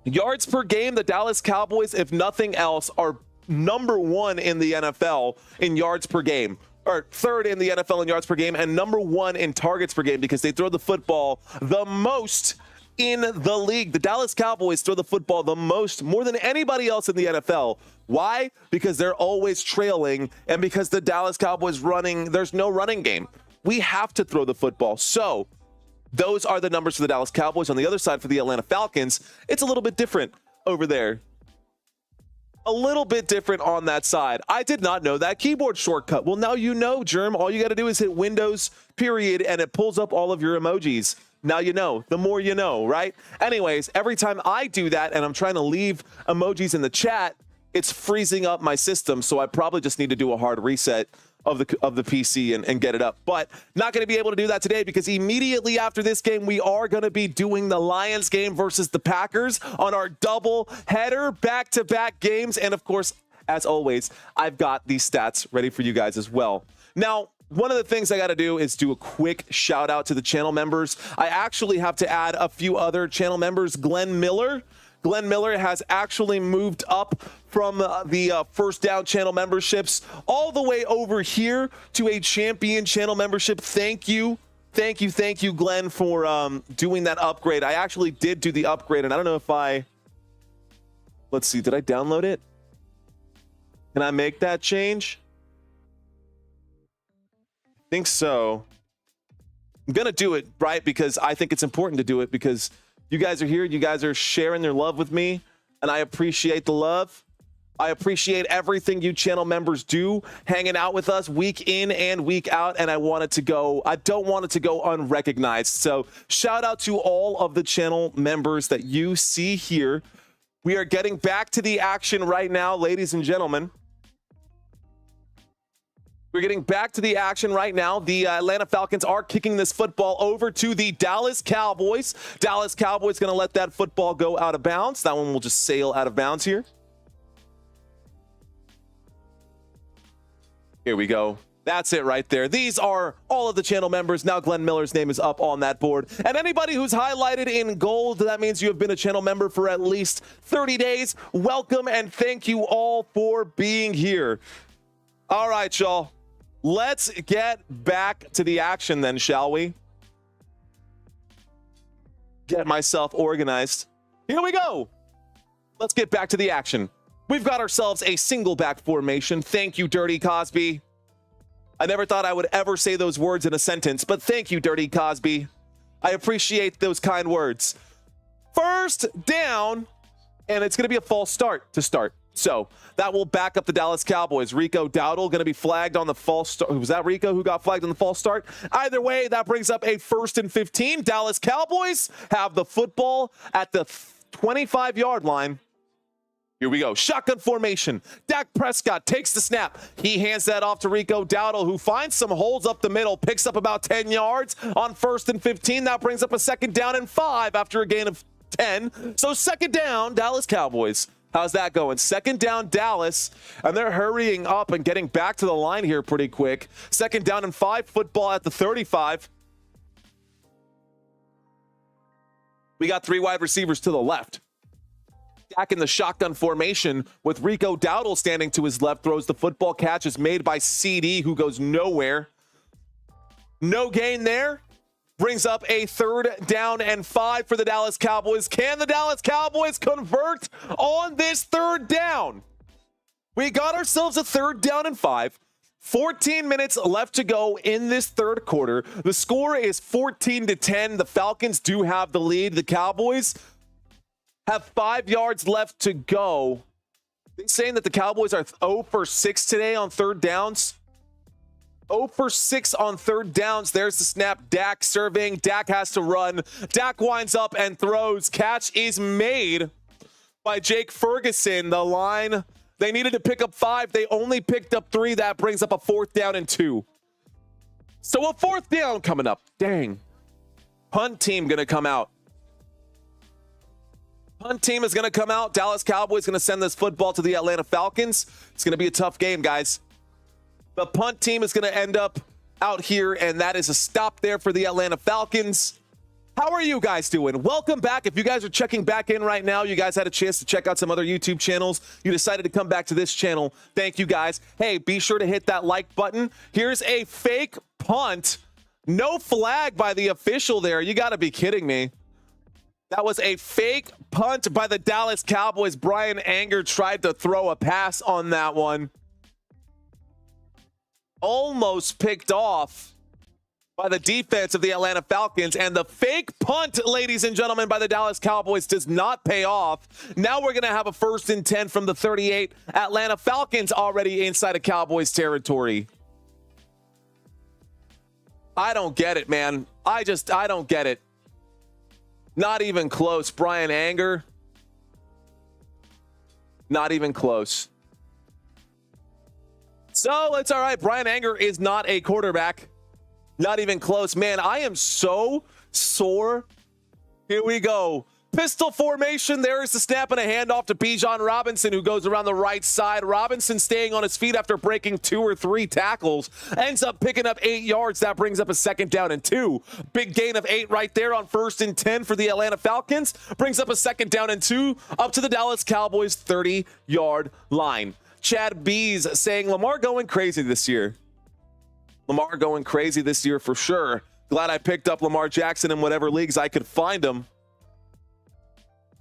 Yards per game, the Dallas Cowboys, if nothing else, are number 1 in the NFL in yards per game, or third in the NFL in yards per game, and number 1 in targets per game because they throw the football the most in the league. The Dallas Cowboys throw the football the most, more than anybody else in the NFL. Why? Because they're always trailing, and because the Dallas Cowboys there's no running game. We have to throw the football. So those are the numbers for the Dallas Cowboys. On the other side, for the Atlanta Falcons, it's a little bit different over there. A little bit different on that side. I did not know that keyboard shortcut. Well, now you know, Germ. All you got to do is hit Windows, period, and it pulls up all of your emojis. Now you know. The more you know, right? Anyways, every time I do that and I'm trying to leave emojis in the chat, it's freezing up my system, so I probably just need to do a hard reset of the PC and get it up. But not going to be able to do that today because immediately after this game, we are going to be doing the Lions game versus the Packers on our double header, back-to-back games. And of course, as always, I've got these stats ready for you guys as well. Now, one of the things I got to do is do a quick shout out to the channel members. I actually have to add a few other channel members. Glenn Miller has actually moved up from the First Down channel memberships all the way over here to a champion channel membership. Thank you, Glenn, for doing that upgrade. I actually did do the upgrade, and I don't know if let's see, did I download it? Can I make that change? I think so. I'm going to do it, right? Because I think it's important to do it because you guys are here. You guys are sharing their love with me, and I appreciate the love. I appreciate everything you channel members do, hanging out with us week in and week out, and I don't want it to go unrecognized. So shout out to all of the channel members that you see here. We are getting back to the action right now, ladies and gentlemen. We're getting back to the action right now. The Atlanta Falcons are kicking this football over to the Dallas Cowboys. Dallas Cowboys going to let that football go out of bounds. That one will just sail out of bounds here. Here we go. That's it right there. These are all of the channel members. Now Glenn Miller's name is up on that board. And anybody who's highlighted in gold, that means you have been a channel member for at least 30 days. Welcome and thank you all for being here. All right, y'all. Let's get back to the action then, shall we? Get myself organized. Here we go. Let's get back to the action. We've got ourselves a single back formation. Thank you, Dirty Cosby. I never thought I would ever say those words in a sentence, but thank you, Dirty Cosby. I appreciate those kind words. First down, and it's going to be a false start to start. So that will back up the Dallas Cowboys. Rico Dowdle going to be flagged on the false start. Was that Rico who got flagged on the false start? Either way, that brings up a 1st and 15. Dallas Cowboys have the football at the 25-yard line. Here we go. Shotgun formation. Dak Prescott takes the snap. He hands that off to Rico Dowdle, who finds some holes up the middle, picks up about 10 yards on 1st and 15. That brings up a 2nd down and 5 after a gain of 10. So 2nd down, Dallas Cowboys How's that going? Second down, Dallas, and they're hurrying up and getting back to the line here pretty quick. Second down and 5, football at the 35. We got 3 wide receivers to the left. Dak in the shotgun formation with Rico Dowdle standing to his left, throws the football. Catch is made by CD, who goes nowhere. No gain there. Brings up a 3rd down and 5 for the Dallas Cowboys. Can the Dallas Cowboys convert on this 3rd down? We got ourselves a 3rd down and 5. 14 minutes left to go in this 3rd quarter. The score is 14-10. The Falcons do have the lead. The Cowboys have 5 yards left to go. They're saying that the Cowboys are 0 for 6 today on 3rd downs. 0 for 6 on 3rd downs. There's the snap. Dak surveying. Dak has to run. Dak winds up and throws. Catch is made by Jake Ferguson. The line, they needed to pick up 5. They only picked up 3. That brings up a 4th down and 2. So a 4th down coming up. Dang. Punt team going to come out. Punt team is going to come out. Dallas Cowboys going to send this football to the Atlanta Falcons. It's going to be a tough game, guys. The punt team is going to end up out here, and that is a stop there for the Atlanta Falcons. How are you guys doing? Welcome back. If you guys are checking back in right now, you guys had a chance to check out some other YouTube channels. You decided to come back to this channel. Thank you, guys. Hey, be sure to hit that like button. Here's a fake punt. No flag by the official there. You got to be kidding me. That was a fake punt by the Dallas Cowboys. Brian Anger tried to throw a pass on that one. Almost picked off by the defense of the Atlanta Falcons, and the fake punt, ladies and gentlemen, by the Dallas Cowboys does not pay off. Now we're going to have a 1st and 10 from the 38. Atlanta Falcons already inside of Cowboys territory. I don't get it, man. I don't get it. Not even close. Brian Anger. Not even close. So it's all right. Brian Anger is not a quarterback. Not even close. Man, I am so sore. Here we go. Pistol formation. There is the snap and a handoff to Bijan Robinson, who goes around the right side. Robinson staying on his feet after breaking 2 or 3 tackles. Ends up picking up 8 yards. That brings up a 2nd down and 2. Big gain of 8 right there on 1st and 10 for the Atlanta Falcons. Brings up a 2nd down and 2 up to the Dallas Cowboys 30-yard line. Chad Bees saying Lamar going crazy this year. Lamar going crazy this year for sure. Glad I picked up Lamar Jackson in whatever leagues I could find him.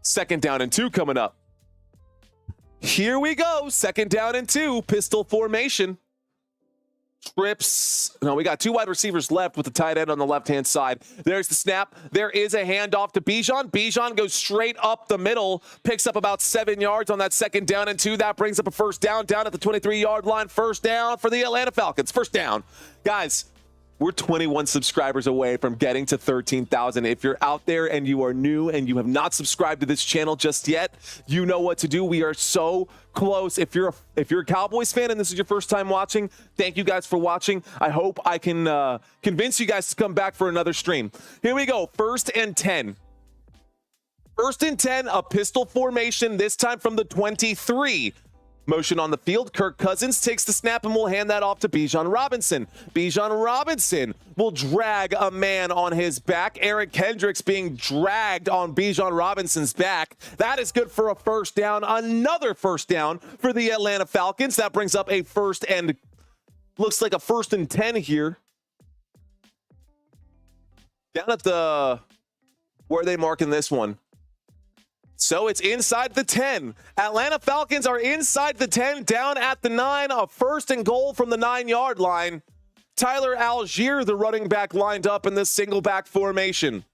2nd down and 2 coming up. Here we go. 2nd down and 2. Pistol formation. Trips. No, we got 2 wide receivers left with the tight end on the left-hand side. There's the snap. There is a handoff to Bijan. Bijan goes straight up the middle. Picks up about 7 yards on that 2nd down and 2. That brings up a 1st down at the 23-yard line. 1st down for the Atlanta Falcons. 1st down. Guys, we're 21 subscribers away from getting to 13,000. If you're out there and you are new and you have not subscribed to this channel just yet, you know what to do. We are so close. If you're a Cowboys fan and this is your first time watching, thank you guys for watching. I hope I can convince you guys to come back for another stream. Here we go. 1st and 10. 1st and 10, a pistol formation, this time from the 23. Motion on the field. Kirk Cousins takes the snap and will hand that off to Bijan Robinson. Bijan Robinson will drag a man on his back. Eric Kendricks being dragged on Bijan Robinson's back. That is good for a 1st down. Another 1st down for the Atlanta Falcons. That brings up a 1st and looks like a 1st and 10 here. Down at the, where are they marking this one? So it's inside the 10. Atlanta Falcons are inside the 10, down at the 9. A 1st and goal from the 9-yard line. Tyler Algier, the running back, lined up in this single back formation.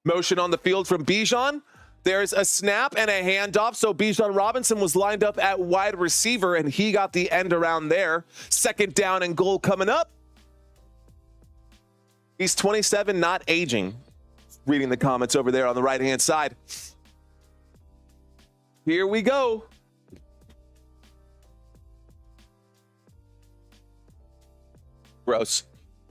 Motion on the field from Bijan. There's a snap and a handoff. So Bijan Robinson was lined up at wide receiver, and he got the end around there. 2nd down and goal coming up. He's 27, not aging. Reading the comments over there on the right-hand side. Here we go. Gross.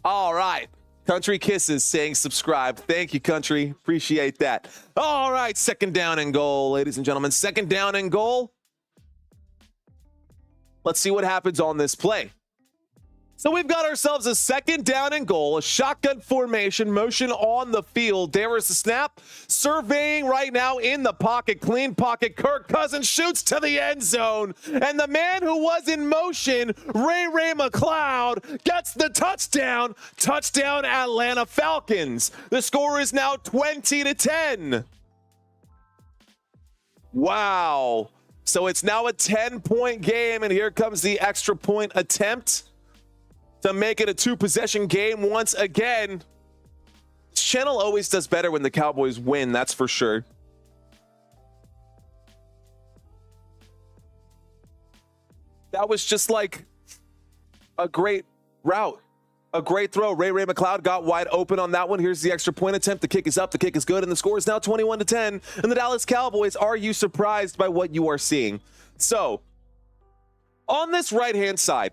All right. Country Kisses saying subscribe. Thank you, Country. Appreciate that. All right, second down and goal, ladies and gentlemen. Second down and goal. Let's see what happens on this play. So we've got ourselves a second down and goal, a shotgun formation, motion on the field. There is the snap. Surveying right now in the pocket, clean pocket. Kirk Cousins shoots to the end zone. And the man who was in motion, Ray McCloud, gets the touchdown. Touchdown, Atlanta Falcons. The score is now 20-10. Wow. So it's now a 10-point game, and here comes the extra point attempt to make it a 2-possession game once again. This channel always does better when the Cowboys win, that's for sure. That was just like a great route. A great throw. Ray McCloud got wide open on that one. Here's the extra point attempt. The kick is up. The kick is good. And the score is now 21-10. And the Dallas Cowboys, are you surprised by what you are seeing? So, on this right-hand side,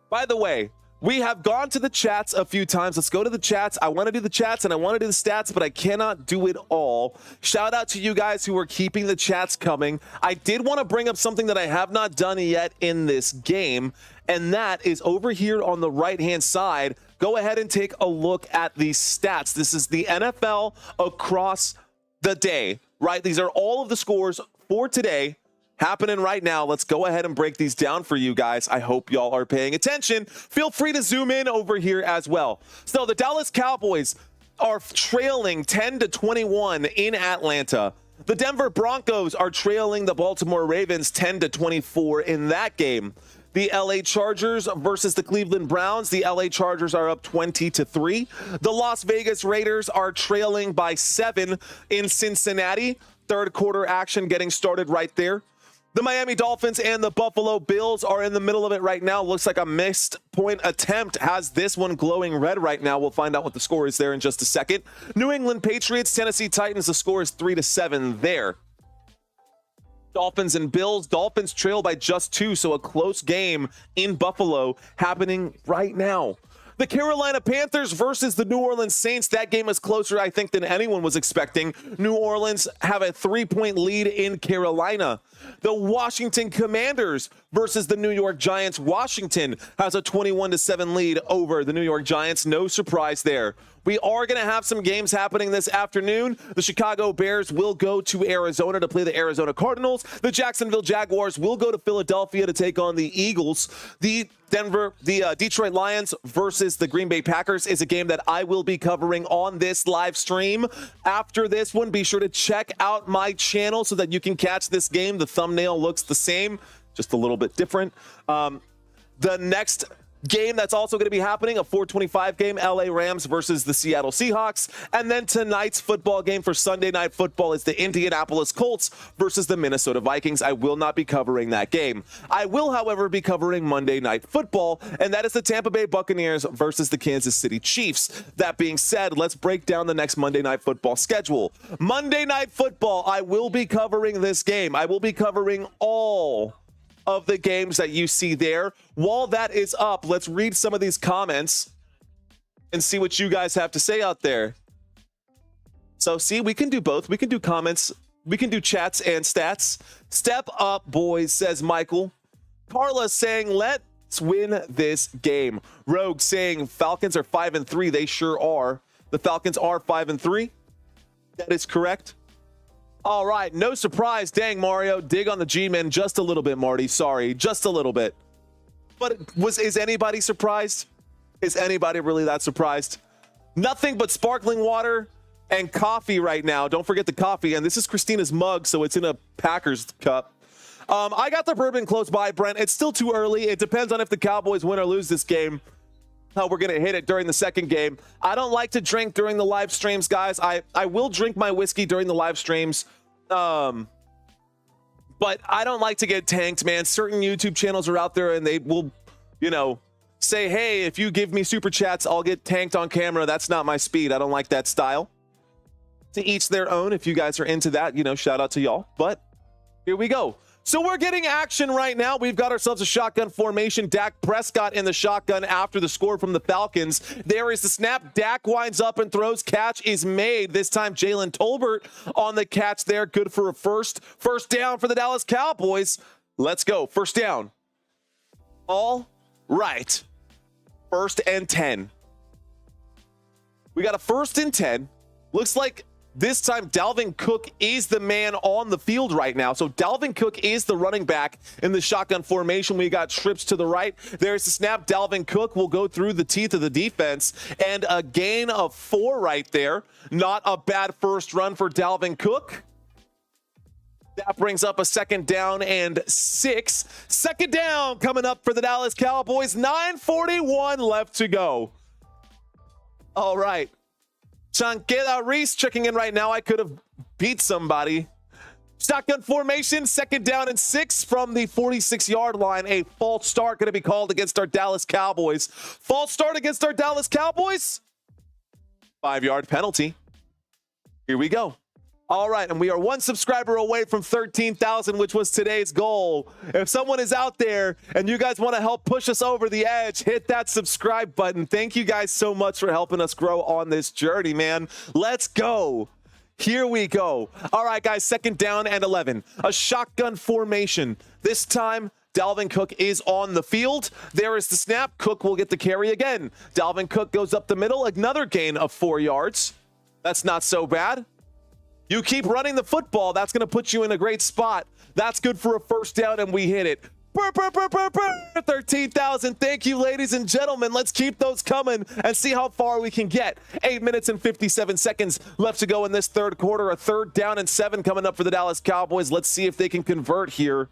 by the way, we have gone to the chats a few times. Let's go to the chats. I want to do the chats and I want to do the stats, but I cannot do it all. Shout out to you guys who are keeping the chats coming. I did want to bring up something that I have not done yet in this game, and that is over here on the right-hand side. Go ahead and take a look at the stats. This is the NFL across the day, right? These are all of the scores for today happening right now. Let's go ahead and break these down for you guys. I hope y'all are paying attention. Feel free to zoom in over here as well. So the Dallas Cowboys are trailing 10-21 in Atlanta. The Denver Broncos are trailing the Baltimore Ravens 10-24 in that game. The LA Chargers versus the Cleveland Browns. The LA Chargers are up 20-3. The Las Vegas Raiders are trailing by 7 in Cincinnati. Third quarter action getting started right there. The Miami Dolphins and the Buffalo Bills are in the middle of it right now. Looks like a missed point attempt has this one glowing red right now. We'll find out what the score is there in just a second. New England Patriots, Tennessee Titans. The score is 3-7 there. Dolphins and Bills. Dolphins trail by just 2, so a close game in Buffalo happening right now. The Carolina Panthers versus the New Orleans Saints. That game is closer, I think, than anyone was expecting. New Orleans have a 3-point lead in Carolina. The Washington Commanders versus the New York Giants. Washington has a 21-7 lead over the New York Giants. No surprise there. We are going to have some games happening this afternoon. The Chicago Bears will go to Arizona to play the Arizona Cardinals. The Jacksonville Jaguars will go to Philadelphia to take on the Eagles. The Detroit Lions versus the Green Bay Packers is a game that I will be covering on this live stream. After this one, be sure to check out my channel so that you can catch this game. The thumbnail looks the same, just a little bit different. The next game that's also going to be happening, a 4:25 game, LA Rams versus the Seattle Seahawks. And then tonight's football game for Sunday Night Football is the Indianapolis Colts versus the Minnesota Vikings. I will not be covering that game. I will, however, be covering Monday Night Football, and that is the Tampa Bay Buccaneers versus the Kansas City Chiefs. That being said, let's break down the next Monday Night Football schedule. Monday Night Football, I will be covering this game. I will be covering all of the games that you see there. While that is up, let's read some of these comments and see what you guys have to say out there. So see, we can do both. We can do comments. We can do chats and stats. Step up, boys, says Michael. Carla saying, let's win this game. Rogue saying Falcons are 5-3. They sure are. The Falcons are 5-3. That is correct. All right, no surprise. Dang, Mario, dig on the G-men just a little bit, Marty. Sorry, just a little bit. But is anybody surprised? Is anybody really that surprised? Nothing but sparkling water and coffee right now. Don't forget the coffee. And this is Christina's mug, so it's in a Packers cup. I got the bourbon close by, Brent. It's still too early. It depends on if the Cowboys win or lose this game, how we're going to hit it during the second game. I don't like to drink during the live streams, guys. I will drink my whiskey during the live streams. But I don't like to get tanked, man. Certain YouTube channels are out there and they will, say, hey, if you give me super chats, I'll get tanked on camera. That's not my speed. I don't like that style. To each their own. If you guys are into that, shout out to y'all. But here we go. So we're getting action right now. We've got ourselves a shotgun formation. Dak Prescott in the shotgun after the score from the Falcons. There is the snap. Dak winds up and throws. Catch is made. This time Jalen Tolbert on the catch there. Good for a first. First down for the Dallas Cowboys. Let's go. First down. All right. First and 10. We got a first and 10. Looks like this time, Dalvin Cook is the man on the field right now. So Dalvin Cook is the running back in the shotgun formation. We got trips to the right. There's the snap. Dalvin Cook will go through the teeth of the defense. And a gain of 4 right there. Not a bad first run for Dalvin Cook. That brings up a second down and 6. Second down coming up for the Dallas Cowboys. 9:41 left to go. All right. Chanqueda Reese checking in right now. I could have beat somebody. Shotgun formation, second down and 6 from the 46-yard line. A false start going to be called against our Dallas Cowboys. False start against our Dallas Cowboys. 5-yard penalty. Here we go. All right, and we are 1 subscriber away from 13,000, which was today's goal. If someone is out there and you guys want to help push us over the edge, hit that subscribe button. Thank you guys so much for helping us grow on this journey, man. Let's go. Here we go. All right, guys, second down and 11. A shotgun formation. This time, Dalvin Cook is on the field. There is the snap. Cook will get the carry again. Dalvin Cook goes up the middle. Another gain of 4 yards. That's not so bad. You keep running the football. That's going to put you in a great spot. That's good for a first down, and we hit it. 13,000. Thank you, ladies and gentlemen. Let's keep those coming and see how far we can get. 8 minutes and 57 seconds left to go in this third quarter. A third down and 7 coming up for the Dallas Cowboys. Let's see if they can convert here.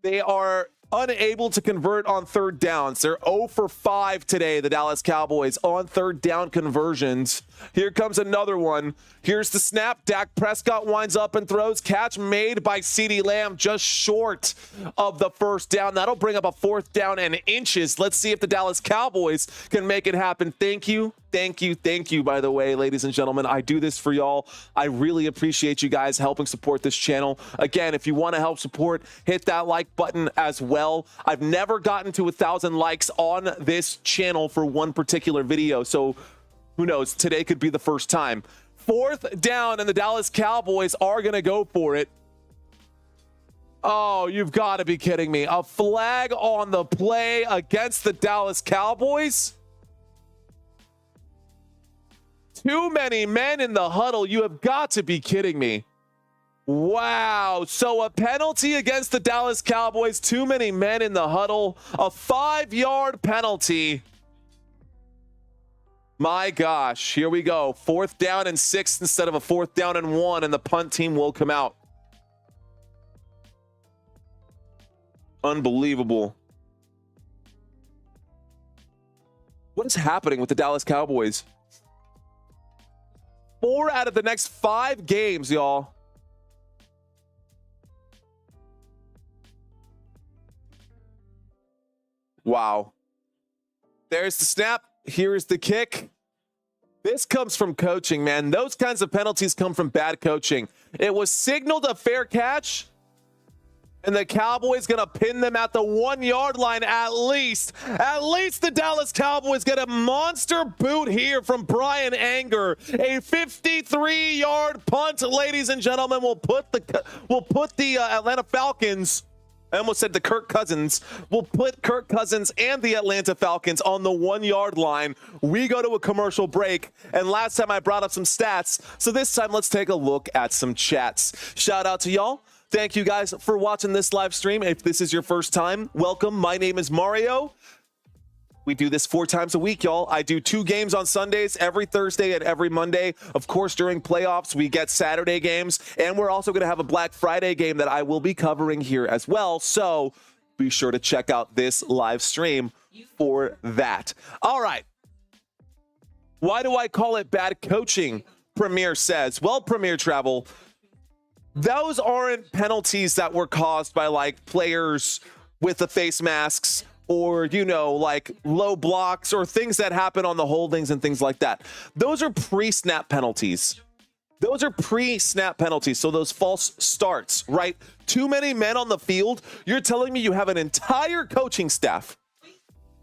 They are unable to convert on third downs. They're 0 for 5 today, the Dallas Cowboys, on third down conversions. Here comes another one. Here's the snap. Dak Prescott winds up and throws. Catch made by CeeDee Lamb, just short of the first down. That'll bring up a fourth down and inches. Let's see if the Dallas Cowboys can make it happen. Thank you. Thank you, by the way, ladies and gentlemen. I do this for y'all. I really appreciate you guys helping support this channel. Again, if you want to help support, hit that like button as well. I've never gotten to 1,000 likes on this channel for one particular video, so who knows? Today could be the first time. Fourth down, and the Dallas Cowboys are going to go for it. Oh, you've got to be kidding me. A flag on the play against the Dallas Cowboys? Too many men in the huddle. You have got to be kidding me. Wow. So a penalty against the Dallas Cowboys. Too many men in the huddle. A 5-yard penalty. My gosh. Here we go. Fourth down and 6 instead of a fourth down and 1, and the punt team will come out. Unbelievable. What is happening with the Dallas Cowboys? 4 out of the next 5 games, y'all. Wow. There's the snap. Here's the kick. This comes from coaching, man. Those kinds of penalties come from bad coaching. It was signaled a fair catch, and the Cowboys going to pin them at the 1-yard line at least. At least the Dallas Cowboys get a monster boot here from Brian Anger. A 53-yard punt, ladies and gentlemen, will put the Atlanta Falcons, I almost said the Kirk Cousins, will put Kirk Cousins and the Atlanta Falcons on the 1-yard line. We go to a commercial break, and last time I brought up some stats, so this time let's take a look at some chats. Shout out to y'all. Thank you guys for watching this live stream. If this is your first time, welcome. My name is Mario. We do this 4 times a week, y'all. I do 2 games on Sundays, every Thursday and every Monday. Of course, during playoffs, we get Saturday games, and we're also going to have a Black Friday game that I will be covering here as well. So be sure to check out this live stream for that. All right. Why do I call it bad coaching? Premier says. Well, Premier Travel, those aren't penalties that were caused by like players with the face masks or, you know, like low blocks or things that happen on the holdings and things like that. Those are pre-snap penalties. Those are pre-snap penalties, so those false starts, right? Too many men on the field. You're telling me you have an entire coaching staff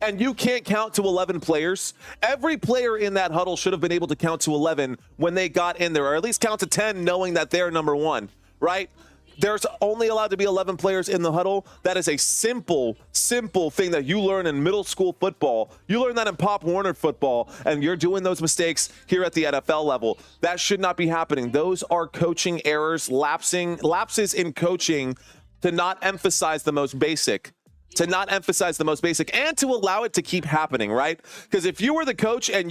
and you can't count to 11 players? Every player in that huddle should have been able to count to 11 when they got in there, or at least count to 10 knowing that they're number one, right? There's only allowed to be 11 players in the huddle. That is a simple thing that you learn in middle school football. You learn that in Pop Warner football, and you're doing those mistakes here at the NFL level. That should not be happening. Those are coaching errors, lapses in coaching to not emphasize the most basic. And to allow it to keep happening, right? Because if you were the coach and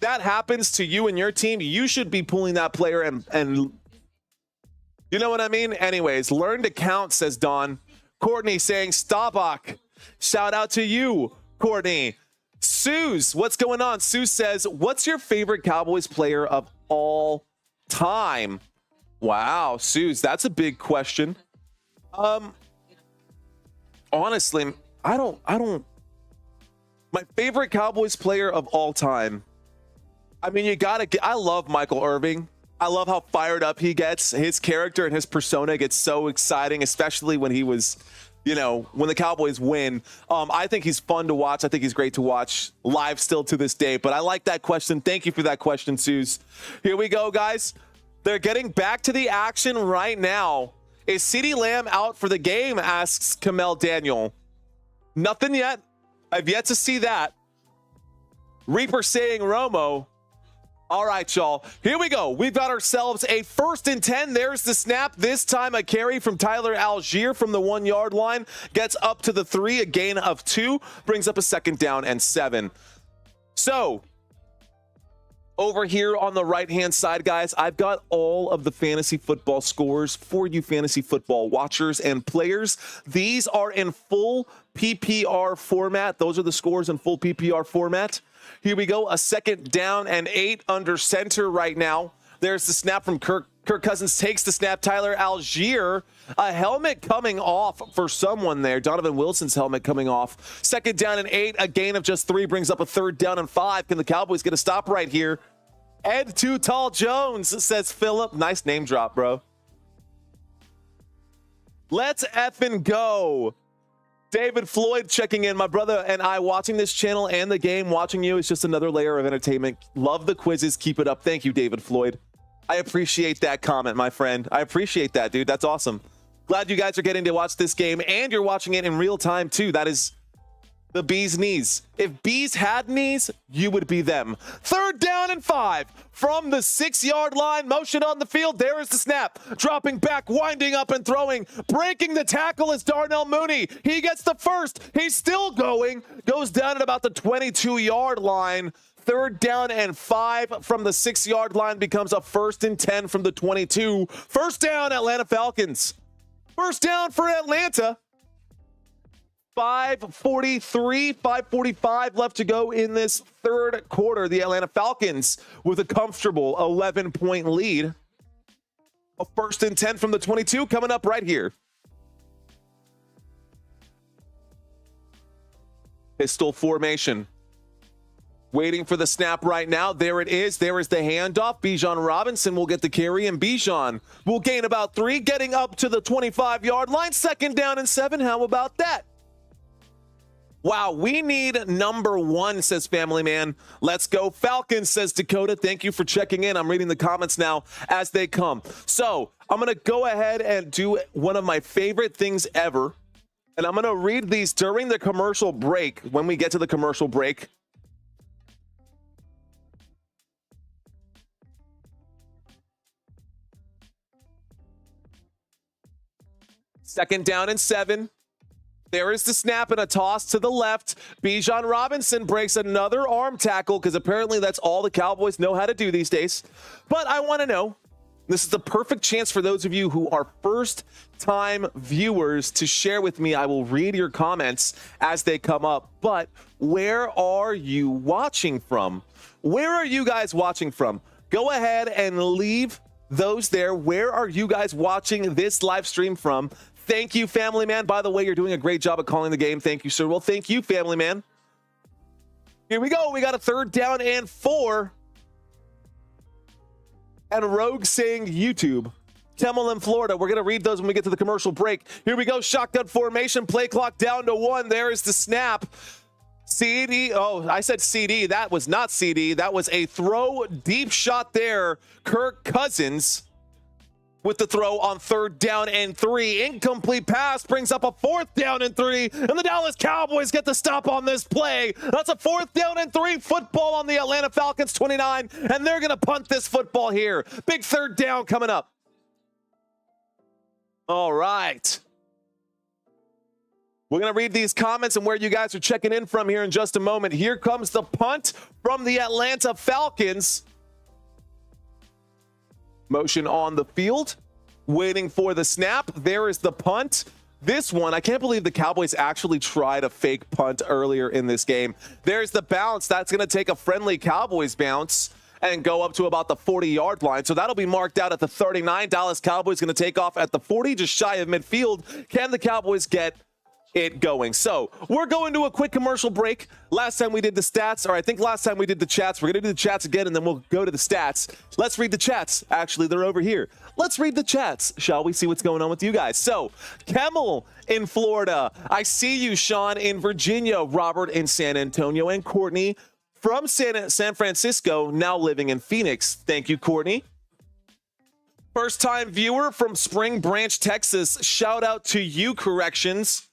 that happens to you and your team, you should be pulling that player and you know what I mean? Anyways, learn to count, says Don. Courtney saying, Staubach. Shout out to you, Courtney. Suze, what's going on? Suze says, what's your favorite Cowboys player of all time? Wow, Suze, that's a big question. Honestly, I don't. My favorite Cowboys player of all time. I mean, I love Michael Irving. I love how fired up he gets. His character and his persona gets so exciting, especially when he was, when the Cowboys win. I think he's fun to watch. I think he's great to watch live still to this day. But I like that question. Thank you for that question, Suze. Here we go, guys. They're getting back to the action right now. Is CeeDee Lamb out for the game, asks Kamel Daniel. Nothing yet. I've yet to see that. Reaper saying Romo. All right, y'all. Here we go. We've got ourselves a 1st and 10. There's the snap. This time a carry from Tyler Algier from the 1 yard line. Gets up to the 3, a gain of 2. Brings up a 2nd down and 7. So, over here on the right-hand side, guys, I've got all of the fantasy football scores for you fantasy football watchers and players. These are in full PPR format. Those are the scores in full PPR format. Here we go, a 2nd down and 8 under center right now. There's the snap from Kirk. Kirk Cousins takes the snap. Tyler Algier, a helmet coming off for someone there. Donovan Wilson's helmet coming off. 2nd down and 8, a gain of just 3 brings up a 3rd down and 5. Can the Cowboys get a stop right here? Ed Too Tall Jones, says Philip. Nice name drop, bro. Let's effing go. David Floyd checking in. My brother and I watching this channel and the game. Watching you is just another layer of entertainment. Love the quizzes. Keep it up. Thank you, David Floyd. I appreciate that comment, my friend. I appreciate that, dude. That's awesome. Glad you guys are getting to watch this game and you're watching it in real time, too. That is the bee's knees. If bees had knees, you would be them. 3rd down and 5 from the 6 yard line. Motion on the field. There is the snap. Dropping back, winding up and throwing. Breaking the tackle is Darnell Mooney. He gets the 1st. He's still going. Goes down at about the 22 yard line. 3rd down and 5 from the 6 yard line becomes a 1st and 10 from the 22. 1st down, Atlanta Falcons. 1st down for Atlanta. 5:45 left to go in this 3rd quarter. The Atlanta Falcons with a comfortable 11-point lead. A 1st and 10 from the 22 coming up right here. Pistol formation. Waiting for the snap right now. There it is. There is the handoff. Bijan Robinson will get the carry, and Bijan will gain about 3, getting up to the 25 yard line. 2nd down and 7. How about that? Wow, we need number 1, says Family Man. Let's go Falcons, says Dakota. Thank you for checking in. I'm reading the comments now as they come. So I'm going to go ahead and do one of my favorite things ever. And I'm going to read these during the commercial break when we get to the commercial break. Second down and 7. There is the snap and a toss to the left. Bijan Robinson breaks another arm tackle because apparently that's all the Cowboys know how to do these days. But I want to know, this is the perfect chance for those of you who are first-time viewers to share with me. I will read your comments as they come up. But where are you watching from? Where are you guys watching from? Go ahead and leave those there. Where are you guys watching this live stream from? Thank you, Family Man. By the way, you're doing a great job at calling the game. Thank you, sir. Well, thank you, Family Man. Here we go. We got a 3rd down and 4. and Rogue saying YouTube. Kemmel in Florida. We're going to read those when we get to the commercial break. Here we go. Shotgun formation. Play clock down to 1. There is the snap. CD. Oh, I said CD. That was not CD. That was a throw. Deep shot there. Kirk Cousins with the throw on 3rd down and 3. Incomplete pass brings up a 4th down and 3. And the Dallas Cowboys get the stop on this play. That's a 4th down and 3. Football on the Atlanta Falcons 29. And they're going to punt this football here. Big 3rd down coming up. All right. We're going to read these comments and where you guys are checking in from here in just a moment. Here comes the punt from the Atlanta Falcons. Motion on the field, waiting for the snap. There is the punt. This one, I can't believe the Cowboys actually tried a fake punt earlier in this game. There's the bounce. That's going to take a friendly Cowboys bounce and go up to about the 40-yard line. So that'll be marked out at the 39. Dallas Cowboys going to take off at the 40, just shy of midfield. Can the Cowboys get it going? So we're going to a quick commercial break. Last time we did the stats, or I think last time we did the chats. We're going to do the chats again, and then we'll go to the stats. Let's read the chats. Actually, they're over here. Let's read the chats, shall we? See what's going on with you guys. So, Kemmel in Florida. I see you, Sean, in Virginia. Robert in San Antonio, and Courtney from San Francisco, now living in Phoenix. Thank you, Courtney. First-time viewer from Spring Branch, Texas. Shout out to you, corrections.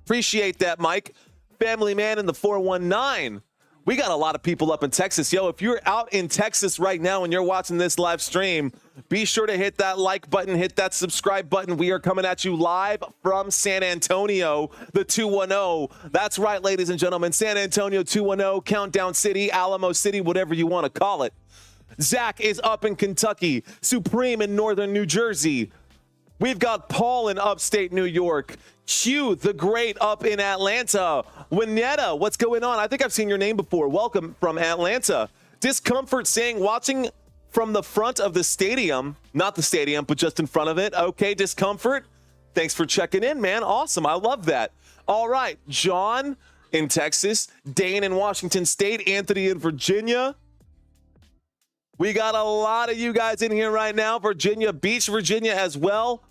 Appreciate that, Mike. Family man in the 419. We got a lot of people up in Texas. Yo, if you're out in Texas right now and you're watching this live stream, be sure to hit that like button, hit that subscribe button. We are coming at you live from San Antonio, the 210. That's right, ladies and gentlemen. San Antonio 210, Countdown City, Alamo City, whatever you want to call it. Zach is up in Kentucky, Supreme in northern New Jersey. We've got Paul in upstate New York. Q, the great, up in Atlanta. Winetta, what's going on? I think I've seen your name before. Welcome from Atlanta. Discomfort saying, watching from the front of the stadium. Not the stadium, but just in front of it. Okay, Discomfort. Thanks for checking in, man. Awesome. I love that. All right, John in Texas. Dane in Washington State. Anthony in Virginia. We got a lot of you guys in here right now. Virginia Beach, Virginia as well.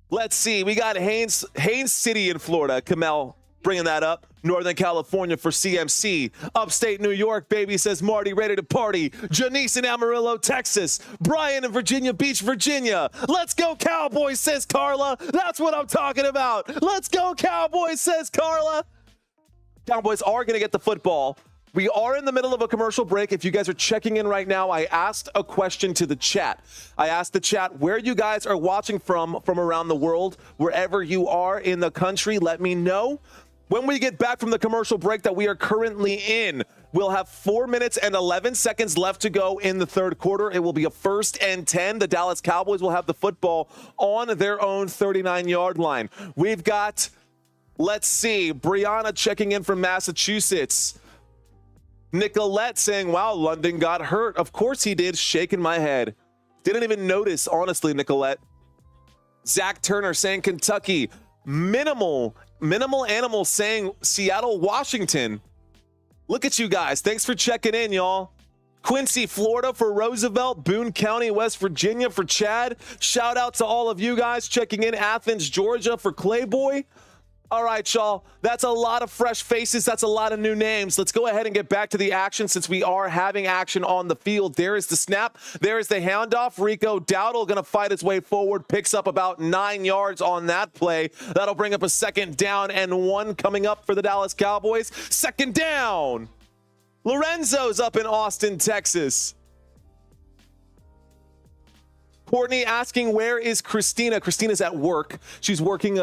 Let's see. We got Haines City in Florida. Kamel bringing that up. Northern California for CMC. Upstate New York, baby, says Marty, ready to party. Janice in Amarillo, Texas. Brian in Virginia Beach, Virginia. Let's go Cowboys, says Carla. That's what I'm talking about. Let's go Cowboys, says Carla. Cowboys are going to get the football. We are in the middle of a commercial break. If you guys are checking in right now, I asked a question to the chat. I asked the chat where you guys are watching from around the world. Wherever you are in the country, let me know. When we get back from the commercial break that we are currently in, we'll have 4 minutes and 11 seconds left to go in the third quarter. It will be a 1st and 10. The Dallas Cowboys will have the football on their own 39-yard line. We've got, let's see, Brianna checking in from Massachusetts. Nicolette saying, wow, London got hurt. Of course he did. Shaking my head. Didn't even notice, honestly, Nicolette. Zach Turner saying Kentucky. Minimal Animal saying Seattle, Washington. Look at you guys. Thanks for checking in, y'all. Quincy, Florida for Roosevelt. Boone County, West Virginia for Chad. Shout out to all of you guys checking in. Athens, Georgia for Clayboy. All right, y'all. That's a lot of fresh faces. That's a lot of new names. Let's go ahead and get back to the action since we are having action on the field. There is the snap. There is the handoff. Rico Dowdle going to fight his way forward. Picks up about 9 yards on that play. That'll bring up a 2nd down and 1 coming up for the Dallas Cowboys. 2nd down. Lorenzo's up in Austin, Texas. Courtney asking, where is Christina? Christina's at work. She's working,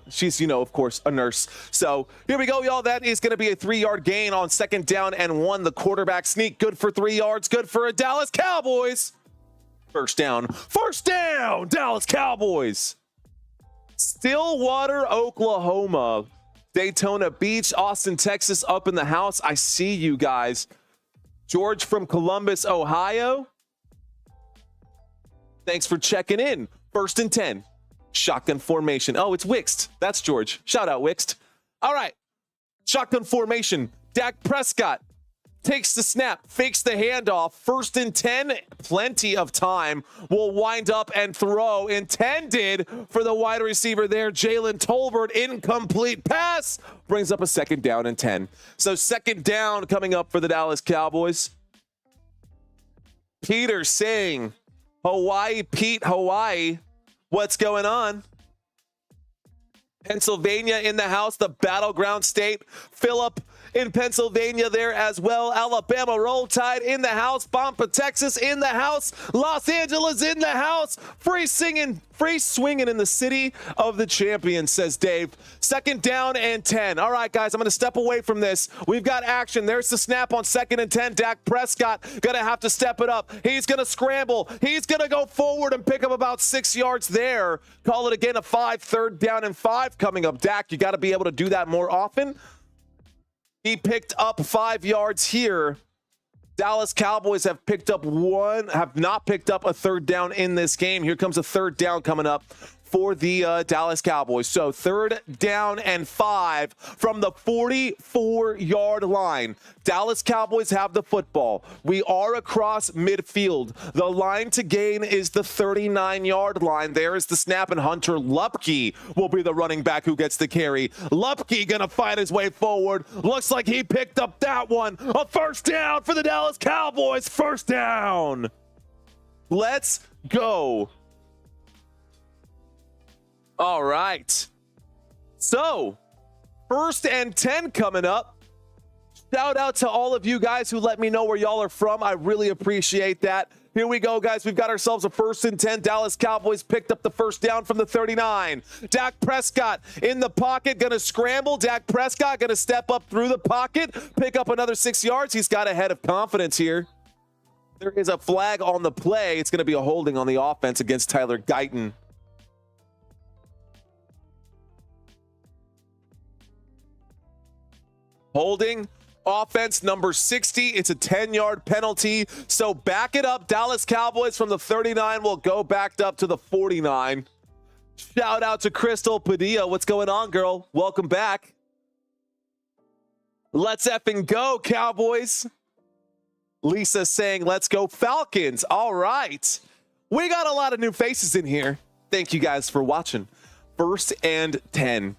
she's, of course, a nurse. So here we go, y'all. That is going to be a 3-yard gain on 2nd down and 1. The quarterback sneak, good for 3 yards, good for a Dallas Cowboys. First down, Dallas Cowboys. Stillwater, Oklahoma. Daytona Beach, Austin, Texas, up in the house. I see you guys. George from Columbus, Ohio. Thanks for checking in. 1st and 10. Shotgun formation. Oh, it's Wixt. That's George. Shout out, Wixt. All right. Shotgun formation. Dak Prescott takes the snap, fakes the handoff. 1st and 10, plenty of time. Will wind up and throw. Intended for the wide receiver there, Jalen Tolbert. Incomplete pass. Brings up a 2nd down and 10. So 2nd down coming up for the Dallas Cowboys. Peter saying, Hawaii, Pete, Hawaii. What's going on? Pennsylvania in the house, the battleground state. Philip in Pennsylvania there as well. Alabama Roll Tide in the house. Bomba, Texas in the house. Los Angeles in the house. Free swinging in the city of the champions, says Dave. 2nd down and 10. All right, guys, I'm going to step away from this. We've got action. There's the snap on 2nd and 10. Dak Prescott going to have to step it up. He's going to scramble. He's going to go forward and pick up about 6 yards there. Call it again a 5. 3rd down and 5 coming up. Dak, you got to be able to do that more often. He picked up 5 yards here. Dallas Cowboys have not picked up a 3rd down in this game. Here comes a 3rd down coming up for the Dallas Cowboys. So 3rd down and 5 from the 44-yard line. Dallas Cowboys have the football. We are across midfield. The line to gain is the 39-yard line. There is the snap, and Hunter Lupke will be the running back who gets the carry. Lupke gonna fight his way forward. Looks like he picked up that one. A 1st down for the Dallas Cowboys. 1st down. Let's go. All right. So, 1st and 10 coming up. Shout out to all of you guys who let me know where y'all are from. I really appreciate that. Here we go, guys. We've got ourselves a 1st and 10. Dallas Cowboys picked up the 1st down from the 39. Dak Prescott in the pocket, going to scramble. Dak Prescott going to step up through the pocket, pick up another 6 yards. He's got a head of confidence here. There is a flag on the play. It's going to be a holding on the offense against Tyler Guyton. Holding. Offense number 60. It's a 10-yard penalty. So back it up. Dallas Cowboys from the 39 will go backed up to the 49. Shout out to Crystal Padilla. What's going on, girl? Welcome back. Let's effing go, Cowboys. Lisa saying, let's go Falcons. All right. We got a lot of new faces in here. Thank you guys for watching. 1st and 10.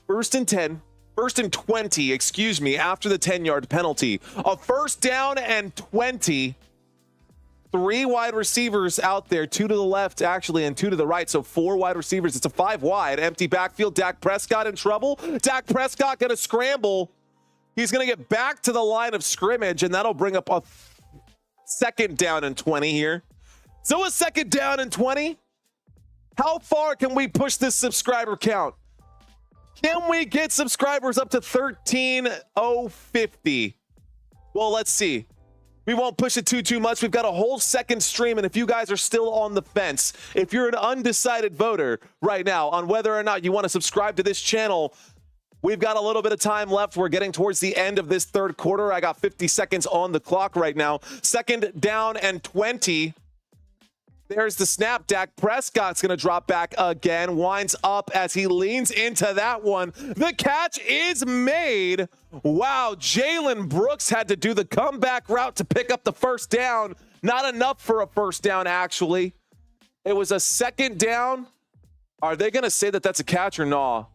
1st and 10. 1st and 20, excuse me, after the 10-yard penalty. A 1st down and 20. 3 wide receivers out there, 2 to the left, actually, and 2 to the right. So 4 wide receivers. It's a 5 wide. Empty backfield. Dak Prescott in trouble. Dak Prescott going to scramble. He's going to get back to the line of scrimmage, and that'll bring up a 2nd down and 20 here. So a 2nd down and 20. How far can we push this subscriber count? Can we get subscribers up to 13,050? Well, let's see. We won't push it too much. We've got a whole 2nd stream, and if you guys are still on the fence, if you're an undecided voter right now on whether or not you want to subscribe to this channel, we've got a little bit of time left. We're getting towards the end of this 3rd quarter. I got 50 seconds on the clock right now. 2nd down and 20. There's the snap. Dak Prescott's going to drop back again. Winds up as he leans into that one. The catch is made. Wow, Jalen Brooks had to do the comeback route to pick up the 1st down. Not enough for a 1st down, actually. It was a 2nd down. Are they going to say that that's a catch or no?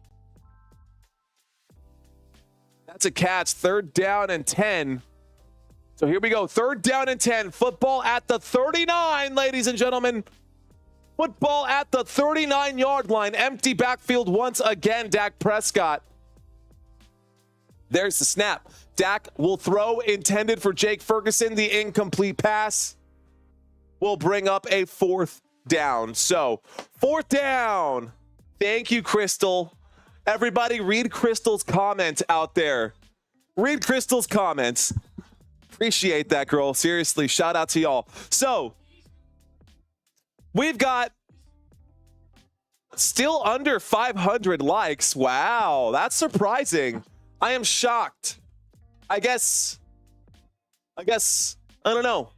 That's a catch. 3rd down and 10. So here we go. 3rd down and 10. Football at the 39, ladies and gentlemen. Football at the 39-yard line. Empty backfield once again. Dak Prescott. There's the snap. Dak will throw, intended for Jake Ferguson. The incomplete pass will bring up a 4th down. So 4th down. Thank you, Crystal. Everybody read Crystal's comment out there. Read Crystal's comments. Appreciate that, girl. Seriously, shout out to y'all. So we've got still under 500 likes. Wow, that's surprising. I am shocked. I guess, I don't know.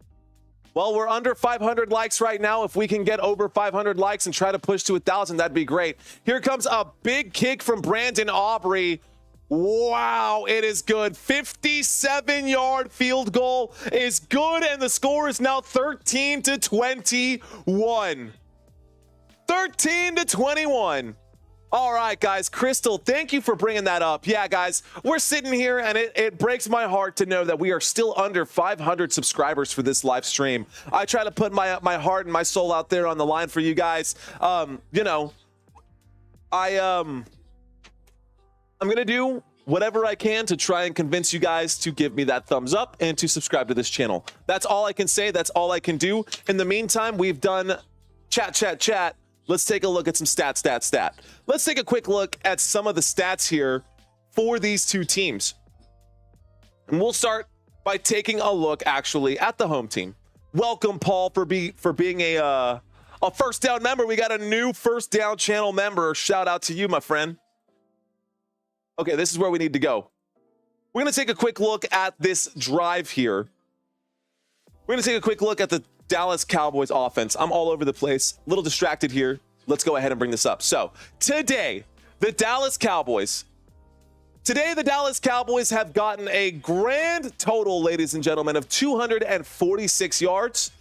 Well, we're under 500 likes right now. If we can get over 500 likes and try to push to 1,000, that'd be great. Here comes a big kick from Brandon Aubrey. Wow, it is good. 57-yard field goal is good, and the score is now 13-21. 13-21. All right, guys. Crystal, thank you for bringing that up. Yeah, guys, we're sitting here, and it breaks my heart to know that we are still under 500 subscribers for this live stream. I try to put my heart and my soul out there on the line for you guys. I'm going to do whatever I can to try and convince you guys to give me that thumbs up and to subscribe to this channel. That's all I can say. That's all I can do. In the meantime, we've done chat. Let's take a look at some stat. Let's take a quick look at some of the stats here for these two teams. And we'll start by taking a look actually at the home team. Welcome, Paul, for being a first down member. We got a new first down channel member. Shout out to you, my friend. Okay, this is where we need to go. We're going to take a quick look at this drive here. We're going to take a quick look at the Dallas Cowboys offense. I'm all over the place, a little distracted here. Let's go ahead and bring this up. So today, the Dallas Cowboys have gotten a grand total, ladies and gentlemen, of 246 yards.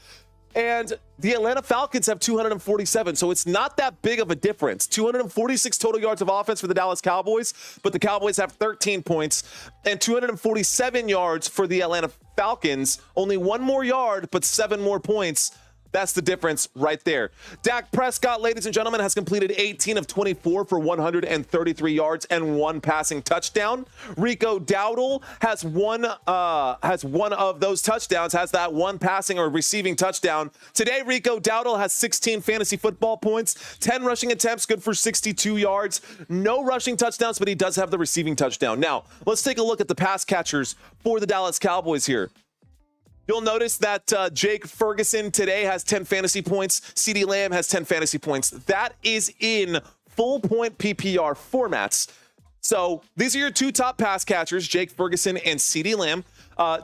And the Atlanta Falcons have 247, so it's not that big of a difference. 246 total yards of offense for the Dallas Cowboys, but the Cowboys have 13 points, and 247 yards for the Atlanta Falcons. Only one more yard, but 7 more points. That's the difference right there. Dak Prescott, ladies and gentlemen, has completed 18 of 24 for 133 yards and 1 passing touchdown. Rico Dowdle has one of those touchdowns, has that 1 passing or receiving touchdown. Today, Rico Dowdle has 16 fantasy football points, 10 rushing attempts, good for 62 yards. No rushing touchdowns, but he does have the receiving touchdown. Now, let's take a look at the pass catchers for the Dallas Cowboys here. You'll notice that Jake Ferguson today has 10 fantasy points. CeeDee Lamb has 10 fantasy points. That is in full point PPR formats. So these are your 2 top pass catchers, Jake Ferguson and CeeDee Lamb.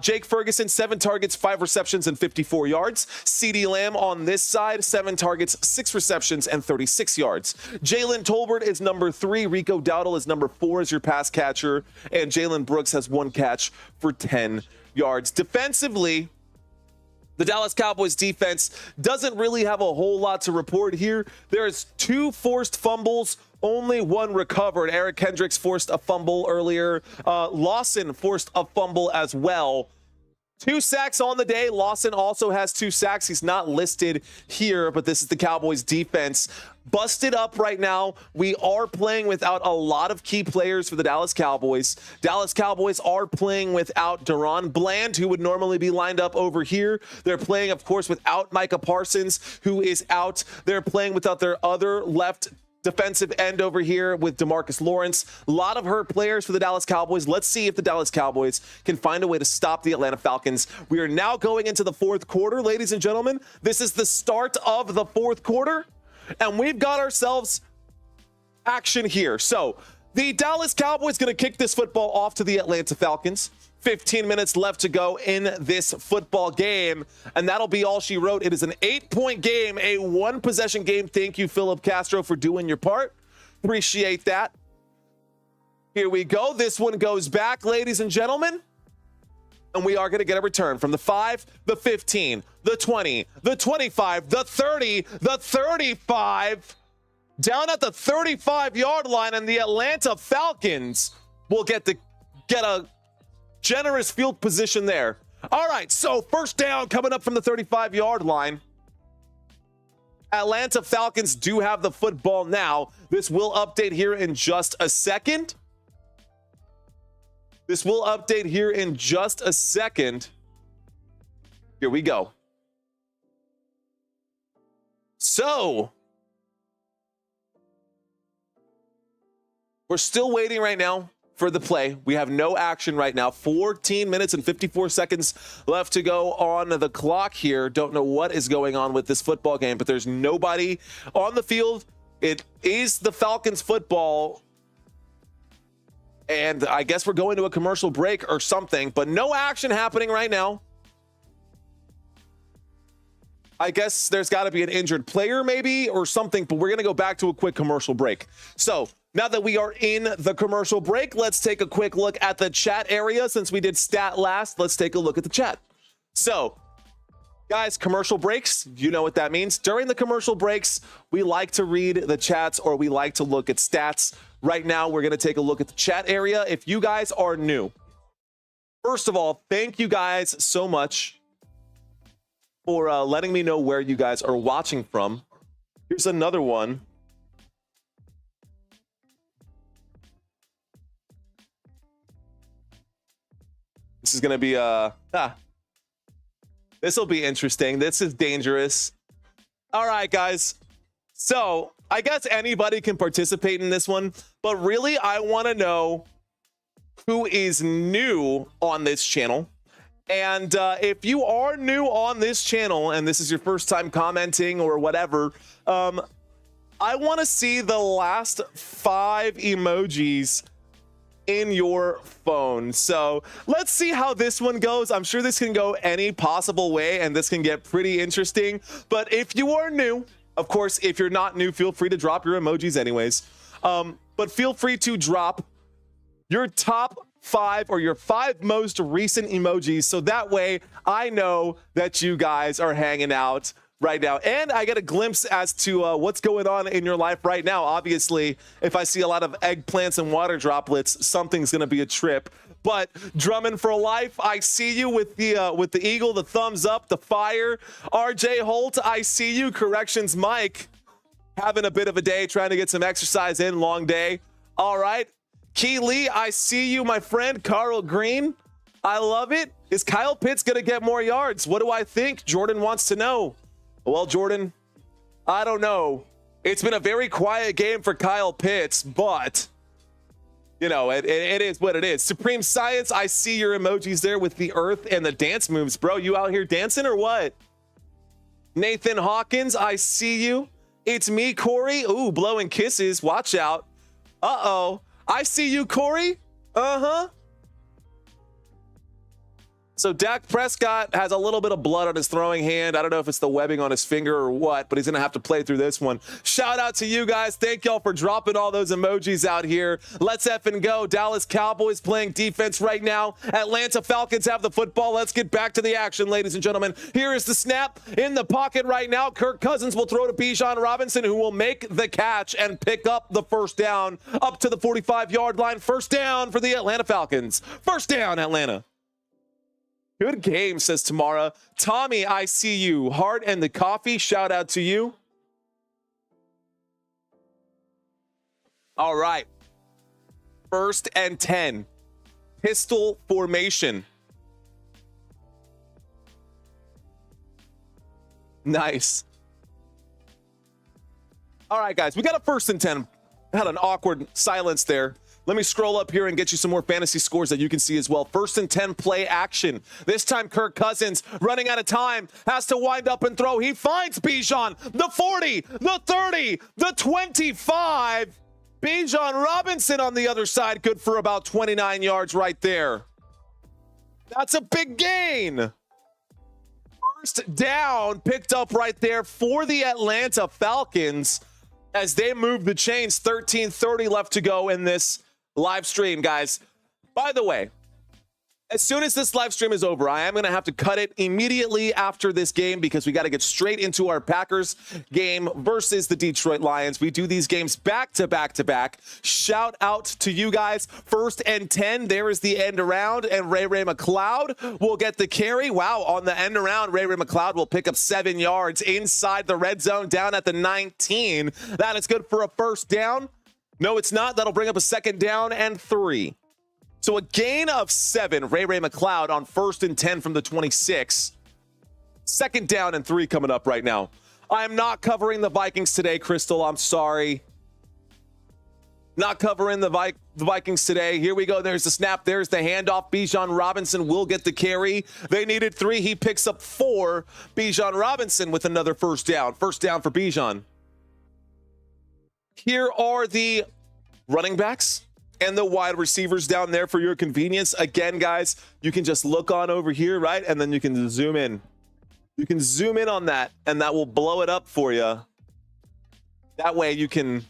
Jake Ferguson, 7 targets, 5 receptions, and 54 yards. CeeDee Lamb on this side, 7 targets, 6 receptions, and 36 yards. Jalen Tolbert is number 3. Rico Dowdle is number 4 as your pass catcher. And Jalen Brooks has 1 catch for 10 yards. Defensively, the Dallas Cowboys defense doesn't really have a whole lot to report here. There's 2 forced fumbles, only 1 recovered. Eric Kendricks forced a fumble earlier. Lawson forced a fumble as well. 2 sacks on the day. Lawson also has 2 sacks. He's not listed here, but this is the Cowboys defense. Busted up right now. We are playing without a lot of key players for the Dallas Cowboys. Dallas Cowboys are playing without Deron Bland, who would normally be lined up over here. They're playing, of course, without Micah Parsons, who is out. They're playing without their other left defensive end over here with DeMarcus Lawrence. A lot of hurt players for the Dallas Cowboys. Let's see if the Dallas Cowboys can find a way to stop the Atlanta Falcons. We are now going into the 4th quarter, ladies and gentlemen. This is the start of the 4th quarter, and we've got ourselves action here. So the Dallas Cowboys going to kick this football off to the Atlanta Falcons. 15 minutes left to go in this football game, and that'll be all she wrote. It is an 8-point game, a 1-possession game. Thank you, Philip Castro, for doing your part. Appreciate that. Here we go. This one goes back, ladies and gentlemen, and we are going to get a return from the 5, the 15, the 20, the 25, the 30, the 35, down at the 35-yard line, and the Atlanta Falcons will get a generous field position there. All right, so first down coming up from the 35-yard line. Atlanta Falcons do have the football now. This will update here in just a second. Here we go. So we're still waiting right now for the play. We have no action right now. 14 minutes and 54 seconds left to go on the clock here. Don't know what is going on with this football game, but there's nobody on the field. It is the Falcons football, and I guess we're going to a commercial break or something, but no action happening right now. I guess there's got to be an injured player maybe or something, but we're going to go back to a quick commercial break. So now that we are in the commercial break, let's take a quick look at the chat area. Since we did stat last, let's take a look at the chat. So guys, commercial breaks, you know what that means. During the commercial breaks, we like to read the chats or we like to look at stats. Right now, we're going to take a look at the chat area. If you guys are new, first of all, thank you guys so much for letting me know where you guys are watching from. Here's another one. This is going to be this will be interesting. This is dangerous. All right, guys. So I guess anybody can participate in this one, but really I want to know who is new on this channel. And if you are new on this channel and this is your first time commenting or whatever, I want to see the last 5 emojis in your phone. So let's see how this one goes. I'm sure this can go any possible way and this can get pretty interesting. But if you are new, of course, if you're not new, feel free to drop your emojis anyways. But feel free to drop your top 5 or your 5 most recent emojis. So that way I know that you guys are hanging out right now. And I get a glimpse as to what's going on in your life right now. Obviously, if I see a lot of eggplants and water droplets, something's going to be a trip. But Drummond for life, I see you with the eagle, the thumbs up, the fire. RJ Holt, I see you. Corrections Mike, having a bit of a day, trying to get some exercise in, long day. All right. Key Lee, I see you, my friend. Carl Green, I love it. Is Kyle Pitts going to get more yards? What do I think? Jordan wants to know. Well, Jordan, I don't know. It's been a very quiet game for Kyle Pitts, but, you know, it is what it is. Supreme Science, I see your emojis there with the earth and the dance moves. Bro, you out here dancing or what? Nathan Hawkins, I see you. It's me, Corey. Ooh, blowing kisses. Watch out. Uh-oh. I see you, Corey. Uh-huh. So Dak Prescott has a little bit of blood on his throwing hand. I don't know if it's the webbing on his finger or what, but he's going to have to play through this one. Shout out to you guys. Thank y'all for dropping all those emojis out here. Let's effing go. Dallas Cowboys playing defense right now. Atlanta Falcons have the football. Let's get back to the action, ladies and gentlemen. Here is the snap in the pocket right now. Kirk Cousins will throw to Bijan Robinson, who will make the catch and pick up the first down up to the 45-yard line. First down for the Atlanta Falcons. First down, Atlanta. Good game, says Tamara. Tommy, I see you. Heart and the coffee, shout out to you. All right. 1st and 10. Pistol formation. Nice. All right, guys. We got a 1st and 10. Had an awkward silence there. Let me scroll up here and get you some more fantasy scores that you can see as well. 1st and 10 play action. This time Kirk Cousins running out of time, has to wind up and throw. He finds Bijan, the 40, the 30, the 25. Bijan Robinson on the other side, good for about 29 yards right there. That's a big gain. First down picked up right there for the Atlanta Falcons as they move the chains. 13:30 left to go in this live stream, guys. By the way, as soon as this live stream is over, I am going to have to cut it immediately after this game because we got to get straight into our Packers game versus the Detroit Lions. We do these games back to back to back. Shout out to you guys. 1st and 10. There is the end around, and Ray McLeod will get the carry. Wow, on the end around, Ray McLeod will pick up 7 yards inside the red zone down at the 19. That is good for a first down. No, it's not. That'll bring up a 2nd down and 3. So a gain of 7, Ray McLeod on 1st and 10 from the 26. 2nd down and 3 coming up right now. I am not covering the Vikings today, Crystal. I'm sorry. Not covering the Vikings today. Here we go. There's the snap. There's the handoff. Bijan Robinson will get the carry. They needed 3. He picks up 4. Bijan Robinson with another first down. First down for Bijan. Here are the running backs and the wide receivers down there for your convenience. Again, guys, you can just look on over here, right? And then you can zoom in. You can zoom in on that, and that will blow it up for you. That way you can,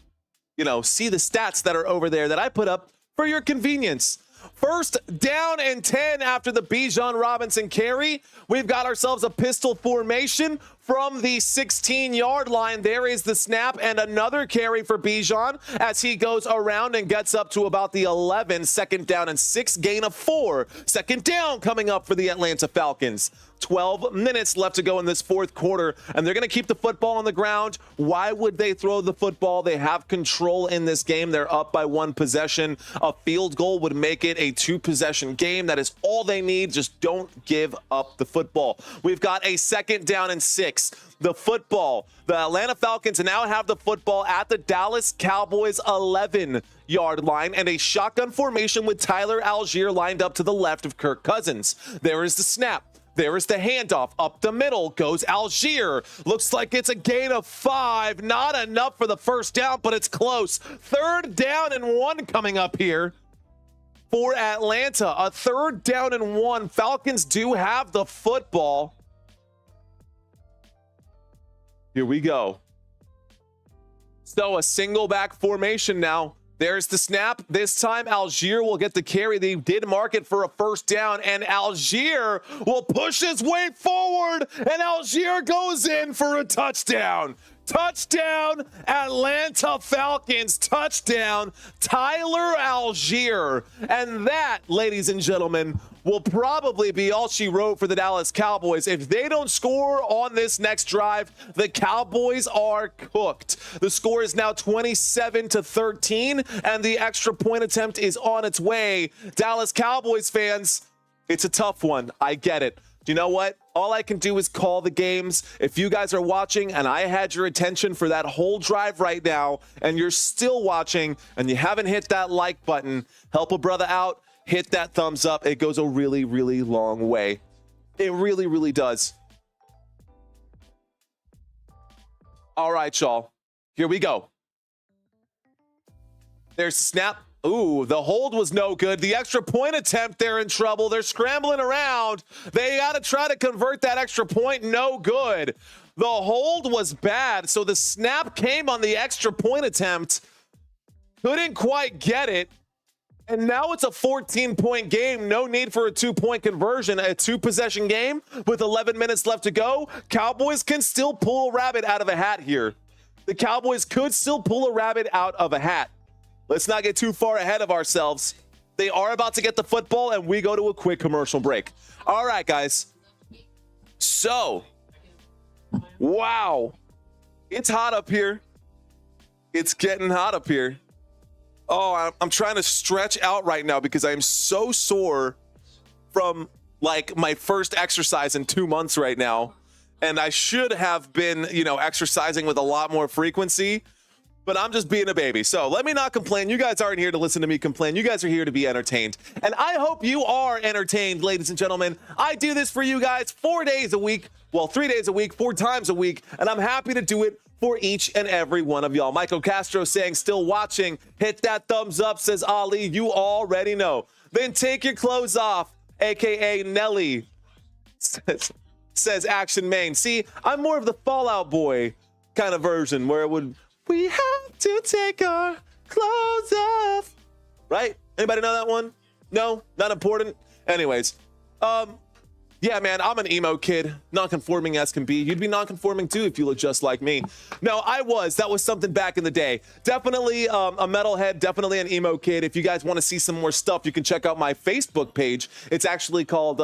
see the stats that are over there that I put up for your convenience. First down and 10 after the Bijan Robinson carry. We've got ourselves a pistol formation from the 16-yard line. There is the snap and another carry for Bijan as he goes around and gets up to about the 11. Second down and 6, gain of 4. Second down coming up for the Atlanta Falcons. 12 minutes left to go in this fourth quarter, and they're going to keep the football on the ground. Why would they throw the football? They have control in this game. They're up by 1 possession. A field goal would make it a 2-possession game. That is all they need. Just don't give up the football. We've got a second down and 6. The football. The Atlanta Falcons now have the football at the Dallas Cowboys 11-yard line, and a shotgun formation with Tyler Algier lined up to the left of Kirk Cousins. There is the snap. There is the handoff. Up the middle goes Algier. Looks like it's a gain of 5. Not enough for the first down, but it's close. Third down and 1 coming up here for Atlanta. A third down and 1. Falcons do have the football. Here we go. So a single back formation now. There's the snap. This time, Algier will get the carry. They did mark it for a first down, and Algier will push his way forward, and Algier goes in for a touchdown. Touchdown, Atlanta Falcons. Touchdown, Tyler Algier. And that, ladies and gentlemen, will probably be all she wrote for the Dallas Cowboys. If they don't score on this next drive, the Cowboys are cooked. The score is now 27-13, and the extra point attempt is on its way. Dallas Cowboys fans, it's a tough one. I get it. Do you know what? All I can do is call the games. If you guys are watching and I had your attention for that whole drive right now, and you're still watching and you haven't hit that like button, help a brother out. Hit that thumbs up. It goes a really, really long way. It really, really does. All right, y'all. Here we go. There's the snap. Ooh, the hold was no good. The extra point attempt, they're in trouble. They're scrambling around. They got to try to convert that extra point. No good. The hold was bad, so the snap came on the extra point attempt. Couldn't quite get it. And now it's a 14-point game. No need for a 2-point conversion. A 2-possession game with 11 minutes left to go. Cowboys can still pull a rabbit out of a hat here. The Cowboys could still pull a rabbit out of a hat. Let's not get too far ahead of ourselves. They are about to get the football, and we go to a quick commercial break. All right, guys. So, wow. It's hot up here. It's getting hot up here. Oh, I'm trying to stretch out right now because I am so sore from like my first exercise in 2 months right now. And I should have been, exercising with a lot more frequency, but I'm just being a baby. So let me not complain. You guys aren't here to listen to me complain. You guys are here to be entertained. And I hope you are entertained, ladies and gentlemen. I do this for you guys 4 days a week. Well, 3 days a week, 4 times a week. And I'm happy to do it for each and every one of y'all. Michael Castro saying, still watching. Hit that thumbs up, says Ali. You already know. Then take your clothes off, a.k.a. Nelly, says Action Main. See, I'm more of the Fallout Boy kind of version where it would, we have to take our clothes off. Right? Anybody know that one? No? Not important? Anyways, yeah, man, I'm an emo kid, non-conforming as can be. You'd be non-conforming too if you look just like me. No, I was. That was something back in the day. Definitely a metalhead, definitely an emo kid. If you guys want to see some more stuff, you can check out my Facebook page. It's actually called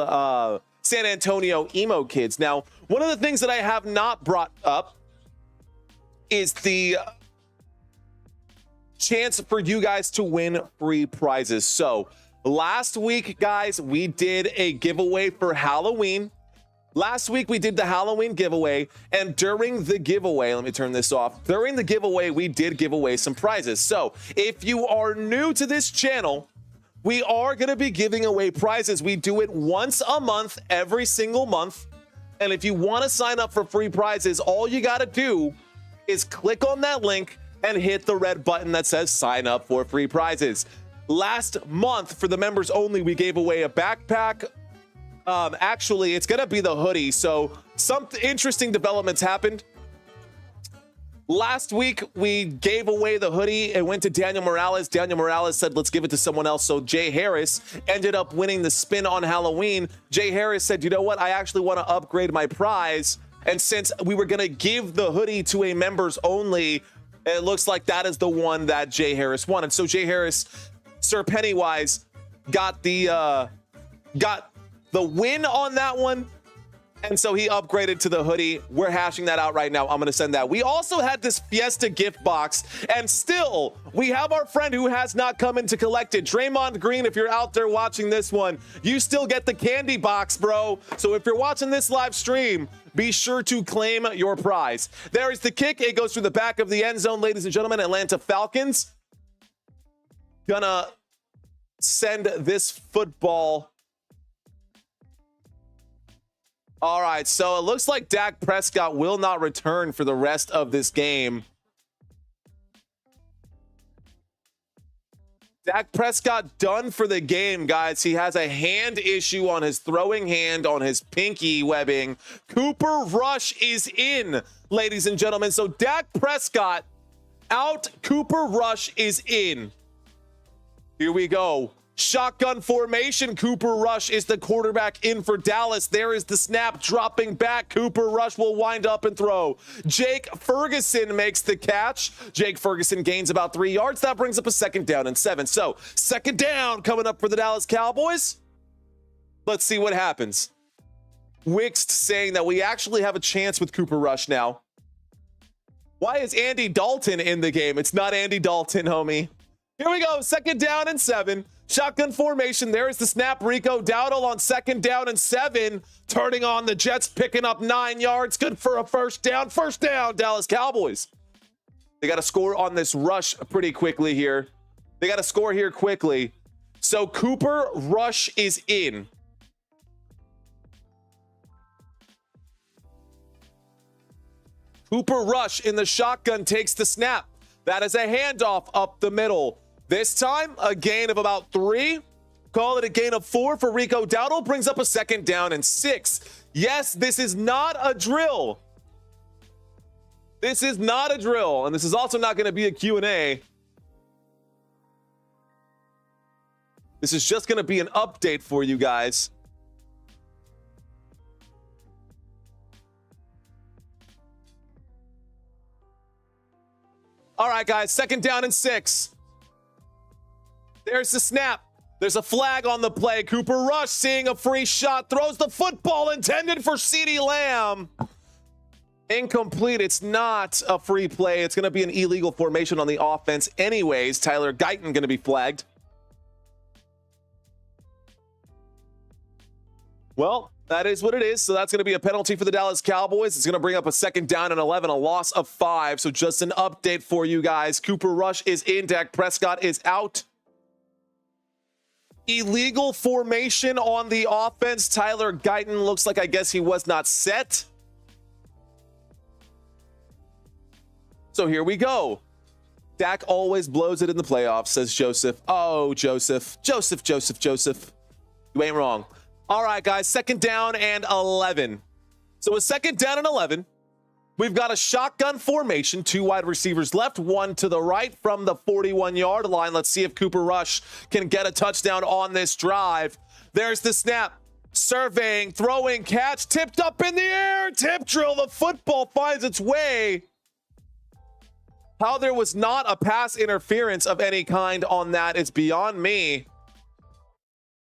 San Antonio Emo Kids. Now, one of the things that I have not brought up is the chance for you guys to win free prizes. So, last week, guys, we did a giveaway for Halloween. Last week, we did the Halloween giveaway, and during the giveaway, let me turn this off. During the giveaway, we did give away some prizes. So, if you are new to this channel, we are going to be giving away prizes. We do it once a month, every single month. And if you want to sign up for free prizes, all you got to do is click on that link and hit the red button that says sign up for free prizes. Last month, for the members only, we gave away a backpack. Actually, it's going to be the hoodie. So some interesting developments happened. Last week, we gave away the hoodie and went to Daniel Morales. Daniel Morales said, let's give it to someone else. So Jay Harris ended up winning the spin on Halloween. Jay Harris said, you know what? I actually want to upgrade my prize. And since we were going to give the hoodie to a members only, it looks like that is the one that Jay Harris wanted. So Jay Harris, Sir Pennywise, got the win on that one. And so he upgraded to the hoodie. We're hashing that out right now. I'm going to send that. We also had this Fiesta gift box, and still we have our friend who has not come in to collect it. Draymond Green, if you're out there watching this one, you still get the candy box, bro. So if you're watching this live stream, be sure to claim your prize. There is the kick. It goes through the back of the end zone, ladies and gentlemen. Atlanta Falcons gonna send this football. All right, so it looks like Dak Prescott will not return for the rest of this game. Dak Prescott done for the game, guys. He has a hand issue on his throwing hand, on his pinky webbing. Cooper Rush is in, ladies and gentlemen. So Dak Prescott out, Cooper Rush is in. Here we go. Shotgun formation. Cooper Rush is the quarterback in for Dallas. There is the snap dropping back. Cooper Rush will wind up and throw. Jake Ferguson makes the catch. Jake Ferguson gains about 3 yards. That brings up a 2nd down and 7. So 2nd down coming up for the Dallas Cowboys. Let's see what happens. Wixt saying that we actually have a chance with Cooper Rush now. Why is Andy Dalton in the game? It's not Andy Dalton, homie. Here we go. 2nd down and 7. Shotgun formation. There is the snap. Rico Dowdle on 2nd down and 7. Turning on the Jets, picking up 9 yards. Good for a 1st down. 1st down, Dallas Cowboys. They got to score on this rush pretty quickly here. They got to score here quickly. So Cooper Rush is in. Cooper Rush in the shotgun takes the snap. That is a handoff up the middle. This time, a gain of about 3. Call it a gain of 4 for Rico Dowdle. Brings up a 2nd down and 6. Yes, this is not a drill. This is not a drill. And this is also not going to be a Q&A. This is just going to be an update for you guys. All right, guys, 2nd down and 6. There's the snap. There's a flag on the play. Cooper Rush seeing a free shot. Throws the football intended for CeeDee Lamb. Incomplete. It's not a free play. It's going to be an illegal formation on the offense anyways. Tyler Guyton going to be flagged. Well, that is what it is. So that's going to be a penalty for the Dallas Cowboys. It's going to bring up a 2nd down and 11, a loss of 5. So just an update for you guys. Cooper Rush is in. Dak Prescott is out. Illegal formation on the offense. Tyler Guyton looks like, I guess he was not set. So here we go. Dak always blows it in the playoffs, says Joseph. Oh, Joseph. Joseph. You ain't wrong. All right, guys, 2nd down and 11. So with 2nd down and 11, we've got a shotgun formation, 2 wide receivers left, 1 to the right from the 41-yard line. Let's see if Cooper Rush can get a touchdown on this drive. There's the snap. Surveying, throwing, catch, tipped up in the air. Tip drill. The football finds its way. How there was not a pass interference of any kind on that is beyond me.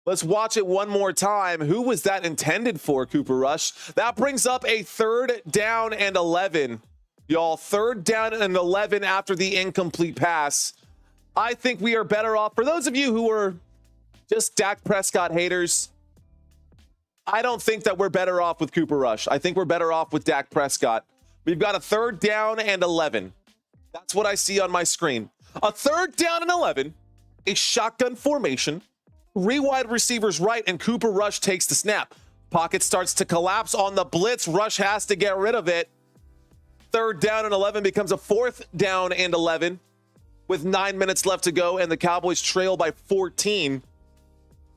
Let's watch it one more time. Who was that intended for, Cooper Rush? That brings up a 3rd down and 11. Y'all, 3rd down and 11 after the incomplete pass. I think we are better off. For those of you who are just Dak Prescott haters, I don't think that we're better off with Cooper Rush. I think we're better off with Dak Prescott. We've got a 3rd down and 11. That's what I see on my screen. A 3rd down and 11, a shotgun formation. 3 wide receivers right, and Cooper Rush takes the snap. Pocket starts to collapse on the blitz. Rush has to get rid of it. 3rd down and 11 becomes a 4th down and 11 with 9 minutes left to go, and the Cowboys trail by 14.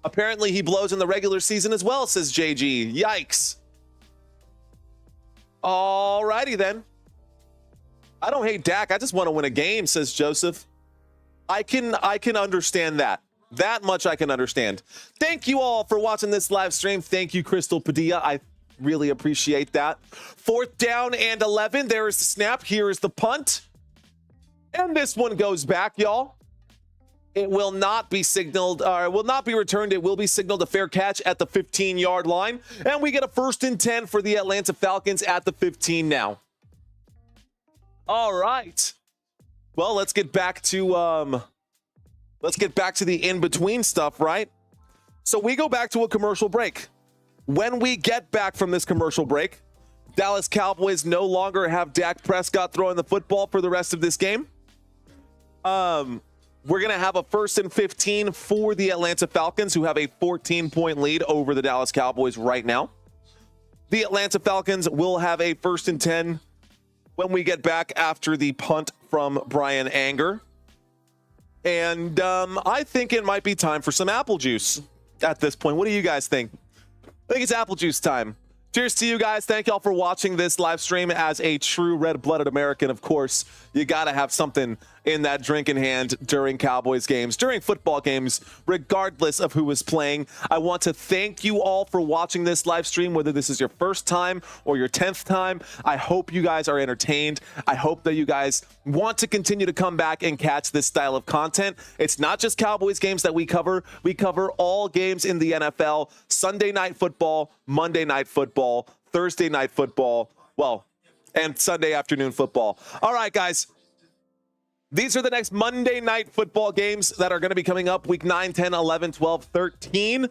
Apparently, he blows in the regular season as well, says JG. Yikes. All righty then. I don't hate Dak. I just want to win a game, says Joseph. I can understand that. That much I can understand. Thank you all for watching this live stream. Thank you, Crystal Padilla. I really appreciate that. 4th down and 11. There is the snap. Here is the punt. And this one goes back, y'all. It will not be signaled, or it will not be returned. It will be signaled a fair catch at the 15-yard line. And we get a 1st and 10 for the Atlanta Falcons at the 15 now. All right. Well, let's get back to the in-between stuff, right? So we go back to a commercial break. When we get back from this commercial break, Dallas Cowboys no longer have Dak Prescott throwing the football for the rest of this game. We're going to have a 1st and 15 for the Atlanta Falcons, who have a 14-point lead over the Dallas Cowboys right now. The Atlanta Falcons will have a 1st and 10 when we get back after the punt from Brian Anger. And I think it might be time for some apple juice at this point. What do you guys think? I think it's apple juice time. Cheers to you guys. Thank y'all for watching this live stream. As a true red-blooded American, of course, you got to have something in that drink in hand during Cowboys games, during football games, regardless of who is playing. I want to thank you all for watching this live stream, whether this is your first time or your 10th time. I hope you guys are entertained. I hope that you guys want to continue to come back and catch this style of content. It's not just Cowboys games that we cover. We cover all games in the NFL, Sunday night football, Monday night football, Thursday night football, well, and Sunday afternoon football. All right, guys. These are the next Monday night football games that are going to be coming up week 9, 10, 11, 12, 13.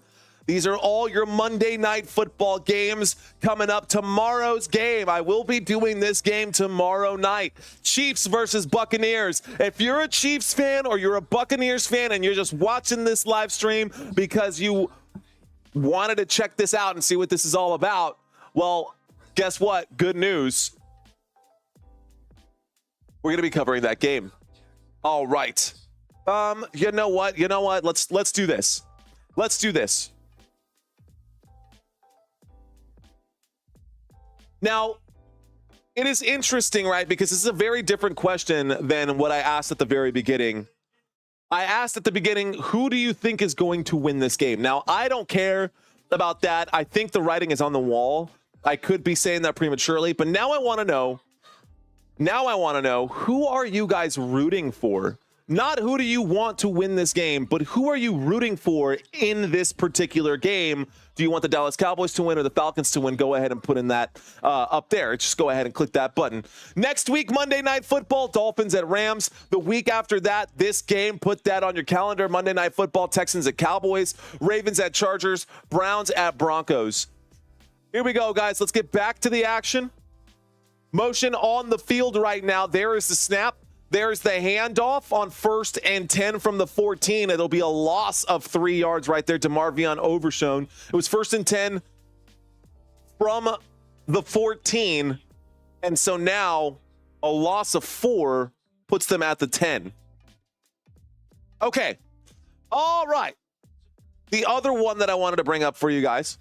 These are all your Monday night football games coming up. Tomorrow's game, I will be doing this game tomorrow night. Chiefs versus Buccaneers. If you're a Chiefs fan or you're a Buccaneers fan and you're just watching this live stream because you wanted to check this out and see what this is all about, well, guess what? Good news. We're going to be covering that game. All right. You know what? Let's do this. Let's do this. Now, it is interesting, right? Because this is a very different question than what I asked at the very beginning. I asked at the beginning, who do you think is going to win this game? Now, I don't care about that. I think the writing is on the wall. I could be saying that prematurely, but now I want to know. Now I want to know, who are you guys rooting for? Not who do you want to win this game, but who are you rooting for in this particular game? Do you want the Dallas Cowboys to win or the Falcons to win? Go ahead and put in that up there. Just go ahead and click that button. Next week, Monday Night Football, Dolphins at Rams. The week after that, this game, put that on your calendar. Monday Night Football, Texans at Cowboys, Ravens at Chargers, Browns at Broncos. Here we go, guys. Let's get back to the action. Motion on the field right now. There is the snap. There's the handoff on 1st and 10 from the 14. It'll be a loss of 3 yards right there to Marvion Overshown. It was 1st and 10 from the 14. And so now a loss of 4 puts them at the 10. Okay. All right. The other one that I wanted to bring up for you guys,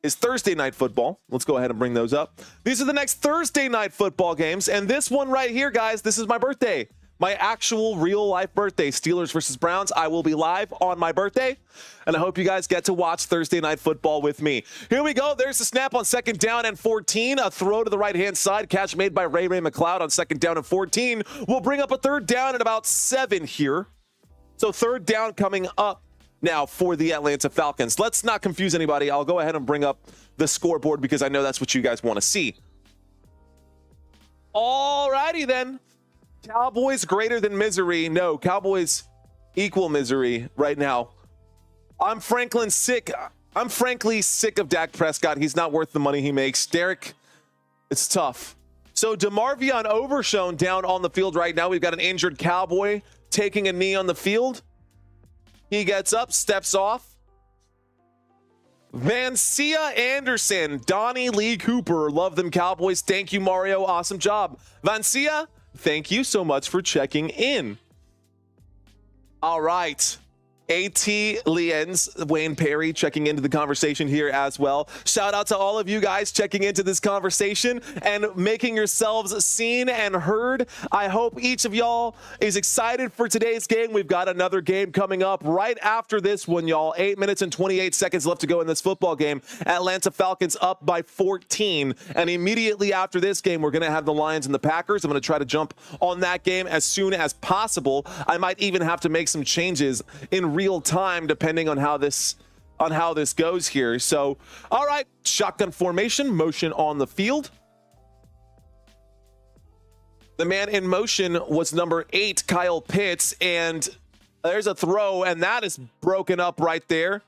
is Thursday night football. Let's go ahead and bring those up. These are the next Thursday night football games. And this one right here, guys, this is my birthday. My actual real life birthday. Steelers versus Browns. I will be live on my birthday. And I hope you guys get to watch Thursday night football with me. Here we go. There's the snap on 2nd down and 14. A throw to the right-hand side. Catch made by Ray McLeod on 2nd down and 14. We'll bring up a 3rd down at about 7 here. So 3rd down coming up now for the Atlanta Falcons. Let's not confuse anybody. I'll go ahead and bring up the scoreboard because I know that's what you guys want to see. All righty then. Cowboys greater than misery. No, Cowboys equal misery right now. I'm frankly sick of Dak Prescott. He's not worth the money he makes. Derek, it's tough. So DeMarvion Overshown down on the field right now. We've got an injured Cowboy taking a knee on the field. He gets up, steps off. Vancia Anderson, Donnie Lee Cooper, love them Cowboys. Thank you, Mario. Awesome job. Vancia, thank you so much for checking in. All right. AT Liens, Wayne Perry checking into the conversation here as well. Shout out to all of you guys checking into this conversation and making yourselves seen and heard. I hope each of y'all is excited for today's game. We've got another game coming up right after this one, y'all. 8 minutes and 28 seconds left to go in this football game. Atlanta Falcons up by 14. And immediately after this game, we're going to have the Lions and the Packers. I'm going to try to jump on that game as soon as possible. I might even have to make some changes in real time depending on how this goes here. So, all right, shotgun formation, motion on the field. The man in motion was number 8, Kyle Pitts, and there's a throw, and that is broken up right there.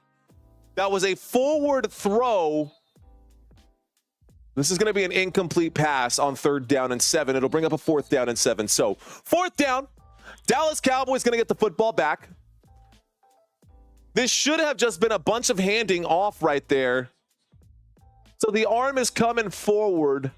That was a forward throw. This is going to be an incomplete pass on 3rd down and 7. It'll bring up a 4th down and 7. So 4th down, Dallas Cowboys going to get the football back. This should have just been a bunch of handing off right there. So the arm is coming forward.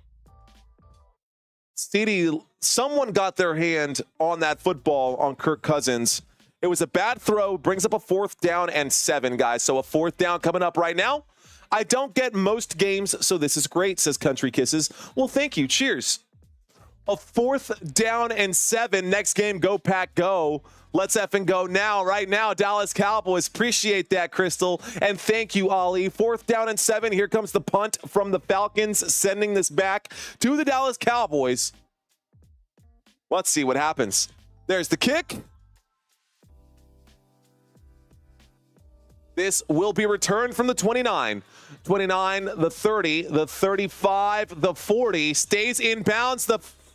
CD, someone got their hand on that football on Kirk Cousins. It was a bad throw, brings up a 4th down and 7, guys. So a 4th down coming up right now. I don't get most games, so this is great, says Country Kisses. Well, thank you. Cheers. A 4th down and 7. Next game, go Pack, go. Let's effing go now, right now. Dallas Cowboys. Appreciate that, Crystal. And thank you, Ali. 4th down and 7. Here comes the punt from the Falcons, sending this back to the Dallas Cowboys. Let's see what happens. There's the kick. This will be returned from the 29. 29, the 30, the 35, the 40. Stays in bounds.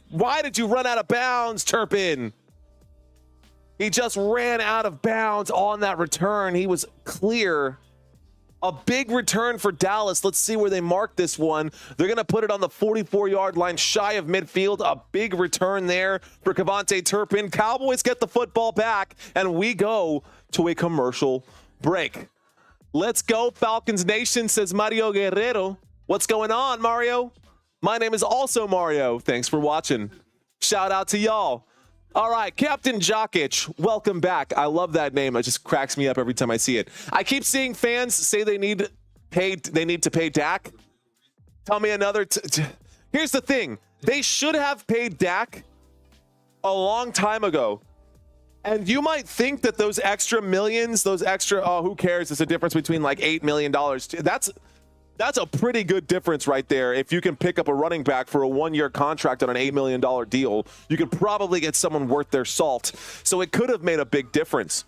Why did you run out of bounds, Turpin? He just ran out of bounds on that return. He was clear. A big return for Dallas. Let's see where they mark this one. They're going to put it on the 44-yard line, shy of midfield. A big return there for Kevontae Turpin. Cowboys get the football back, and we go to a commercial break. Let's go, Falcons Nation, says Mario Guerrero. What's going on, Mario? My name is also Mario. Thanks for watching. Shout out to y'all. All right, Captain Jokic, welcome back. I love that name. It just cracks me up every time I see it. I keep seeing fans say they need to pay Dak. Tell me another. Here's the thing. They should have paid Dak a long time ago. And you might think that those extra millions, who cares? It's a difference between like $8 million. That's a pretty good difference right there. If you can pick up a running back for a 1-year contract on an $8 million deal, you could probably get someone worth their salt. So it could have made a big difference.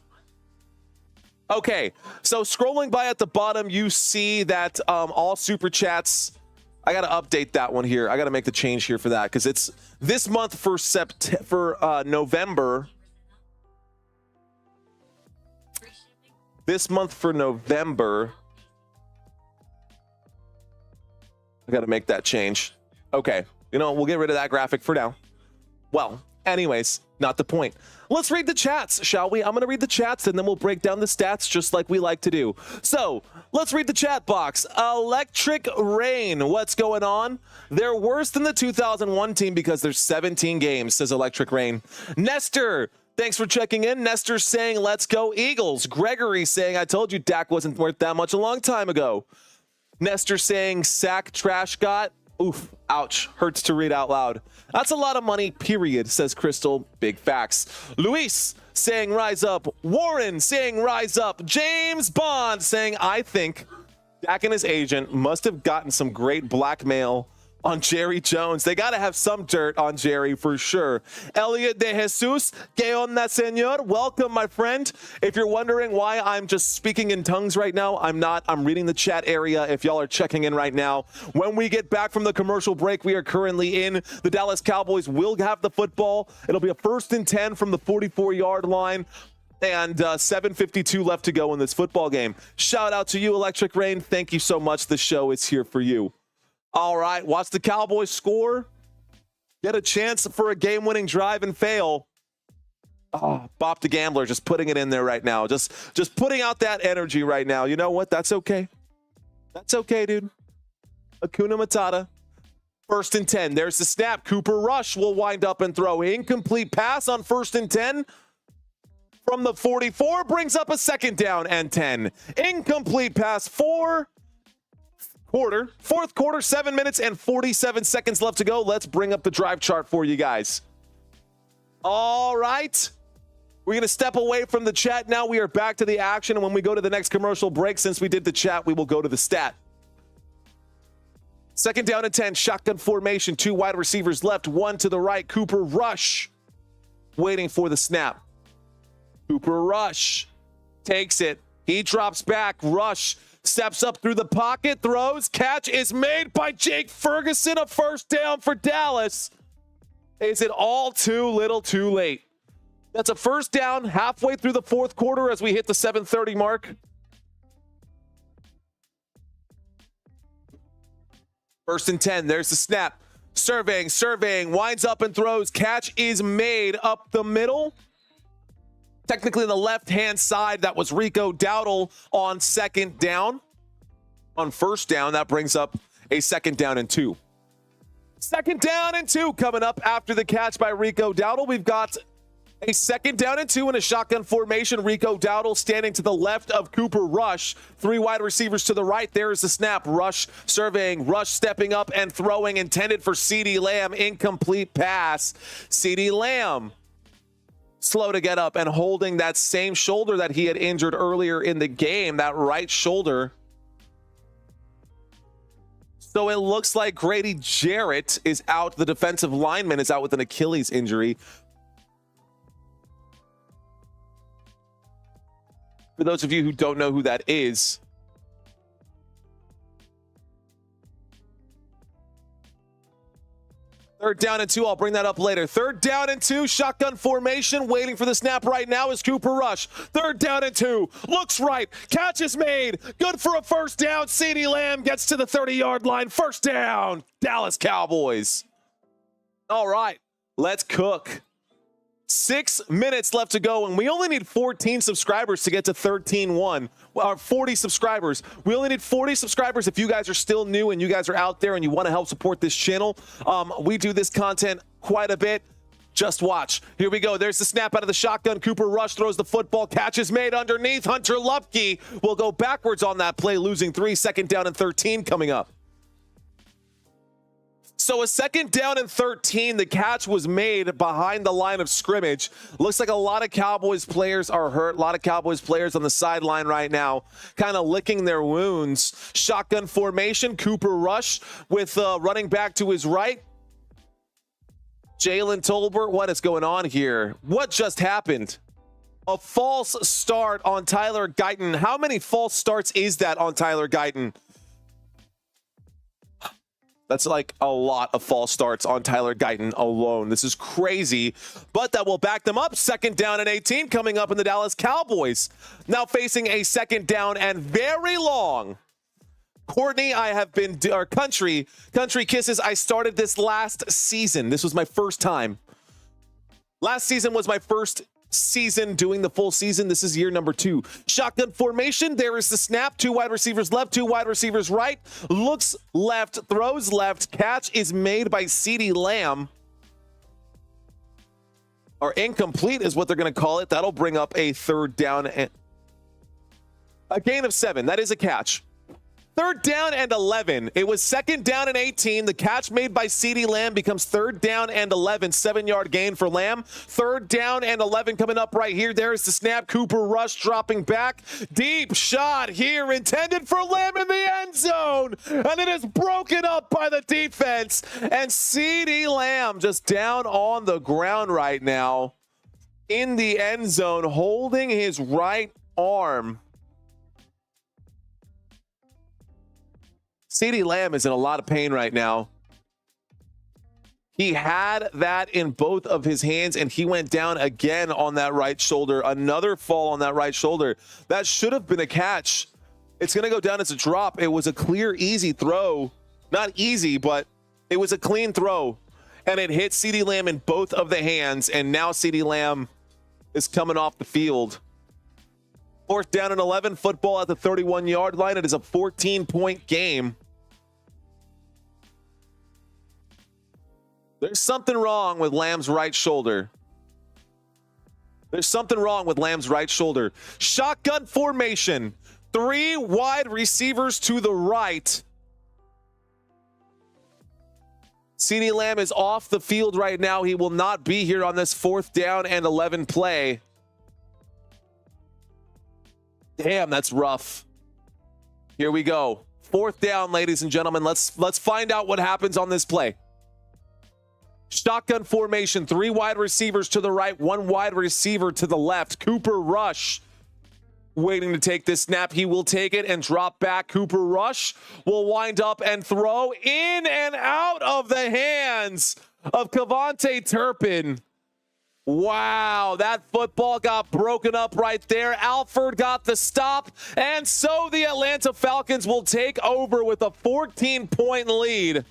Okay, so scrolling by at the bottom, you see that all super chats. I got to update that one here. I got to make the change here for that because it's this month for November. This month for November. I got to make that change. Okay. You know, we'll get rid of that graphic for now. Well, anyways, not the point. Let's read the chats, shall we? I'm going to read the chats and then we'll break down the stats just like we like to do. So let's read the chat box. Electric Rain, what's going on? They're worse than the 2001 team because there's 17 games, says Electric Rain. Nestor, thanks for checking in. Nestor saying, let's go Eagles. Gregory saying, I told you Dak wasn't worth that much a long time ago. Nestor saying, sack trash got. Oof, ouch, hurts to read out loud. That's a lot of money, period, says Crystal. Big facts. Luis saying, rise up. Warren saying, rise up. James Bond saying, I think Dak and his agent must have gotten some great blackmail on Jerry Jones. They got to have some dirt on Jerry for sure. Elliot de Jesus, que onda, señor? Welcome, my friend. If you're wondering why I'm just speaking in tongues right now, I'm not. I'm reading the chat area if y'all are checking in right now. When we get back from the commercial break, we are currently in. The Dallas Cowboys will have the football. It'll be a 1st and 10 from the 44-yard line. And 7:52 left to go in this football game. Shout out to you, Electric Rain. Thank you so much. The show is here for you. All right, watch the Cowboys score. Get a chance for a game-winning drive and fail. Oh, Bop the Gambler just putting it in there right now. Just putting out that energy right now. You know what? That's okay. That's okay, dude. Hakuna Matata. 1st and 10. There's the snap. Cooper Rush will wind up and throw. Incomplete pass on 1st and 10. from the 44 brings up a second down and 10. Incomplete pass, fourth quarter, 7 minutes and 47 seconds left to go. Let's bring up the drive chart for you guys. All right. We're going to step away from the chat now. We are back to the action. And when we go to the next commercial break, since we did the chat, we will go to the stat. Second down and 10, shotgun formation, 2 wide receivers left, 1 to the right. Cooper Rush waiting for the snap. Cooper Rush takes it. He drops back. Rush steps up through the pocket, throws. Catch is made by Jake Ferguson. A first down for Dallas. Is it all too little too late? That's a first down halfway through the fourth quarter as we hit the 7:30 mark. First and 10. There's the snap. Surveying, winds up and throws. Catch is made up the middle. Technically the left-hand side. That was Rico Dowdle on second down. On first down, that brings up a second down and 2. Second down and 2 coming up after the catch by Rico Dowdle. We've got a second down and 2 in a shotgun formation. Rico Dowdle standing to the left of Cooper Rush. 3 wide receivers to the right. There is the snap. Rush surveying. Rush stepping up and throwing. Intended for CeeDee Lamb. Incomplete pass. CeeDee Lamb slow to get up and holding that same shoulder that he had injured earlier in the game. That right shoulder. So it looks like Grady Jarrett is out. The defensive lineman is out with an Achilles injury. For those of you who don't know who that is, third down and 2. I'll bring that up later. Third down and 2. Shotgun formation. Waiting for the snap right now is Cooper Rush. Third down and 2. Looks right. Catch is made. Good for a first down. CeeDee Lamb gets to the 30-yard line. First down. Dallas Cowboys. All right. Let's cook. 6 minutes left to go, and we only need 14 subscribers to get to 13-1. Well, 40 subscribers. We only need 40 subscribers if you guys are still new and you guys are out there and you want to help support this channel. We do this content quite a bit. Just watch. Here we go. There's the snap out of the shotgun. Cooper Rush throws the football. Catch is made underneath. Hunter Lupke will go backwards on that play, losing 3. Second down and 13 coming up. So a second down and 13, the catch was made behind the line of scrimmage. Looks like a lot of Cowboys players are hurt. A lot of Cowboys players on the sideline right now, kind of licking their wounds. Shotgun formation, Cooper Rush with running back to his right. Jalen Tolbert, what is going on here? What just happened? A false start on Tyler Guyton. How many false starts is that on Tyler Guyton? That's like a lot of false starts on Tyler Guyton alone. This is crazy, but that will back them up. Second down and 18 coming up in the Dallas Cowboys. Now facing a second down and very long. Courtney, I have been, or Country Kisses, I started this last season. This was my first time. Last season was my first season doing the full season. This is year number 2. Shotgun formation. There is the snap. 2 wide receivers left, 2 wide receivers right. Looks left, throws left. Catch is made by CeeDee Lamb. Or incomplete is what they're going to call it. That'll bring up a third down and a gain of 7. That is a catch. Third down and 11. It was second down and 18. The catch made by CeeDee Lamb becomes third down and 11. 7-yard gain for Lamb. Third down and 11 coming up right here. There's the snap. Cooper Rush dropping back. Deep shot here intended for Lamb in the end zone. And it is broken up by the defense. And CeeDee Lamb just down on the ground right now in the end zone, holding his right arm. CeeDee Lamb is in a lot of pain right now. He had that in both of his hands, and he went down again on that right shoulder. Another fall on that right shoulder. That should have been a catch. It's going to go down as a drop. It was a clear, easy throw. Not easy, but it was a clean throw. And it hit CeeDee Lamb in both of the hands, and now CeeDee Lamb is coming off the field. Fourth down and 11, football at the 31-yard line. It is a 14-point game. There's something wrong with Lamb's right shoulder. There's something wrong with Lamb's right shoulder. Shotgun formation. 3 wide receivers to the right. CeeDee Lamb is off the field right now. He will not be here on this 4th down and 11 play. Damn, that's rough. Here we go. 4th down, ladies and gentlemen. Let's find out what happens on this play. Shotgun formation, 3 wide receivers to the right, 1 wide receiver to the left. Cooper Rush waiting to take this snap. He will take it and drop back. Cooper Rush will wind up and throw in and out of the hands of Cavonte Turpin. Wow, that football got broken up right there. Alford got the stop, and so the Atlanta Falcons will take over with a 14-point lead.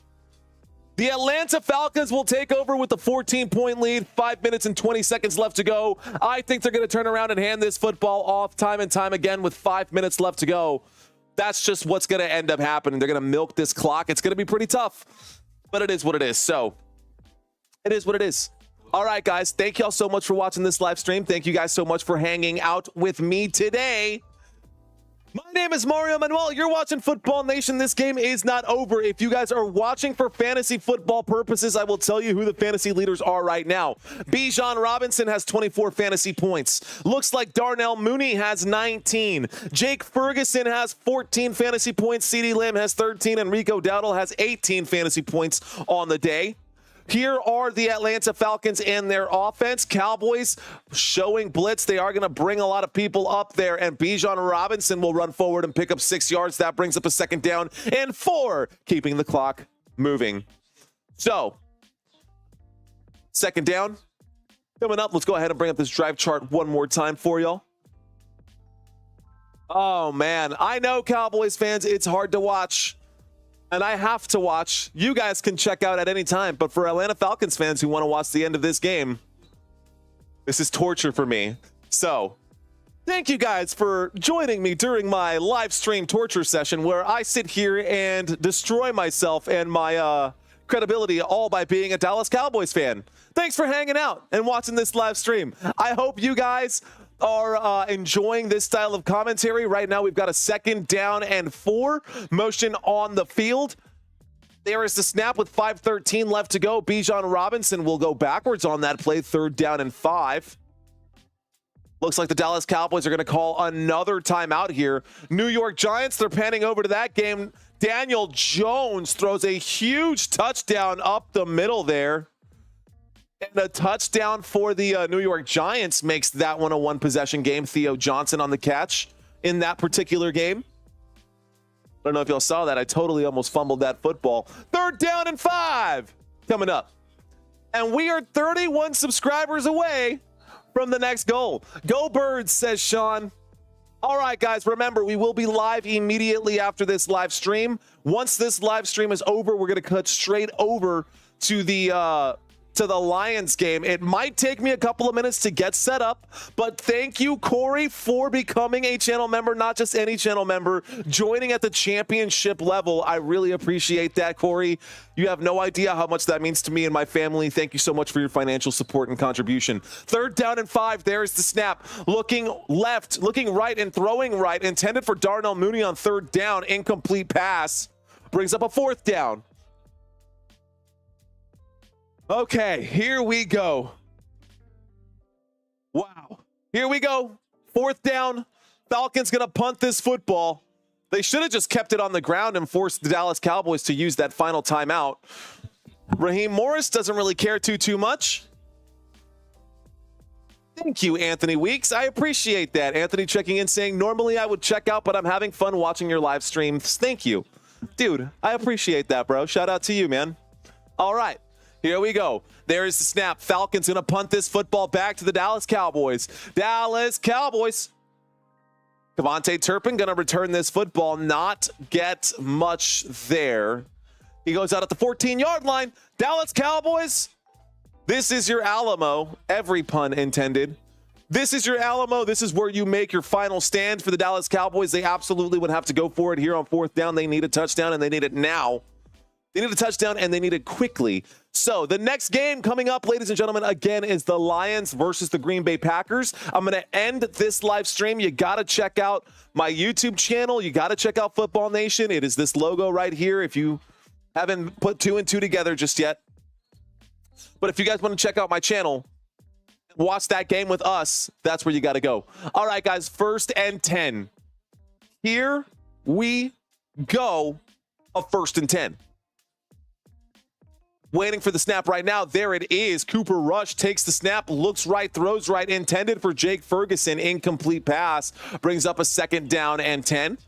The Atlanta Falcons will take over with the 14-point lead. 5 minutes and 20 seconds left to go. I think they're going to turn around and hand this football off time and time again with 5 minutes left to go. That's just what's going to end up happening. They're going to milk this clock. It's going to be pretty tough, but it is what it is. So it is what it is. All right, guys. Thank y'all so much for watching this live stream. Thank you guys so much for hanging out with me today. My name is Mario Manuel. You're watching Football Nation. This game is not over. If you guys are watching for fantasy football purposes, I will tell you who the fantasy leaders are right now. Bijan Robinson has 24 fantasy points. Looks like Darnell Mooney has 19. Jake Ferguson has 14 fantasy points. CeeDee Lamb has 13. And Rico Dowdle has 18 fantasy points on the day. Here are the Atlanta Falcons and their offense. Cowboys showing blitz. They are going to bring a lot of people up there, and Bijan Robinson will run forward and pick up 6 yards. That brings up a 2nd down and 4, keeping the clock moving. So, 2nd down coming up. Let's go ahead and bring up this drive chart one more time for y'all. Oh, man. I know, Cowboys fans, it's hard to watch. And I have to watch. You guys can check out at any time. But for Atlanta Falcons fans who want to watch the end of this game, this is torture for me. So thank you guys for joining me during my live stream torture session where I sit here and destroy myself and my credibility all by being a Dallas Cowboys fan. Thanks for hanging out and watching this live stream. I hope you guys are enjoying this style of commentary. Right now, we've got a 2nd down and 4 motion on the field. There is the snap with 5:13 left to go. Bijan Robinson will go backwards on that play. 3rd down and 5. Looks like the Dallas Cowboys are going to call another timeout here. New York Giants, they're panning over to that game. Daniel Jones throws a huge touchdown up the middle there. And a touchdown for the New York Giants makes that one a 1-possession game. Theo Johnson on the catch in that particular game. I don't know if y'all saw that. I totally almost fumbled that football. 3rd down and 5 coming up. And we are 31 subscribers away from the next goal. Go Birds, says Sean. All right, guys, remember, we will be live immediately after this live stream. Once this live stream is over, we're going to cut straight over to the Lions game. It might take me a couple of minutes to get set up, but thank you, Corey, for becoming a channel member, not just any channel member, joining at the championship level. I really appreciate that, Corey. You have no idea how much that means to me and my family. Thank you so much for your financial support and contribution. 3rd down and 5. There's the snap. Looking left, looking right, and throwing right. Intended for Darnell Mooney on 3rd down. Incomplete pass. Brings up a 4th down. Okay, here we go. Wow. Here we go. 4th down. Falcons going to punt this football. They should have just kept it on the ground and forced the Dallas Cowboys to use that final timeout. Raheem Morris doesn't really care too much. Thank you, Anthony Weeks. I appreciate that. Anthony checking in saying, normally I would check out, but I'm having fun watching your live streams. Thank you. Dude, I appreciate that, bro. Shout out to you, man. All right. Here we go. There's the snap. Falcons going to punt this football back to the Dallas Cowboys. Dallas Cowboys. Cavonte Turpin going to return this football. Not get much there. He goes out at the 14-yard line. Dallas Cowboys. This is your Alamo. Every pun intended. This is your Alamo. This is where you make your final stand for the Dallas Cowboys. They absolutely would have to go for it here on 4th down. They need a touchdown, and they need it now. They need a touchdown, and they need it quickly. So the next game coming up, ladies and gentlemen, again, is the Lions versus the Green Bay Packers. I'm going to end this live stream. You got to check out my YouTube channel. You got to check out Football Nation. It is this logo right here if you haven't put 2 and 2 together just yet. But if you guys want to check out my channel, watch that game with us, that's where you got to go. All right, guys, 1st and 10. Here we go. A 1st and 10. Waiting for the snap right now. There it is. Cooper Rush takes the snap, looks right, throws right, intended for Jake Ferguson. Incomplete pass brings up a 2nd down and 10.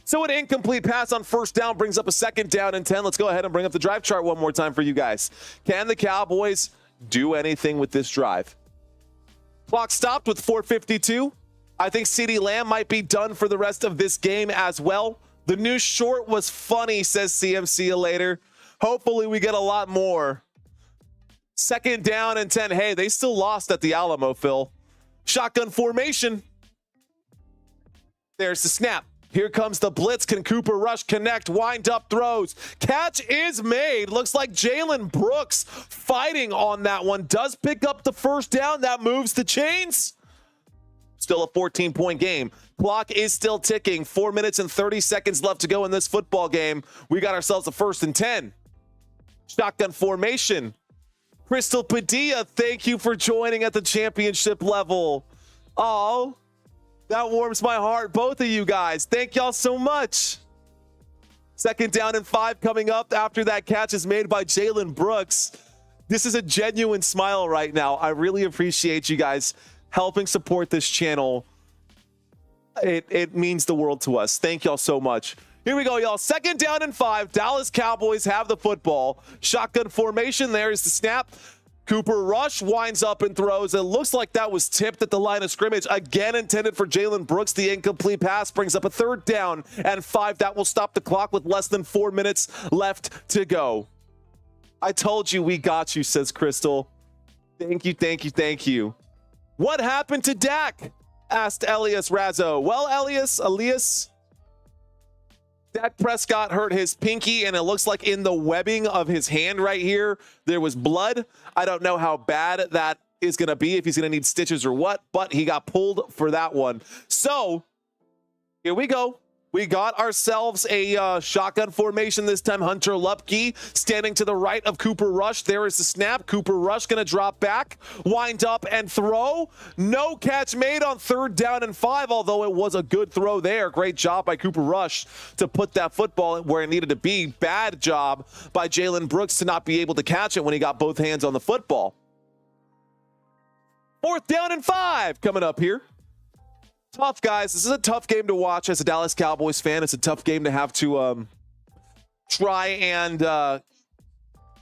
So an incomplete pass on 1st down brings up a 2nd down and 10. Let's go ahead and bring up the drive chart one more time for you guys. Can the Cowboys do anything with this drive? Clock stopped with 4:52. I think CeeDee Lamb might be done for the rest of this game as well. The new short was funny, says CMC later. Hopefully we get a lot more. 2nd down and 10. Hey, they still lost at the Alamo, Phil. Shotgun formation. There's the snap. Here comes the blitz. Can Cooper Rush connect? Wind up throws. Catch is made. Looks like Jalen Brooks fighting on that one. Does pick up the 1st down. That moves the chains. Still a 14-point game. Clock is still ticking. 4 minutes and 30 seconds left to go in this football game. We got ourselves a 1st and 10. Shotgun formation. Crystal Padilla, thank you for joining at the championship level. Oh, that warms my heart, both of you guys. Thank y'all so much. 2nd down and 5 coming up after that catch is made by Jalen Brooks. This is a genuine smile right now. I really appreciate you guys helping support this channel. It means the world to us. Thank y'all so much. Here we go, y'all. 2nd down and 5. Dallas Cowboys have the football. Shotgun formation. There's the snap. Cooper Rush winds up and throws. It looks like that was tipped at the line of scrimmage. Again, intended for Jalen Brooks. The incomplete pass brings up a 3rd down and 5. That will stop the clock with less than 4 minutes left to go. I told you we got you, says Crystal. Thank you, thank you, thank you. What happened to Dak? Asked Elias Razzo. Well, Elias, Dak Prescott hurt his pinky, and it looks like in the webbing of his hand right here, there was blood. I don't know how bad that is going to be, if he's going to need stitches or what, but he got pulled for that one. So here we go. We got ourselves a shotgun formation this time. Hunter Lupke standing to the right of Cooper Rush. There is the snap. Cooper Rush going to drop back, wind up and throw. No catch made on 3rd down and 5, although it was a good throw there. Great job by Cooper Rush to put that football where it needed to be. Bad job by Jalen Brooks to not be able to catch it when he got both hands on the football. 4th down and 5 coming up here. Tough, guys. This is a tough game to watch as a Dallas Cowboys fan. It's a tough game to have to try and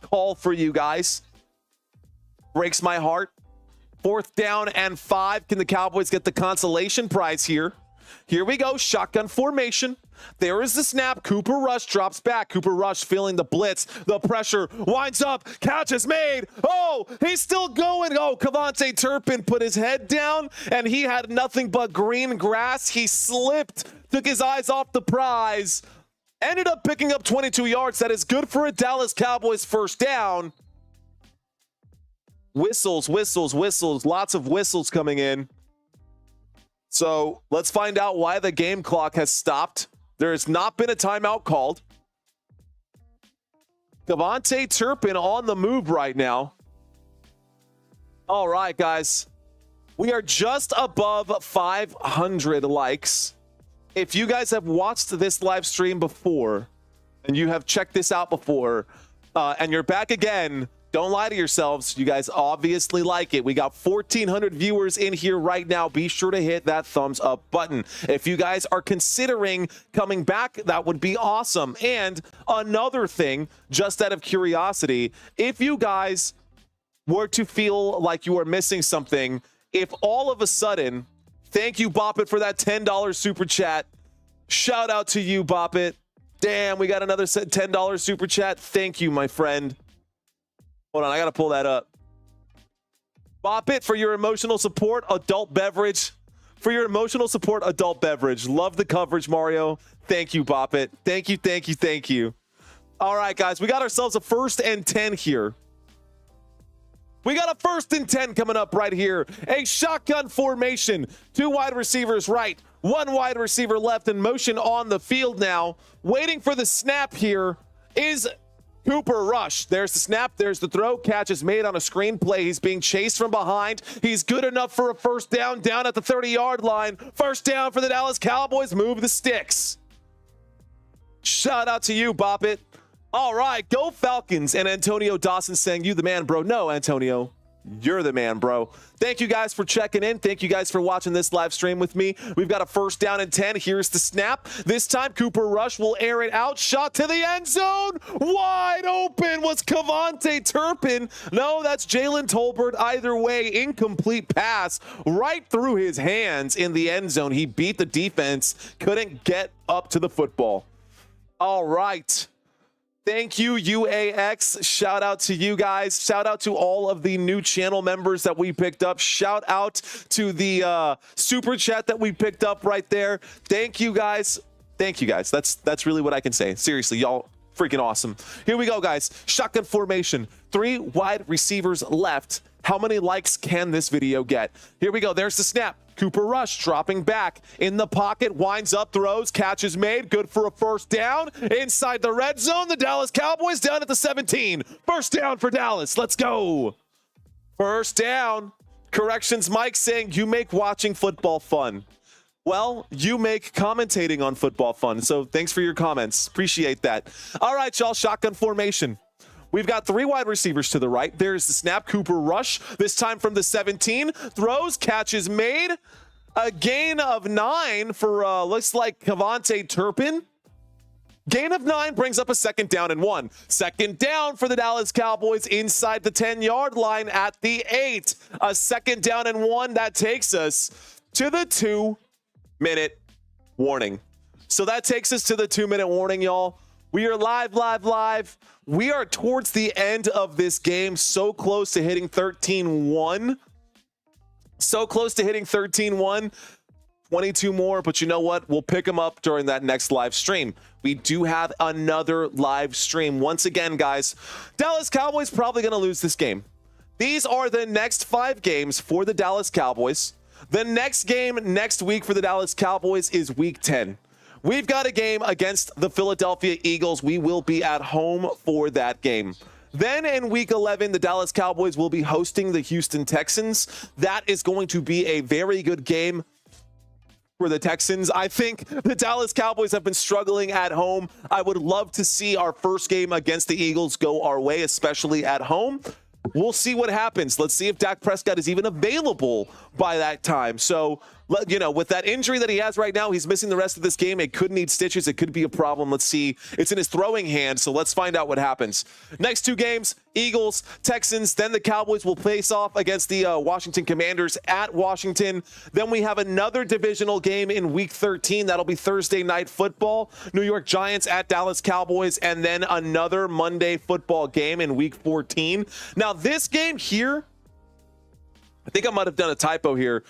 call for you guys. Breaks my heart. 4th down and 5. Can the Cowboys get the consolation prize here? Here we go. Shotgun formation. There is the snap. Cooper Rush drops back. Cooper Rush feeling the blitz. The pressure winds up. Catch is made. Oh, he's still going. Oh, Cavante Turpin put his head down, and he had nothing but green grass. He slipped, took his eyes off the prize, ended up picking up 22 yards. That is good for a Dallas Cowboys 1st down. Whistles, whistles, whistles. Lots of whistles coming in. So let's find out why the game clock has stopped. There has not been a timeout called. Cavante Turpin on the move right now. All right, guys. We are just above 500 likes. If you guys have watched this live stream before, and you have checked this out before, and you're back again, don't lie to yourselves. You guys obviously like it. We got 1,400 viewers in here right now. Be sure to hit that thumbs up button. If you guys are considering coming back, that would be awesome. And another thing, just out of curiosity, if you guys were to feel like you are missing something, if all of a sudden, thank you, Boppet, for that $10 super chat. Shout out to you, Boppet. Damn, we got another $10 super chat. Thank you, my friend. Hold on, I got to pull that up. Bop it for your emotional support, adult beverage. For your emotional support, adult beverage. Love the coverage, Mario. Thank you, Bop it. Thank you, thank you, thank you. All right, guys, we got ourselves a 1st and 10 here. We got a 1st and 10 coming up right here. A shotgun formation. 2 wide receivers right, 1 wide receiver left in motion on the field now. Waiting for the snap here is Cooper Rush. There's the snap. There's the throw. Catch is made on a screen play. He's being chased from behind. He's good enough for a 1st down at the 30-yard line. 1st down for the Dallas Cowboys. Move the sticks. Shout out to you, Bop It. All right, go Falcons. And Antonio Dawson saying, you the man, bro. No, Antonio, you're the man, bro. Thank you guys for checking in. Thank you guys for watching this live stream with me. We've got a 1st down and 10. Here's the snap. This time, Cooper Rush will air it out. Shot to the end zone. Wide open was Cavante Turpin. No, that's Jalen Tolbert. Either way, incomplete pass right through his hands in the end zone. He beat the defense. Couldn't get up to the football. All right. Thank you, UAX. Shout out to you guys. Shout out to all of the new channel members that we picked up. Shout out to the super chat that we picked up right there. Thank you, guys. Thank you, guys. That's really what I can say. Seriously, y'all freaking awesome. Here we go, guys. Shotgun formation. 3 wide receivers left. How many likes can this video get? Here we go. There's the snap. Cooper Rush dropping back in the pocket, winds up, throws, catch is made, good for a 1st down. Inside the red zone, the Dallas Cowboys down at the 17. 1st down for Dallas. Let's go. 1st down. Corrections, Mike saying you make watching football fun. Well, you make commentating on football fun, so thanks for your comments. Appreciate that. All right, y'all, shotgun formation. We've got 3 wide receivers to the right. There's the snap. Cooper Rush, this time from the 17. Throws, catches made. A gain of 9 for, looks like Cavante Turpin. Gain of 9 brings up a 2nd down and 1. 2nd down for the Dallas Cowboys inside the 10-yard line at the 8. A 2nd down and 1. That takes us to the 2-minute warning. So that takes us to the 2-minute warning, y'all. We are live. We are towards the end of this game, so close to hitting 13-1. So close to hitting 13-1. 22 more, but you know what? We'll pick them up during that next live stream. We do have another live stream. Once again, guys, Dallas Cowboys probably going to lose this game. These are the next 5 games for the Dallas Cowboys. The next game next week for the Dallas Cowboys is Week 10. We've got a game against the Philadelphia Eagles. We will be at home for that game. Then in Week 11, the Dallas Cowboys will be hosting the Houston Texans. That is going to be a very good game for the Texans. I think the Dallas Cowboys have been struggling at home. I would love to see our first game against the Eagles go our way, especially at home. We'll see what happens. Let's see if Dak Prescott is even available by that time. So, you know, with that injury that he has right now, he's missing the rest of this game. It could need stitches. It could be a problem. Let's see. It's in his throwing hand, so let's find out what happens. Next 2 games, Eagles, Texans. Then the Cowboys will face off against the Washington Commanders at Washington. Then we have another divisional game in Week 13. That'll be Thursday Night Football. New York Giants at Dallas Cowboys. And then another Monday football game in Week 14. Now, this game here, I think I might have done a typo here.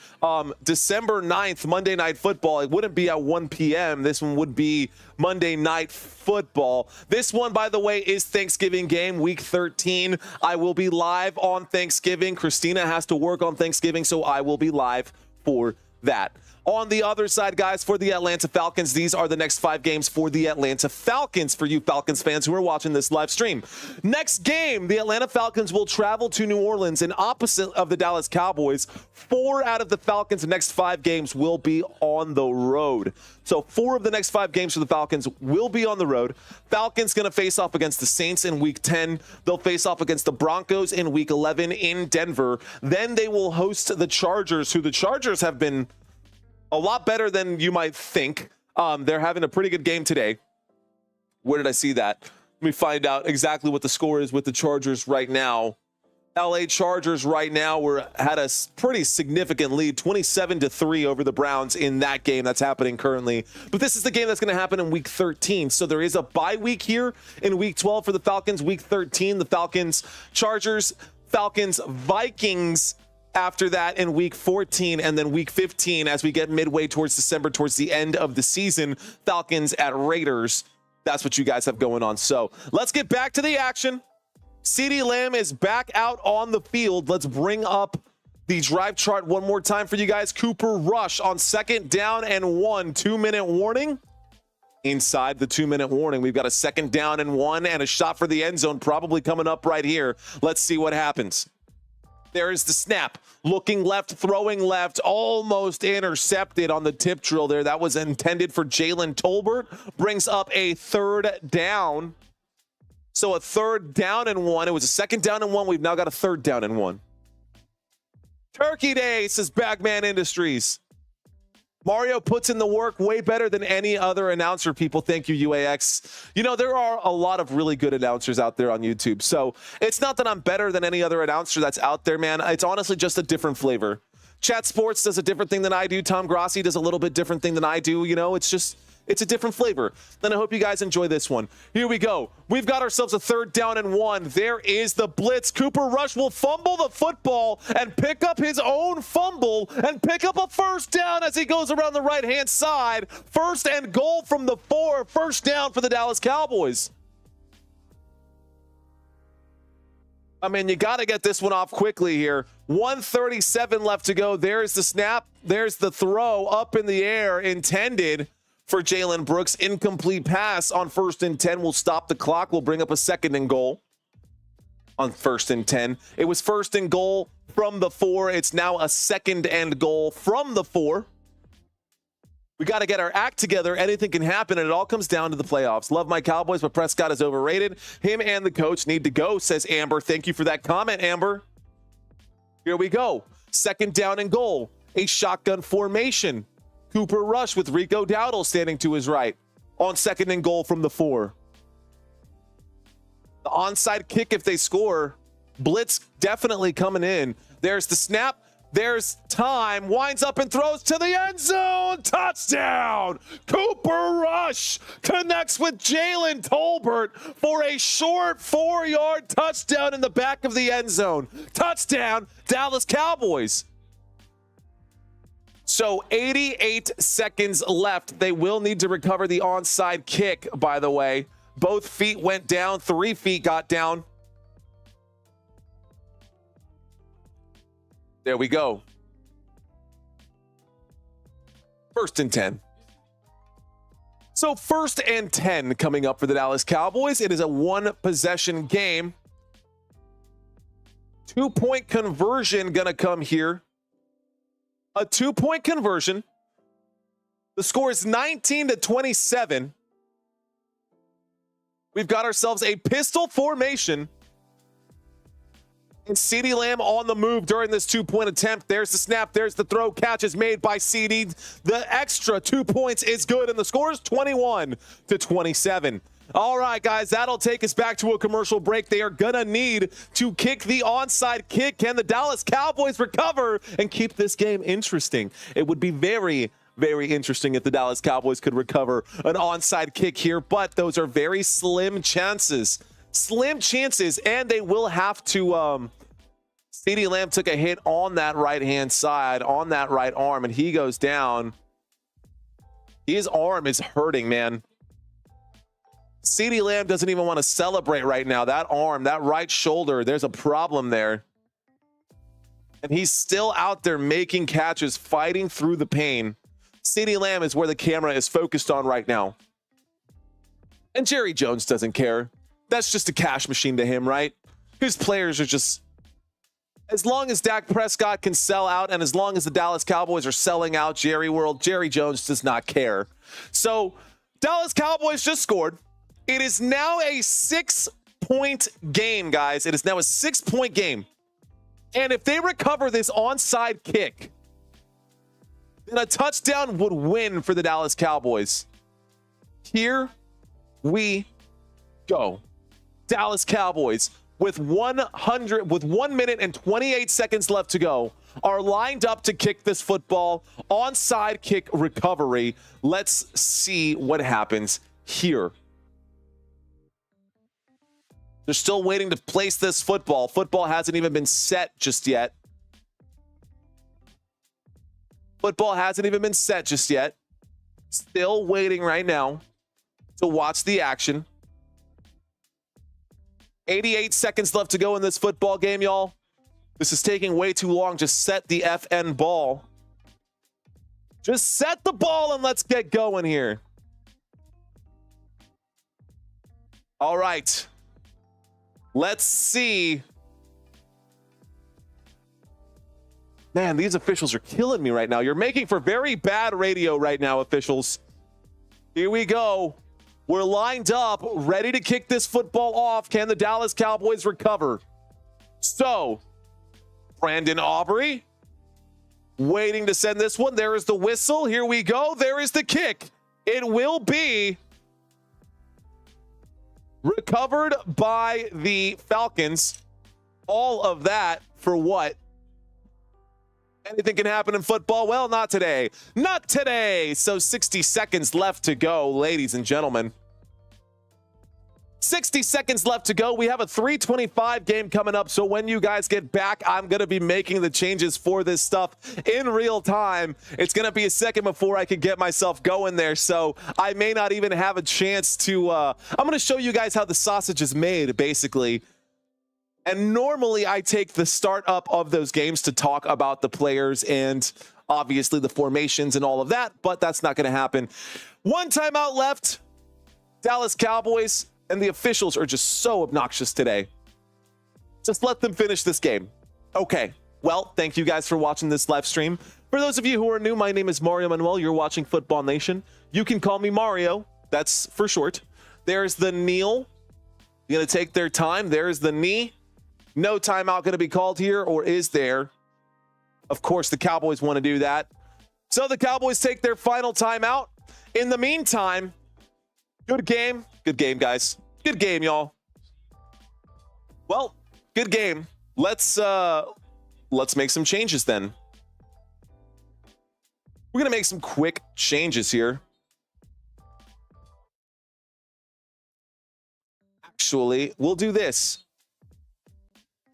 December 9th, Monday Night Football. It wouldn't be at 1 p.m. This one would be Monday Night Football. This one, by the way, is Thanksgiving game, Week 13. I will be live on Thanksgiving. Christina has to work on Thanksgiving, so I will be live for that. On the other side, guys, for the Atlanta Falcons, these are the next 5 games for the Atlanta Falcons for you Falcons fans who are watching this live stream. Next game, the Atlanta Falcons will travel to New Orleans, and opposite of the Dallas Cowboys, 4 out of the Falcons' next 5 games will be on the road. So 4 of the next 5 games for the Falcons will be on the road. Falcons going to face off against the Saints in Week 10. They'll face off against the Broncos in Week 11 in Denver. Then they will host the Chargers, who the Chargers have been a lot better than you might think. They're having a pretty good game today. Where did I see that? Let me find out exactly what the score is with the Chargers right now. LA Chargers right now had a pretty significant lead, 27-3 over the Browns in that game that's happening currently. But this is the game that's going to happen in Week 13. So there is a bye week here in Week 12 for the Falcons. Week 13, the Falcons, Chargers, Falcons, Vikings. After that in Week 14, and then Week 15 as we get midway towards December, towards the end of the season, Falcons at Raiders. That's what you guys have going on. So let's get back to the action. CeeDee Lamb is back out on the field. Let's bring up the drive chart one more time for you guys. Cooper Rush on 2nd down and 1, 2-minute warning. Inside the 2-minute warning, we've got a 2nd down and 1 and a shot for the end zone probably coming up right here. Let's see what happens. There is the snap. Looking left, throwing left, almost intercepted on the tip drill there. That was intended for Jalen Tolbert. Brings up a 3rd down. So a 3rd down and 1. It was a 2nd down and 1. We've now got a 3rd down and 1. Turkey Day, says Bagman Industries. Mario puts in the work way better than any other announcer, people. Thank you, UAX. You know, there are a lot of really good announcers out there on YouTube. So it's not that I'm better than any other announcer that's out there, man. It's honestly just a different flavor. Chat Sports does a different thing than I do. Tom Grossi does a little bit different thing than I do. You know, it's a different flavor. Then I hope you guys enjoy this one. Here we go. We've got ourselves a 3rd down and 1. There is the blitz. Cooper Rush will fumble the football and pick up his own fumble and pick up a 1st down as he goes around the right-hand side. 1st and goal from the 4. 1st down for the Dallas Cowboys. I mean, you got to get this one off quickly here. 1:37 left to go. There's the snap. There's the throw up in the air intended for Jalen Brooks. Incomplete pass on 1st and 10. We'll stop the clock. We'll bring up a 2nd and goal on 1st and 10. It was 1st and goal from the 4. It's now a 2nd and goal from the 4. We got to get our act together. Anything can happen, and it all comes down to the playoffs. Love my Cowboys, but Prescott is overrated. Him and the coach need to go, says Amber. Thank you for that comment, Amber. Here we go. 2nd down and goal. A shotgun formation. Cooper Rush with Rico Dowdle standing to his right on 2nd and goal from the 4. The onside kick if they score. Blitz definitely coming in. There's the snap. There's time. Winds up and throws to the end zone. Touchdown. Cooper Rush connects with Jalen Tolbert for a short 4-yard touchdown in the back of the end zone. Touchdown, Dallas Cowboys. So 88 seconds left. They will need to recover the onside kick, by the way. Both feet went down. 3 feet got down. There we go. 1st and 10. So 1st and 10 coming up for the Dallas Cowboys. It is a 1-possession game. 2-point conversion going to come here. A 2-point conversion. The score is 19-27. We've got ourselves a pistol formation. And CeeDee Lamb on the move during this 2-point attempt. There's the snap. There's the throw. Catch is made by CeeDee. The extra 2 points is good. And the score is 21-27. All right, guys, that'll take us back to a commercial break. They are going to need to kick the onside kick. Can the Dallas Cowboys recover and keep this game interesting? It would be very, very interesting if the Dallas Cowboys could recover an onside kick here, but those are very slim chances. Slim chances, and they will have to CeeDee Lamb took a hit on that right-hand side, on that right arm, and he goes down. His arm is hurting, man. CeeDee Lamb doesn't even want to celebrate right now. That arm, that right shoulder, there's a problem there. And he's still out there making catches, fighting through the pain. CeeDee Lamb is where the camera is focused on right now. And Jerry Jones doesn't care. That's just a cash machine to him, right? His players are just... As long as Dak Prescott can sell out and as long as the Dallas Cowboys are selling out Jerry World, Jerry Jones does not care. So, Dallas Cowboys just scored. It is now a 6-point game, guys. It is now a 6-point game. And if they recover this onside kick, then a touchdown would win for the Dallas Cowboys. Here we go. Dallas Cowboys with 1 minute and 28 seconds left to go are lined up to kick this football. Onside kick recovery. Let's see what happens here. They're still waiting to place this football. Football hasn't even been set just yet. Football hasn't even been set just yet. Still waiting right now. to watch the action. 88 seconds left to go in this football game, y'all. This is taking way too long. Just set the FN ball. Just set the ball and let's get going here. All right. Let's see. Man, these officials are killing me right now. You're making for very bad radio right now, officials. Here we go. We're lined up, ready to kick this football off. Can the Dallas Cowboys recover? So, Brandon Aubrey waiting to send this one. There is the whistle. Here we go. There is the kick. It will be recovered by the Falcons. All of that for what? Anything can happen in football? Well, not today. Not today. So 60 seconds left to go, ladies and gentlemen. 60 seconds left to go. We have a 3:25 game coming up. So when you guys get back, I'm going to be making the changes for this stuff in real time. It's going to be a second before I can get myself going there. So I may not even have a chance to... I'm going to show you guys how the sausage is made, basically. And normally I take the start up of those games to talk about the players and obviously the formations and all of that, but that's not going to happen. One timeout left. Dallas Cowboys and the officials are just so obnoxious today. Just let them finish this game. Okay. Well, thank you guys for watching this live stream. For those of you who are new, my name is Mario Manuel. You're watching Football Nation. You can call me Mario. That's for short. There's the kneel. You're going to take their time. There's the knee. No timeout going to be called here, or is there? Of course, the Cowboys want to do that. So the Cowboys take their final timeout. In the meantime, good game. Good game, guys. Good game, y'all. Well, good game. Let's make some changes then. We're going to make some quick changes here. Actually, we'll do this.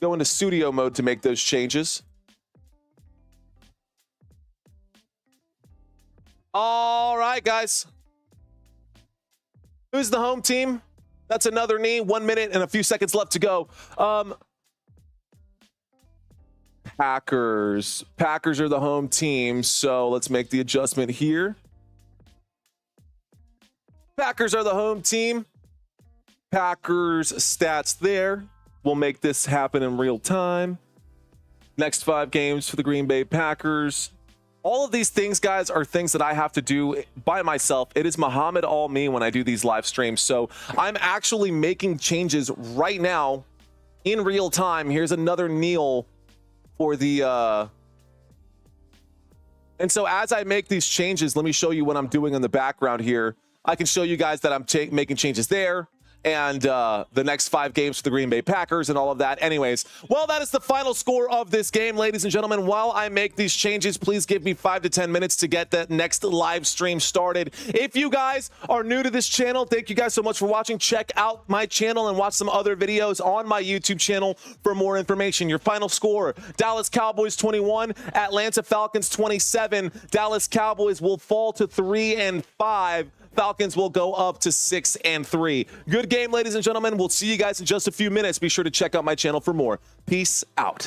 Go into studio mode to make those changes. All right, guys. Who's the home team? That's another knee. 1 minute and a few seconds left to go. Packers. Packers are the home team, so let's make the adjustment here. Packers are the home team. Packers stats there. We'll make this happen in real time. Next 5 games for the Green Bay Packers. All of these things, guys, are things that I have to do by myself. It is Muhammad all me when I do these live streams. So I'm actually making changes right now in real time. Here's another kneel for the... And so as I make these changes, let me show you what I'm doing in the background here. I can show you guys that I'm making changes there. And the next 5 games for the Green Bay Packers and all of that. Anyways, well, that is the final score of this game, ladies and gentlemen. While I make these changes, please give me 5 to 10 minutes to get that next live stream started. If you guys are new to this channel, thank you guys so much for watching. Check out my channel and watch some other videos on my YouTube channel for more information. Your final score, Dallas Cowboys 21, Atlanta Falcons 27. Dallas Cowboys will fall to 3-5. Falcons will go up to 6-3. Good game, ladies and gentlemen. We'll see you guys in just a few minutes. Be sure to check out my channel for more. Peace out.